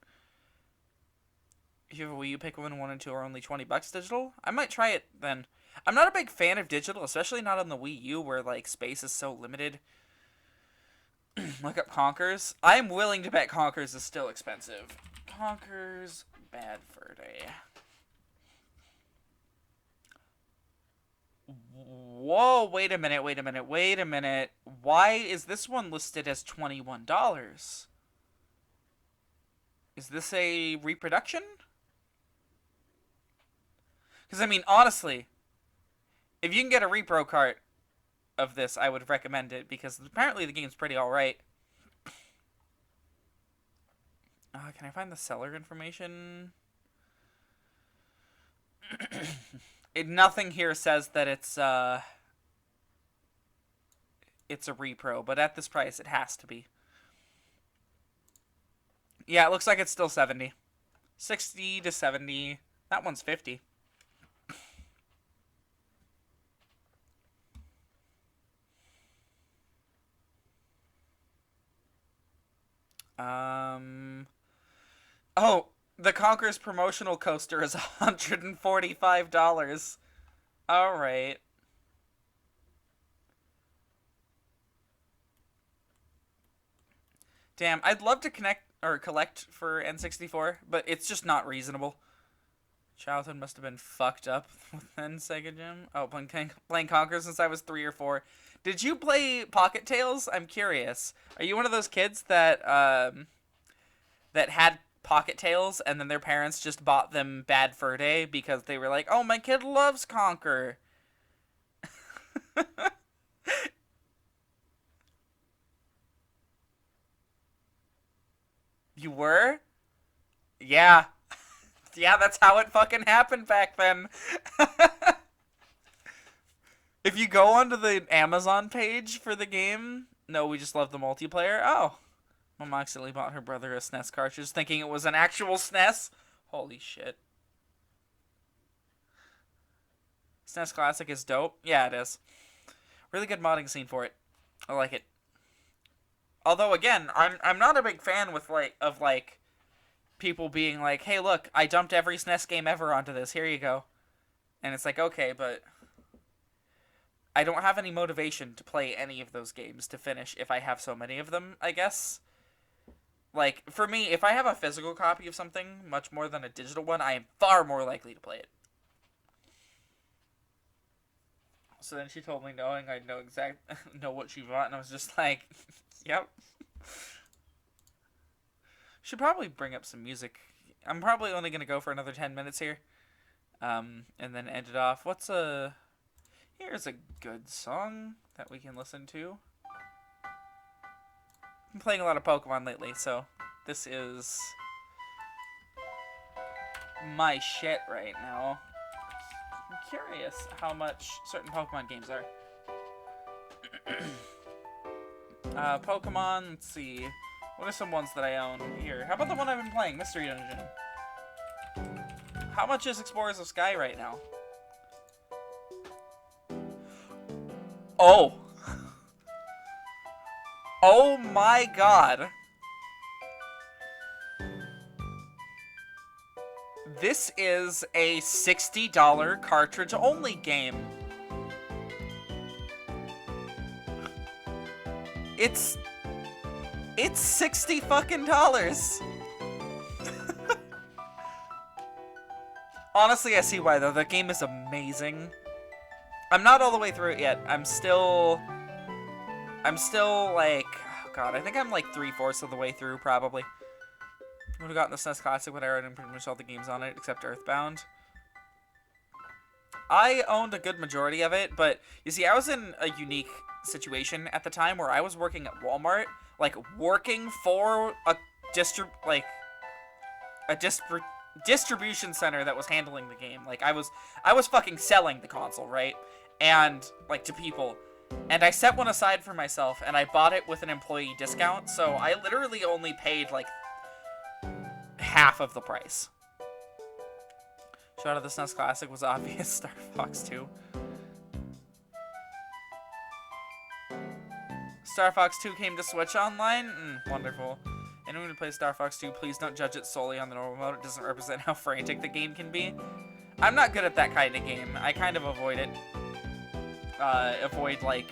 If you have a Wii U, Pikmin 1 and 2 are only $20 digital. I might try it then. I'm not a big fan of digital, especially not on the Wii U where, like, space is so limited. Look up Conkers. I'm willing to bet Conkers is still expensive. Conkers Bad Fur Day. Whoa, wait a minute. Why is this one listed as $21? Is this a reproduction? Because, I mean, honestly, if you can get a repro cart of this, I would recommend it, because apparently the game's pretty alright. Can I find the seller information? Nothing here says that it's a repro, but at this price, it has to be. Yeah, it looks like it's still 70. 60 to 70. That one's 50. Oh, the Conker's promotional coaster is $145. Alright. Damn, I'd love to collect for N64, but it's just not reasonable. Childhood must have been fucked up within Sega Jim. Oh, playing Conker since I was 3 or 4. Did you play Pocket Tales? I'm curious. Are you one of those kids that that had Pocket Tales and then their parents just bought them Bad Fur Day because they were like, "Oh, my kid loves Conker." You were? Yeah. Yeah, that's how it fucking happened back then. If you go onto the Amazon page for the game, no, we just love the multiplayer. Oh. Mom accidentally bought her brother a SNES cartridge thinking it was an actual SNES. Holy shit. SNES Classic is dope. Yeah, it is. Really good modding scene for it. I like it. Although, again, I'm not a big fan of people being like, hey, look, I dumped every SNES game ever onto this. Here you go. And it's like, okay, but I don't have any motivation to play any of those games to finish if I have so many of them, I guess. Like, for me, if I have a physical copy of something, much more than a digital one, I am far more likely to play it. So then she told me knowing I know what she bought, and I was just like, yep. Should probably bring up some music. I'm probably only going to go for another 10 minutes here. And then end it off. Here's a good song that we can listen to. I'm playing a lot of Pokemon lately, so this is my shit right now. I'm curious how much certain Pokemon games are. Pokemon, let's see. What are some ones that I own here? How about the one I've been playing, Mystery Dungeon? How much is Explorers of Sky right now? Oh! Oh my god! This is a $60 cartridge-only game. It's $60 fucking dollars. Honestly, I see why though. The game is amazing. I'm not all the way through it yet. I'm still like, oh god, I think I'm like 3/4 of the way through probably. Would have gotten the SNES Classic when I already pretty much all the games on it except Earthbound. I owned a good majority of it, but you see, I was in a unique situation at the time where I was working at Walmart. like working for a distribution center that was handling the game. Like I was fucking selling the console, right? And like to people. And I set one aside for myself and I bought it with an employee discount, so I literally only paid like half of the price. Shout out the SNES Classic was obvious. Star Fox 2. Star Fox 2 came to Switch Online? Wonderful. Anyone who plays Star Fox 2, please don't judge it solely on the normal mode. It doesn't represent how frantic the game can be. I'm not good at that kind of game. I kind of avoid it. Avoid, like,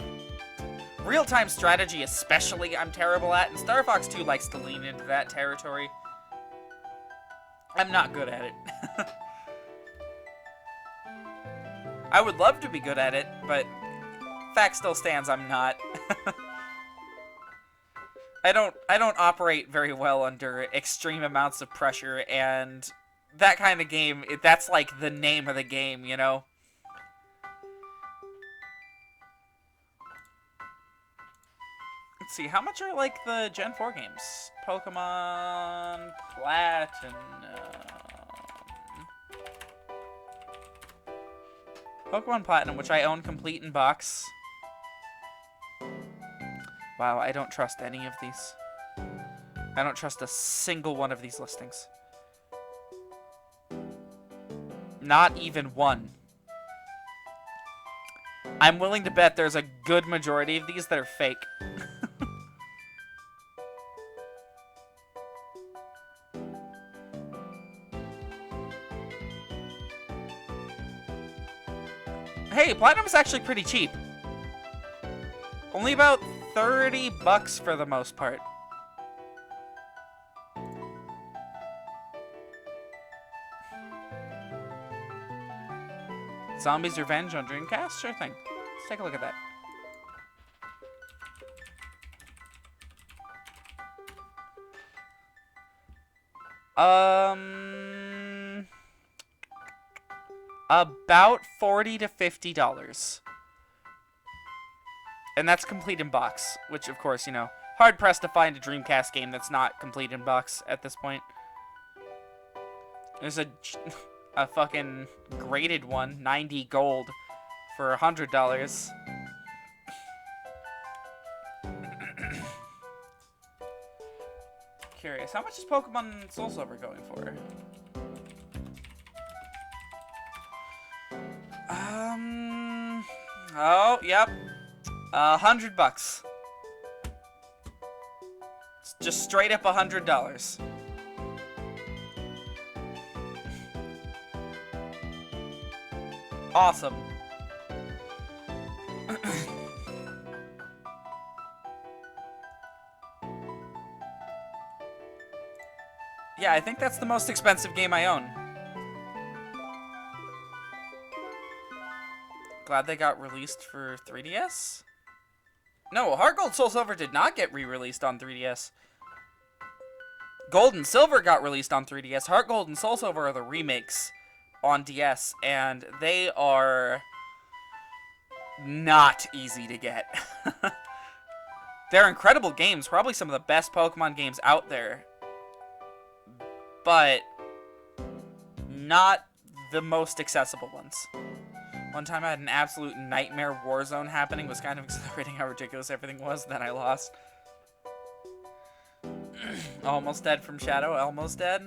real-time strategy especially I'm terrible at, and Star Fox 2 likes to lean into that territory. I'm not good at it. I would love to be good at it, but fact still stands, I'm not. I don't operate very well under extreme amounts of pressure, and that kind of game, that's like the name of the game, you know? Let's see, how much are like the Gen 4 games? Pokemon Platinum. Pokemon Platinum, which I own complete in box. Wow, I don't trust any of these. I don't trust a single one of these listings. Not even one. I'm willing to bet there's a good majority of these that are fake. Hey, Platinum's actually pretty cheap. Only about $30 for the most part. Zombies Revenge on Dreamcast? Sure thing. Let's take a look at that. About $40 to $50. And that's complete in box, which of course, you know, hard pressed to find a Dreamcast game that's not complete in box at this point. There's a fucking graded one, 90 gold for $100. Curious, how much is Pokemon Soul Silver going for? Oh, yep. $100. It's just straight up $100. Awesome. Yeah, I think that's the most expensive game I own. Glad they got released for 3DS? No, Heart Gold Soul Silver did not get re-released on 3DS. Gold and Silver got released on 3DS. Heart Gold and Soul Silver are the remakes on DS, and they are not easy to get. They're incredible games, probably some of the best Pokemon games out there, but not the most accessible ones. One time I had an absolute nightmare war zone happening. It was kind of exhilarating how ridiculous everything was, then I lost. Almost dead from Shadow, almost dead.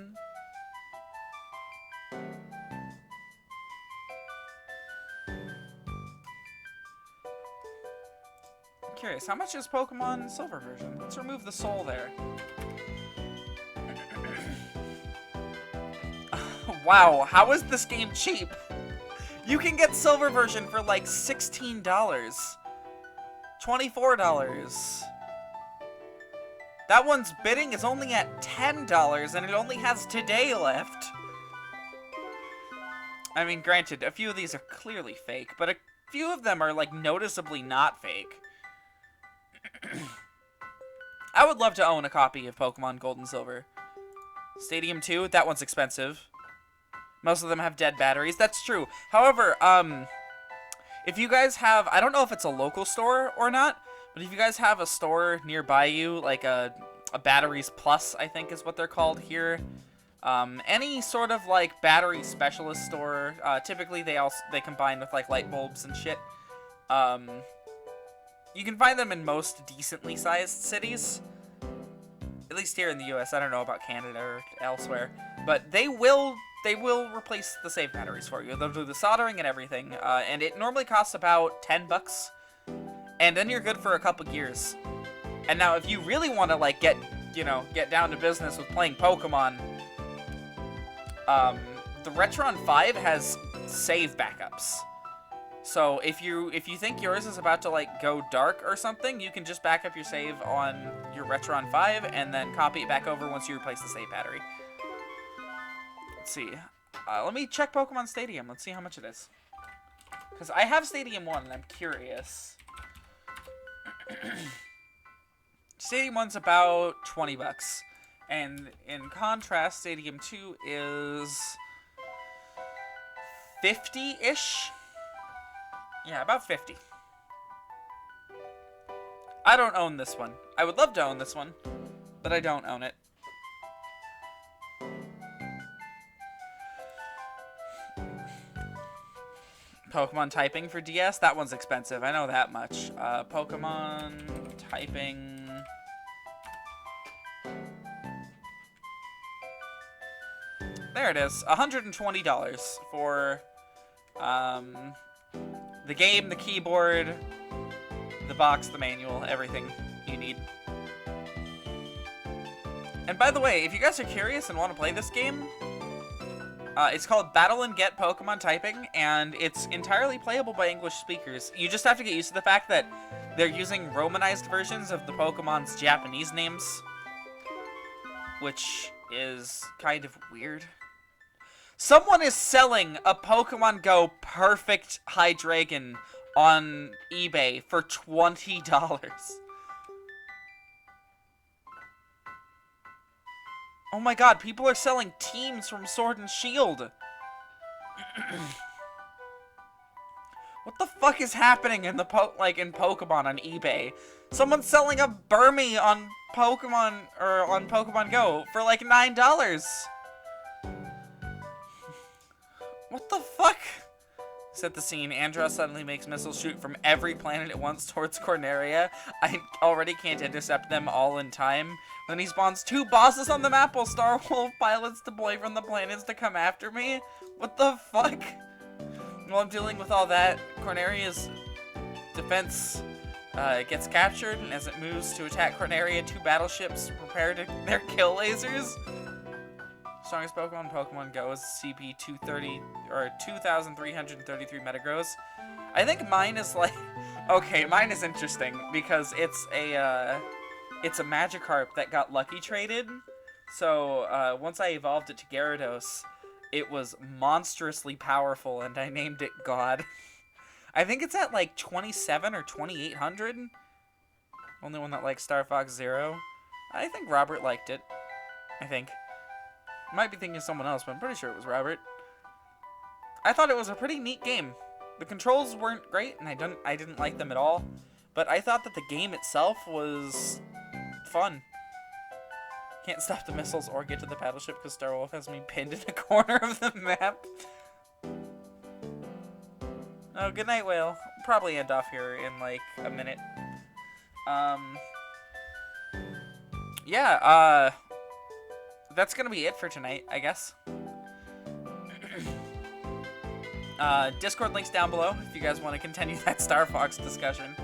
I'm curious, how much is Pokemon Silver version? Let's remove the soul there. Wow, how is this game cheap? You can get Silver version for like $16. $24. That one's bidding is only at $10 and it only has today left. I mean, granted, a few of these are clearly fake, but a few of them are like noticeably not fake. I would love to own a copy of Pokemon Gold and Silver. Stadium 2, that one's expensive. Most of them have dead batteries. That's true. However, if you guys have... I don't know if it's a local store or not, But if you guys have a store nearby you, like a Batteries Plus, I think is what they're called here. Any sort of like battery specialist store. Typically they combine with like light bulbs and shit. You can find them in most decently sized cities. At least here in the US. I don't know about Canada or elsewhere. But they will replace the save batteries for you. They'll do the soldering and everything. And it normally costs about $10. And then you're good for a couple years. And now if you really want to like get down to business with playing Pokemon, the Retron 5 has save backups. So if you think yours is about to like go dark or something, you can just back up your save on your Retron 5 and then copy it back over once you replace the save battery. Let's see. Let me check Pokemon Stadium. Let's see how much it is. Because I have Stadium 1 and I'm curious. Stadium 1's about $20. And in contrast, Stadium 2 is 50-ish. Yeah, about 50. I don't own this one. I would love to own this one, but I don't own it. Pokemon typing for DS? That one's expensive. I know that much. Pokemon typing... There it is. $120 for the game, the keyboard, the box, the manual, everything you need. And by the way, if you guys are curious and want to play this game, it's called Battle and Get Pokemon Typing, and it's entirely playable by English speakers. You just have to get used to the fact that they're using romanized versions of the Pokemon's Japanese names, which is kind of weird. Someone is selling a Pokemon Go Perfect Hydreigon on eBay for $20. Oh my god, people are selling teams from Sword and Shield. What the fuck is happening in the in Pokemon on eBay? Someone's selling a Burmy on Pokemon on Pokemon Go for like $9. What the fuck? Set the scene. Andros suddenly makes missiles shoot from every planet at once towards Corneria. I already can't intercept them all in time. Then he spawns 2 bosses on the map while Star Wolf pilots deploy from the planets to come after me. What the fuck? While I'm dealing with all that, Corneria's defense gets captured, and as it moves to attack Corneria, 2 battleships prepare their kill lasers. Strongest Pokemon in Pokemon Go is CP 230 or 2,333 Metagross. I think mine is like, okay, mine is interesting because it's a Magikarp that got lucky traded. So once I evolved it to Gyarados, it was monstrously powerful, and I named it God. I think it's at like 27 or 2,800. Only one that likes Star Fox Zero. I think Robert liked it. I think. Might be thinking of someone else, but I'm pretty sure it was Robert. I thought it was a pretty neat game. The controls weren't great, and I didn't like them at all. But I thought that the game itself was fun. Can't stop the missiles or get to the battleship because Star Wolf has me pinned in a corner of the map. Oh, good night, Whale. Probably end off here in like a minute. Yeah, that's gonna be it for tonight, I guess. Discord links down below if you guys want to continue that Star Fox discussion.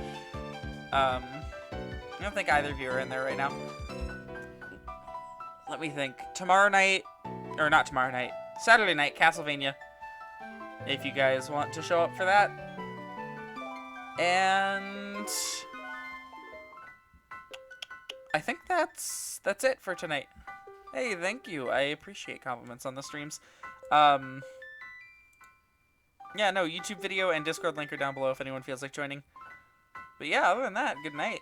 I don't think either of you are in there right now. Let me think. Tomorrow night, or not tomorrow night, Saturday night, Castlevania. If you guys want to show up for that. And I think that's it for tonight. Hey, thank you. I appreciate compliments on the streams. Yeah, no, YouTube video and Discord link are down below if anyone feels like joining. But yeah, other than that, good night.